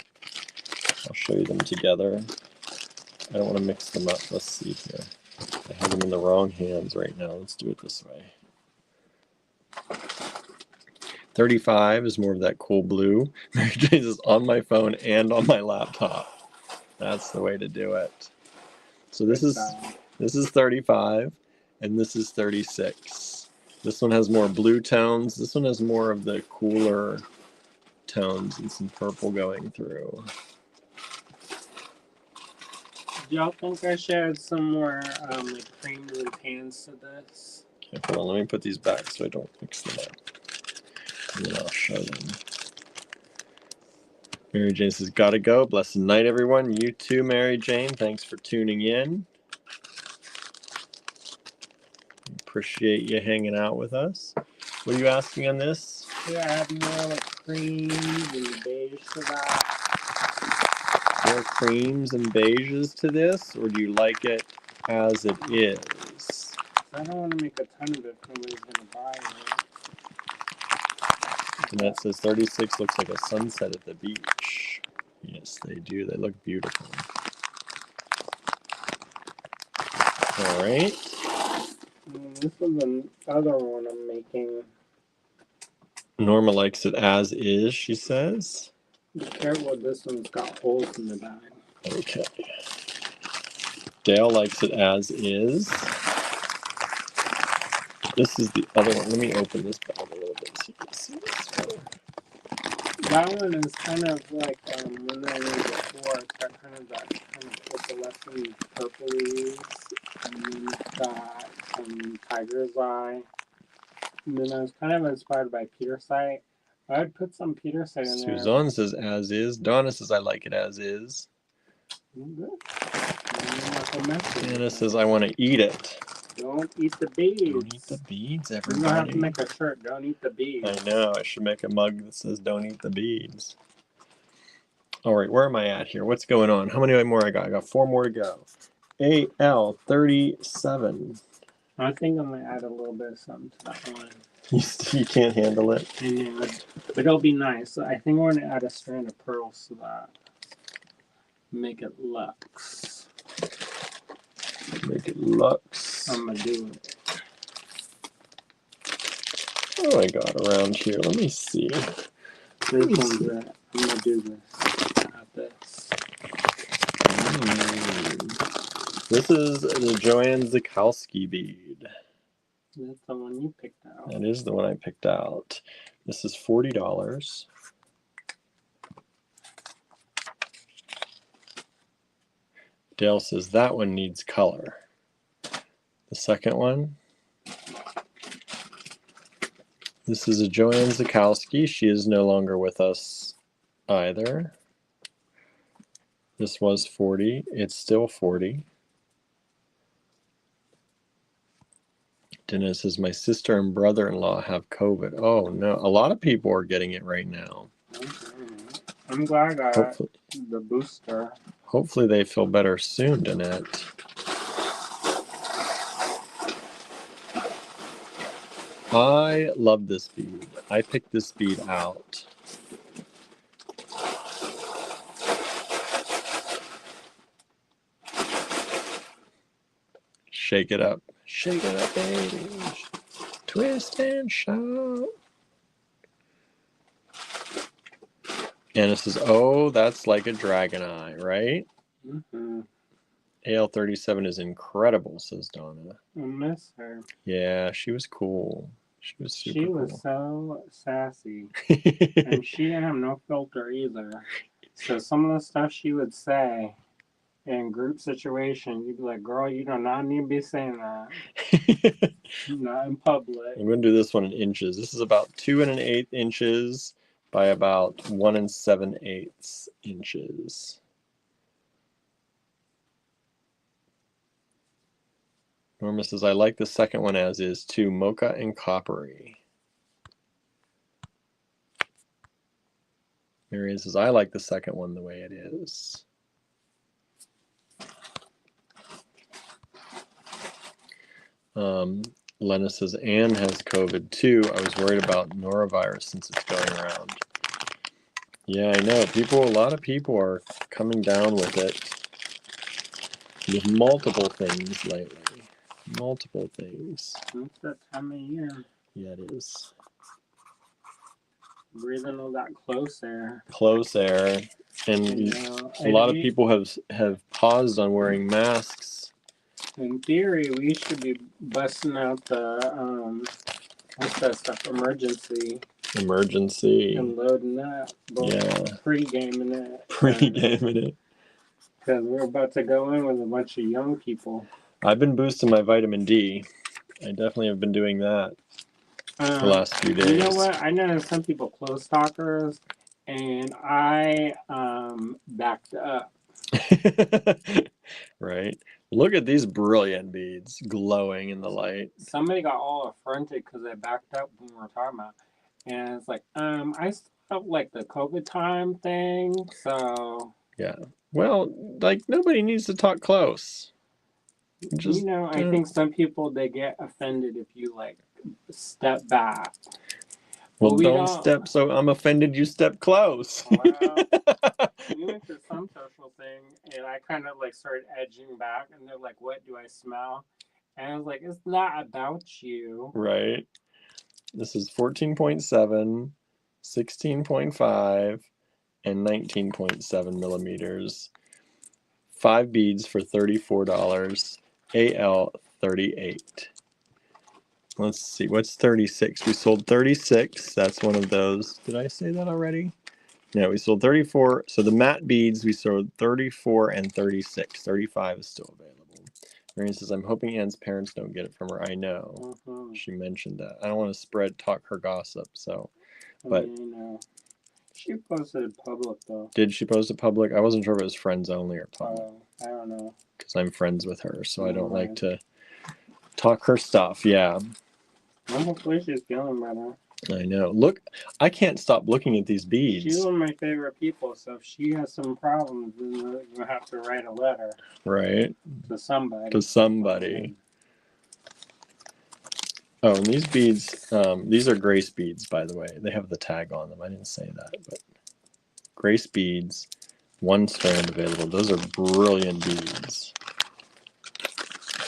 I'll show you them together. I don't want to mix them up. Let's see here. I have them in the wrong hands right now. Let's do it this way. 35 is more of that cool blue. Mary Jane's is on my phone and on my laptop. That's the way to do it. So this is 35 and this is 36. This one has more blue tones. This one has more of the cooler tones and some purple going through. Do y'all think I should add some more like creams and pans to this? Okay, hold on. Let me put these back so I don't mix them up. And then I'll show them. Mary Jane says, gotta go. Blessed night, everyone. You too, Mary Jane. Thanks for tuning in. Appreciate you hanging out with us. What are you asking on this? Should I add more like creams and beige to that? More creams and beiges to this, or do you like it as it is? I don't want to make a ton of it if nobody's going to buy it. And that says 36 looks like a sunset at the beach. Yes, they do. They look beautiful. All right. This is another one I'm making. Norma likes it as is, she says. Be careful, this one's got holes in the back. Okay. Dale likes it as is. This is the other one. Let me open this bag a little bit so you can see this better. That one is kind of like when I made before. It's got kind of that kind of opalescent purplies. And then it's got tiger's eye. And then I was kind of inspired by Petersite. I would put some Petersite in there. Suzanne says as is. Donna says I like it as is. Good. Anna says I want to eat it. Don't eat the beads. Don't eat the beads, We're everybody. gonna have to make a shirt. Don't eat the beads. I know. I should make a mug that says don't eat the beads. All right, where am I at here? What's going on? How many more I got? I got 4 more to go. AL37. I think I'm gonna add a little bit of something to that one. You can't handle it. Yeah, but it'll be nice. I think we're gonna add a strand of pearls to that. Make it luxe. Make it luxe. I'm gonna do it. What do I got around here? Let me see. This one's it. I'm gonna do this. Add this. This is the Joanne Zukowski bead. That's the one you picked out. That is the one I picked out. This is $40. Dale says that one needs color. The second one. This is a Joanne Zukowski. She is no longer with us either. This was 40. It's still 40. Dennis says, my sister and brother-in-law have COVID. Oh, no. A lot of people are getting it right now. Okay. I'm glad I got Hopefully, the booster. hopefully they feel better soon, Danette. I love this bead. I picked this bead out. Shake it up. Shake it up, baby. Twist and shout. Anna says, oh, that's like a dragon eye, right? Mm-hmm. AL37 is incredible, says Donna. I miss her. Yeah, she was cool. She was super She was cool. so sassy. And she didn't have no filter either. So some of the stuff she would say in group situation, you'd be like, girl, you do not need to be saying that. Not in public. I'm going to do this one in inches. This is about 2 1/8 inches by about 1 7/8 inches. Norma says, I like the second one as is too, mocha and coppery. Marianne says, I like the second one the way it is. Lena says, Anne has COVID too. I was worried about norovirus since it's going around. Yeah, I know. A lot of people are coming down with it. With multiple things lately. Multiple things. It's that time of year. Yeah, it is. Breathing all that close air. Close air. And a lot of people have paused on wearing masks. In theory, we should be busting out the what's that stuff? Emergency. And loading that. Yeah. Pre-gaming it. Pre-gaming it. Because we're about to go in with a bunch of young people. I've been boosting my vitamin D. I definitely have been doing that the last few days. You know what? I know some people close stalkers, and I backed up. Right. Look at these brilliant beads glowing in the light. Somebody got all affronted because I backed up when we were talking about. And it's like, I still like the COVID time thing, so. Yeah. Well, like, nobody needs to talk close. Just, I think some people, they get offended if you, like, step back. Well, don't step, so I'm offended you step close. Well, we went to some social thing, and I kind of, like, started edging back, and they're like, what do I smell? And I was like, it's not about you. Right. This is 14.7, 16.5, and 19.7 millimeters. 5 beads for $34. AL38. Let's see, what's 36? We sold 36. That's one of those. Did I say that already? Yeah, we sold 34. So the matte beads, we sold 34 and 36. 35 is still available. Marianne says, I'm hoping Anne's parents don't get it from her. I know. Mm-hmm. She mentioned that. I don't want to talk her gossip, so. But she posted it public, though. Did she post it public? I wasn't sure if it was friends only or public. I don't know. Because I'm friends with her, so I don't like to talk her stuff. Yeah. Well, hopefully she's feeling better. I know. Look, I can't stop looking at these beads. She's one of my favorite people, so if she has some problems, then you have to write a letter. Right. To somebody. To somebody. Oh, and these beads, these are Grace beads, by the way. They have the tag on them. I didn't say that, but Grace beads, 1 strand available. Those are brilliant beads.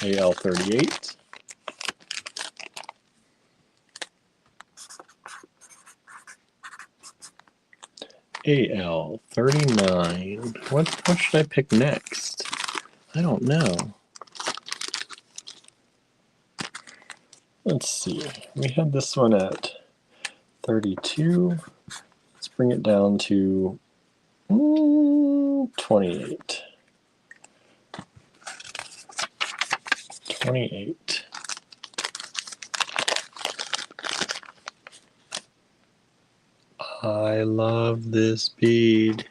AL38. AL39. What should I pick next? I don't know. Let's see. We had this one at 32. Let's bring it down to 28. 28. I love this bead.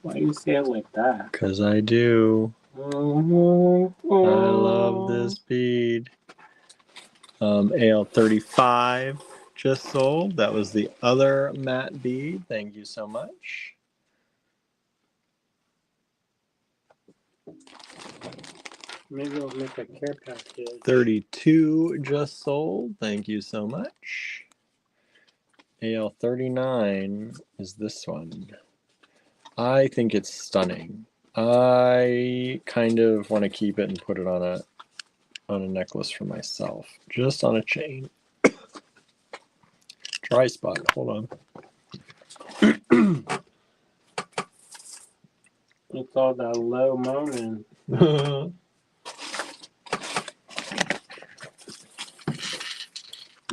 Why do you say it like that? Because I do. I love this bead. AL35 just sold. That was the other matte bead. Thank you so much. Maybe we'll make a care package. 32 just sold. Thank you so much. AL39 is this one. I think it's stunning. I kind of want to keep it and put it on a necklace for myself, just on a chain. Dry spot. Hold on. It's all that low moaning.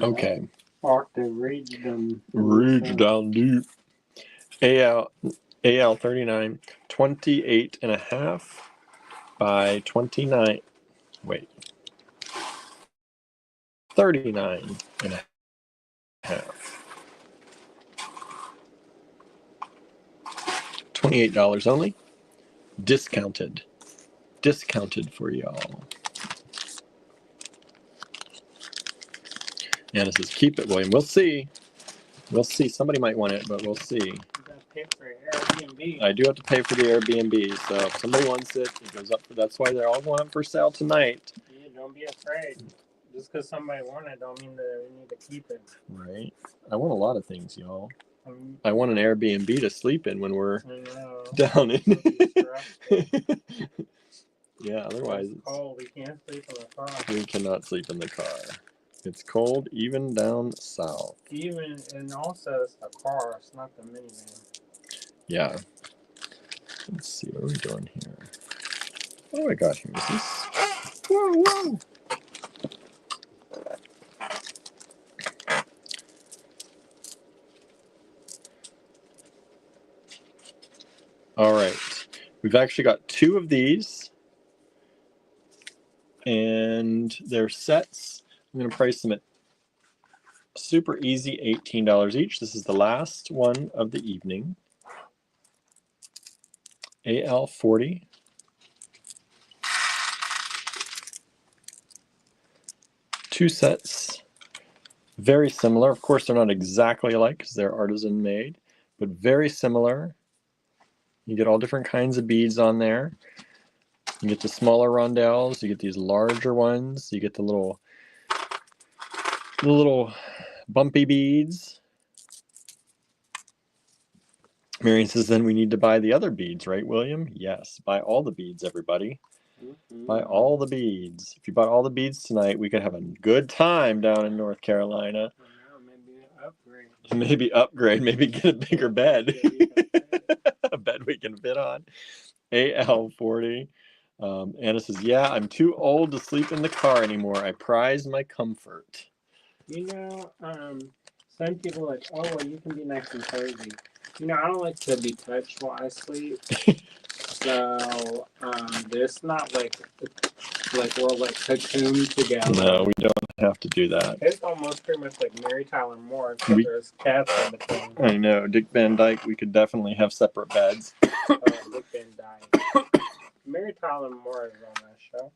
Okay. Octave reach them. Reach down deep. AL 39, 28 and a half by 29. Wait. 39 and a half. $28 only. Discounted. Discounted for y'all. Anna says, keep it, William. We'll see. We'll see. Somebody might want it, but we'll see. You gotta pay for Airbnb. I do have to pay for the Airbnb, so if somebody wants it, it goes up. That's why they're all going up for sale tonight. Yeah, don't be afraid. Just because somebody wants it, don't mean that we need to keep it. Right. I want a lot of things, y'all. Um, I want an Airbnb to sleep in when we're I know. down in. Stressful. Yeah, otherwise It's cold. We can't sleep in the car. we cannot sleep in the car. It's cold even down south. Even, and also it's the car. It's not the minivan. Yeah. Let's see, what are we doing here? What do I got here? Is this? Whoa, whoa! All right. We've actually got two of these. And they're sets. I'm going to price them at super easy $18 each. This is the last one of the evening. AL40. Two sets. Very similar. Of course, they're not exactly alike because they're artisan made, but very similar. You get all different kinds of beads on there. You get the smaller rondelles. You get these larger ones. You get the little bumpy beads. Marion says, then we need to buy the other beads, right, William? Yes, buy all the beads, everybody. Buy all the beads. If you bought all the beads tonight, we could have a good time down in North Carolina. Maybe upgrade. Maybe upgrade. Maybe get a bigger bed. A bed we can fit on. AL40. Anna says, yeah, I'm too old to sleep in the car anymore. I prize my comfort. You know, some people are like, oh, well, you can be nice and cozy. You know, I don't like to be touched while I sleep. So, there's not like we're like cocooned together. No, we don't have to do that. It's almost pretty much like Mary Tyler Moore, except there's cats in between. I know. Dick Van Dyke, we could definitely have separate beds. Dick Van Dyke. Mary Tyler Moore is on that show.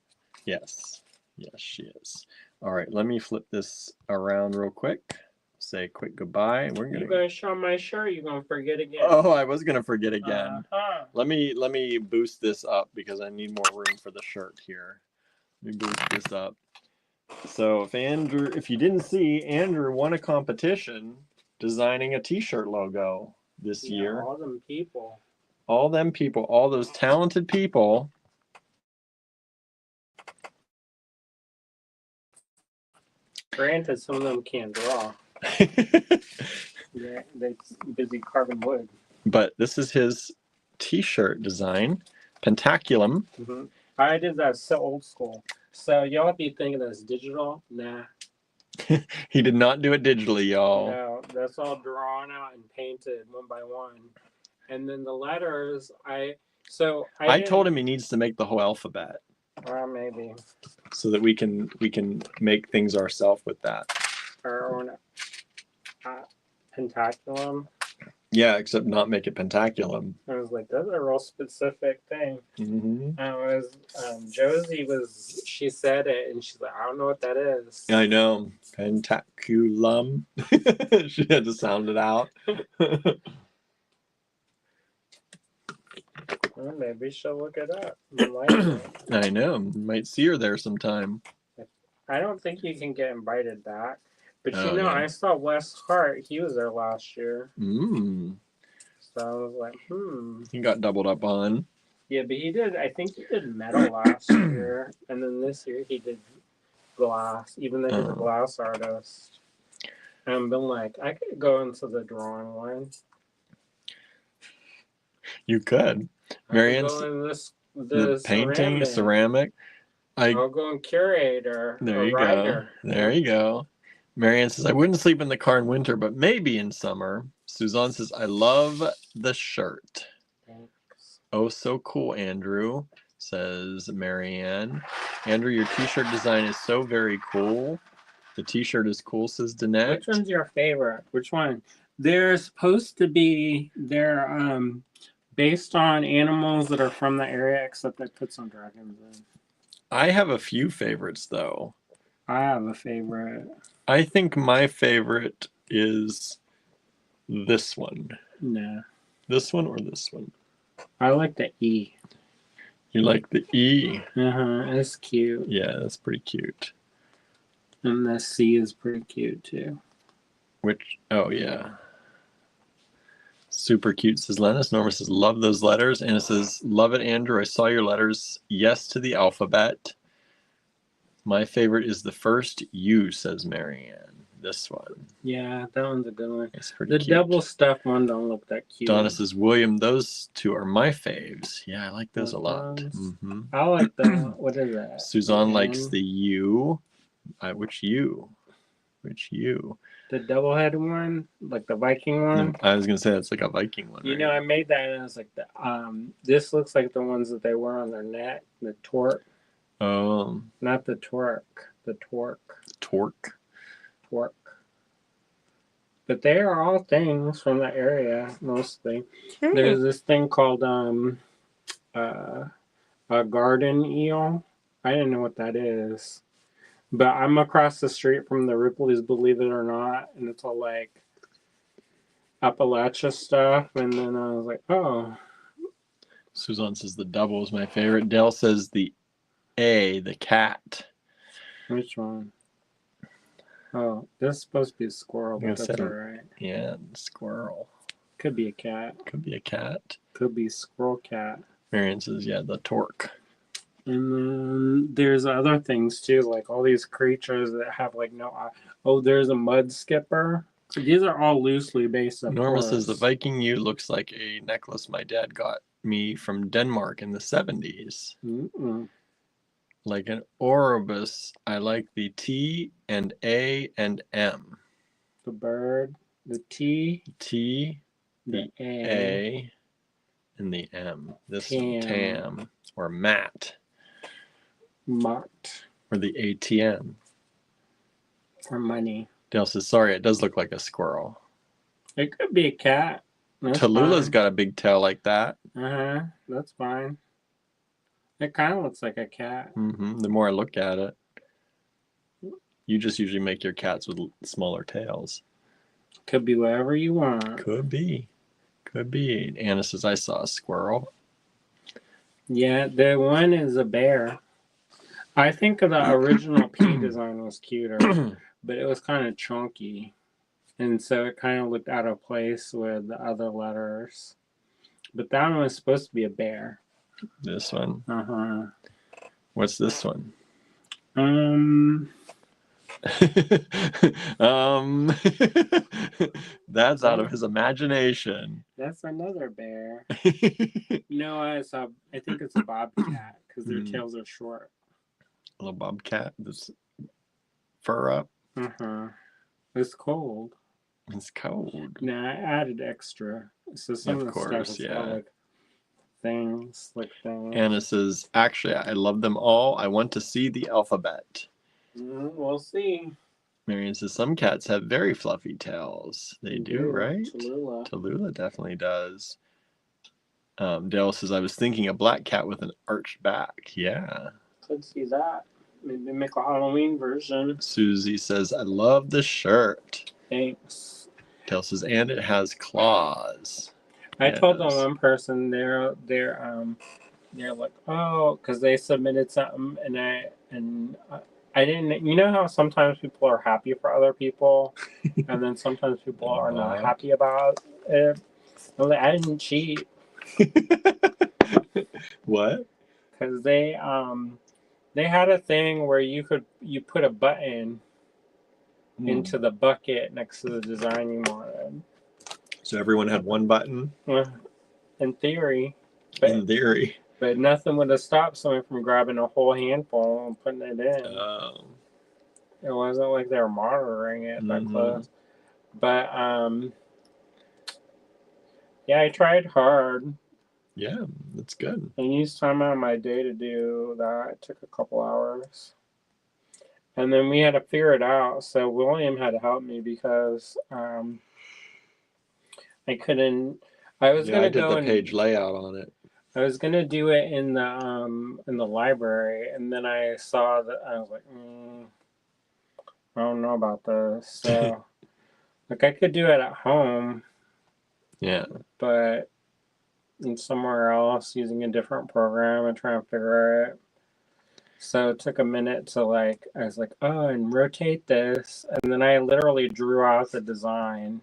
Yes. Yes, she is. All right, let me flip this around real quick. Say a quick goodbye. You're gonna show my shirt. You're gonna forget again. Oh, I was gonna forget again. Let me boost this up because I need more room for the shirt here. Let me boost this up. So if you didn't see, Andrew won a competition designing a T-shirt logo this year. All them people. All them people. All those talented people. Granted, some of them can't draw. They're busy carving wood. But this is his T-shirt design, Pentaculum. Mm-hmm. I did that so old school. So y'all be thinking that's digital? Nah. He did not do it digitally, y'all. No, that's all drawn out and painted one by one. And then the letters, I told him he needs to make the whole alphabet. Maybe. So that we can make things ourselves with that. Our own pentaculum. Yeah, except not make it pentaculum. I was like, that's a real specific thing. Mm-hmm. I was Josie she said it and she's like, I don't know what that is. I know. Pentaculum. She had to sound it out. Well, maybe she'll look it up. I know. Might see her there sometime. I don't think you can get invited back. But yeah. I saw Wes Hart. He was there last year. So I was like, He got doubled up on. Yeah, but I think he did metal last year. And then this year he did glass, even though he's a glass artist. And I've been like, I could go into the drawing one. You could. I could Marianne's go in the painting, ceramic. I'll go in curator There or you writer. go. There you go. Marianne says, I wouldn't sleep in the car in winter, but maybe in summer. Suzanne says, I love the shirt. Thanks. Oh, so cool, Andrew, says Marianne. Andrew, your t-shirt design is so very cool. The t-shirt is cool, says Danette. Which one's your favorite? Which one? They're supposed to be, they're based on animals that are from the area, except I put some dragons in. I have a few favorites, though. I have a favorite. I think my favorite is this one. No. This one or this one? I like the E. You like the E? It's cute. Yeah, that's pretty cute. And the C is pretty cute too. Which, oh yeah. Super cute, says Lennis. Norma says, love those letters. Anna says, love it, Andrew. I saw your letters. Yes to the alphabet. My favorite is the first U, says Marianne. This one. Yeah, that one's a good one. It's pretty The cute. double stuffed one don't look that cute. Donna says, William, those two are my faves. Yeah, I like those a lot. Mm-hmm. I like the, what is that? Suzanne likes the U. Which U? Which U? The double-headed one, like the Viking one. I was gonna say that's like a Viking one. You right? know, I made that and it's like the this looks like the ones that they wear on their neck, the torque. Not the torque, the torque. Torque. But they are all things from that area mostly. There's this thing called a garden eel. I didn't know what that is. But I'm across the street from the Ripley's, believe it or not, and it's all like Appalachia stuff. And then I was like, oh. Suzanne says the double is my favorite. Dell says the A, the cat. Which one? Oh, this is supposed to be a squirrel, but that's all right. Yeah, squirrel. Could be a cat. Could be a cat. Could be squirrel cat. Marion says, yeah, the torque. And then there's other things too, like all these creatures that have like no eye. Oh, there's a mud skipper. These are all loosely based on. Norma says the Viking U looks like a necklace my dad got me from Denmark in the 70s. Like an Orobus, I like the T and A and M. The bird, the T, the A, and the M. This one, Tam, or Matt. Mott. Or the ATM. Or money. Dale says, sorry, it does look like a squirrel. It could be a cat. Tallulah's got a big tail like that. That's fine. It kind of looks like a cat. The more I look at it. You just usually make your cats with smaller tails. Could be whatever you want. Could be. Could be. Anna says, I saw a squirrel. Yeah, the one is a bear. I think the original P design was cuter, but it was kind of chunky. And so it kind of looked out of place with the other letters. But that one was supposed to be a bear. This one? What's this one? That's out of his imagination. That's another bear. No, I think it's a bobcat because their tails are short. A little bobcat, this fur up. It's cold. It's cold. Nah, I added extra. So some of the stuff is all like things. Anna says, actually, I love them all. I want to see the alphabet. We'll see. Marion says, some cats have very fluffy tails. They do, right? Tallulah definitely does. Dale says, I was thinking a black cat with an arched back. Yeah. Could see that. Maybe make a Halloween version. Susie says, I love the shirt. Thanks. Dale says, and it has claws. I told the one person they're like, oh, because they submitted something and I didn't. You know how sometimes people are happy for other people, and then sometimes people are not happy about it. I'm like, I didn't cheat. What? Because they had a thing where you put a button into the bucket next to the design you wanted. So everyone had one button? in theory. But, In theory. but nothing would have stopped someone from grabbing a whole handful and putting it in. It wasn't like they were monitoring it that close. But yeah, I tried hard. Yeah, that's good. I used time out of my day to do that. It took a couple hours. And then we had to figure it out. So William had to help me because I couldn't. I was gonna I did go the page layout on it. I was gonna do it in the library, and then I saw that I was like, I don't know about this. So like I could do it at home. Yeah. But in somewhere else using a different program and trying to figure it. So it took a minute to I was like, oh, and rotate this, and then I literally drew out the design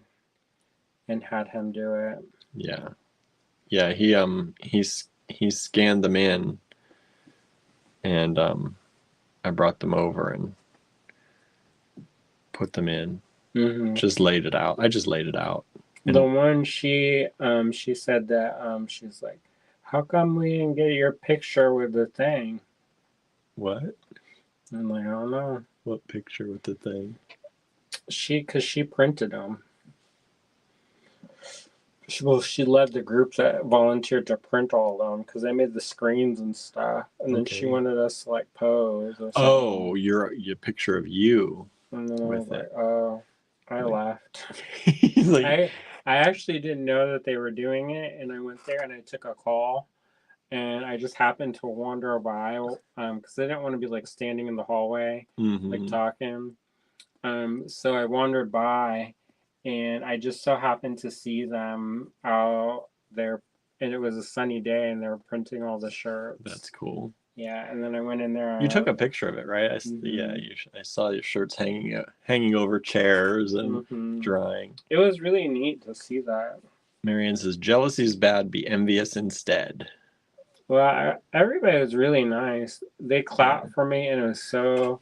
and had him do it. Yeah. Yeah, he scanned them in, and I brought them over and put them in. Just laid it out. I just laid it out. The one she said that she's like, how come we didn't get your picture with the thing? What? I'm like, I don't know. What picture with the thing? Because she printed them. She led the group that volunteered to print all of them because they made the screens and stuff, and then she wanted us to pose or something. Oh, your picture of you. And then I was like, it. oh, I left. Like, I actually didn't know that they were doing it, and I went there and I took a call, and I just happened to wander by because I didn't want to be standing in the hallway talking. So I wandered by, and I just so happened to see them out there, and it was a sunny day, and they were printing all the shirts. That's cool. Yeah, and then I went in there. You took a picture of it, right? I saw your shirts hanging over chairs and drying. It was really neat to see that. Marianne says, jealousy is bad, be envious instead. Well, everybody was really nice. They clapped for me, and it was so...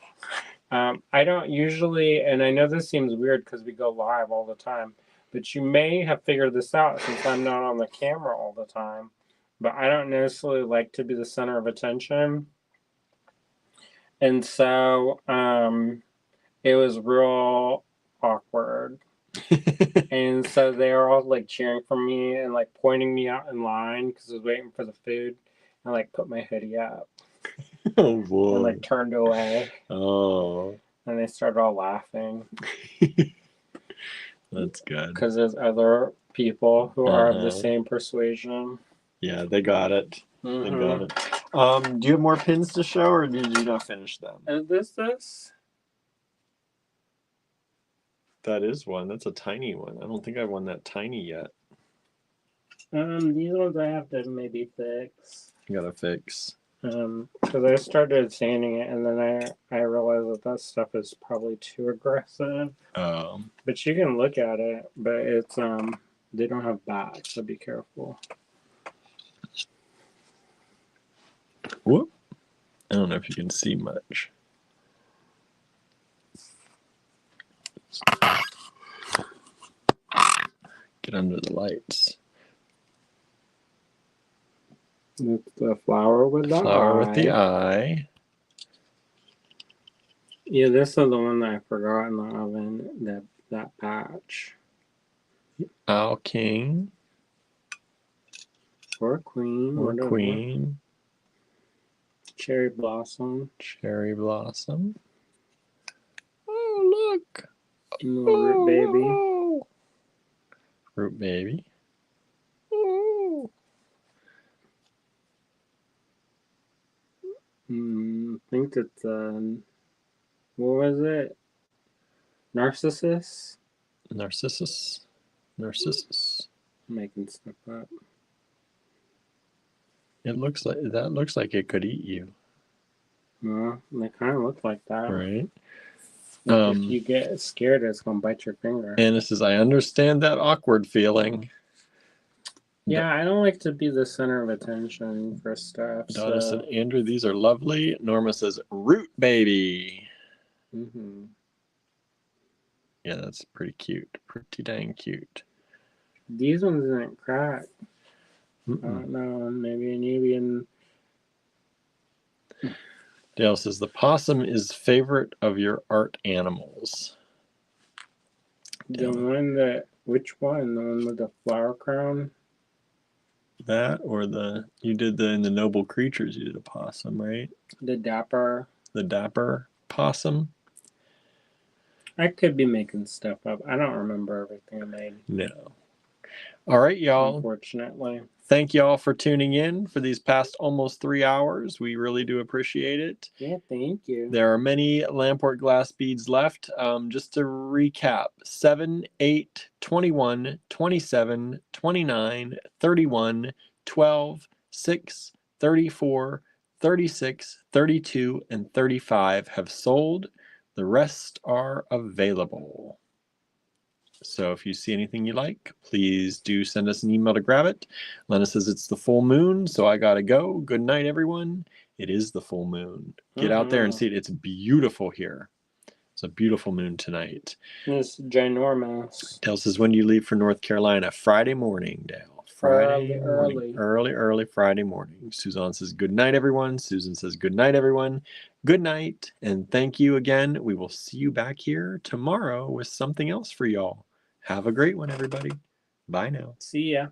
I don't usually, and I know this seems weird because we go live all the time, but you may have figured this out since I'm not on the camera all the time. But I don't necessarily like to be the center of attention. And so it was real awkward. And so they were all cheering for me and pointing me out in line because I was waiting for the food, and put my hoodie up. Oh boy. And turned away. Oh. And they started all laughing. That's good. Because there's other people who are of the same persuasion. Yeah, they got it. They got it. Do you have more pins to show, or did you not finish them? Is this? That is one. That's a tiny one. I don't think I've won that tiny yet. These ones I have to maybe fix. You gotta fix. Because I started sanding it, and then I realized that stuff is probably too aggressive. But you can look at it, but it's they don't have backs, so be careful. Whoop! I don't know if you can see much. Get under the lights. It's the flower with the flower eye. with the eye. Yeah, this is the one that I forgot in the oven. That patch. Owl king. Or queen. Or queen. Cherry blossom. Cherry blossom. Oh, look. Root baby. Root baby. I think it's what was it? Narcissus. Narcissus. I'm making stuff up. It looks like it could eat you. Well, they kind of look like that, right? If you get scared, it's gonna bite your finger. Anna says, "I understand that awkward feeling." Yeah, I don't like to be the center of attention for stuff. Donna said, "Andrew, these are lovely." Norma says, "Root baby." Yeah, that's pretty cute. Pretty dang cute. These ones didn't crack. I don't know. Maybe a Nubian. Dale says the possum is favorite of your art animals. The one that, which one? The one with the flower crown? That or you did in the noble creatures, you did a possum, right? The dapper. The dapper possum? I could be making stuff up. I don't remember everything I made. No. All right, y'all. Unfortunately. Thank y'all for tuning in for these past almost 3 hours. We really do appreciate it. Yeah, thank you. There are many Lampwork glass beads left. Just to recap, 7, 8, 21, 27, 29, 31, 12, 6, 34, 36, 32, and 35 have sold. The rest are available. So if you see anything you like, please do send us an email to grab it. Lena says it's the full moon, so I gotta go. Good night, everyone. It is the full moon. Get out there and see it. It's beautiful here. It's a beautiful moon tonight. It's ginormous. Dale says, when do you leave for North Carolina? Friday morning, Dale. Friday morning. Early Friday morning. Suzanne says, good night, everyone. Susan says, good night, everyone. Good night, and thank you again. We will see you back here tomorrow with something else for y'all. Have a great one, everybody. Bye now. See ya.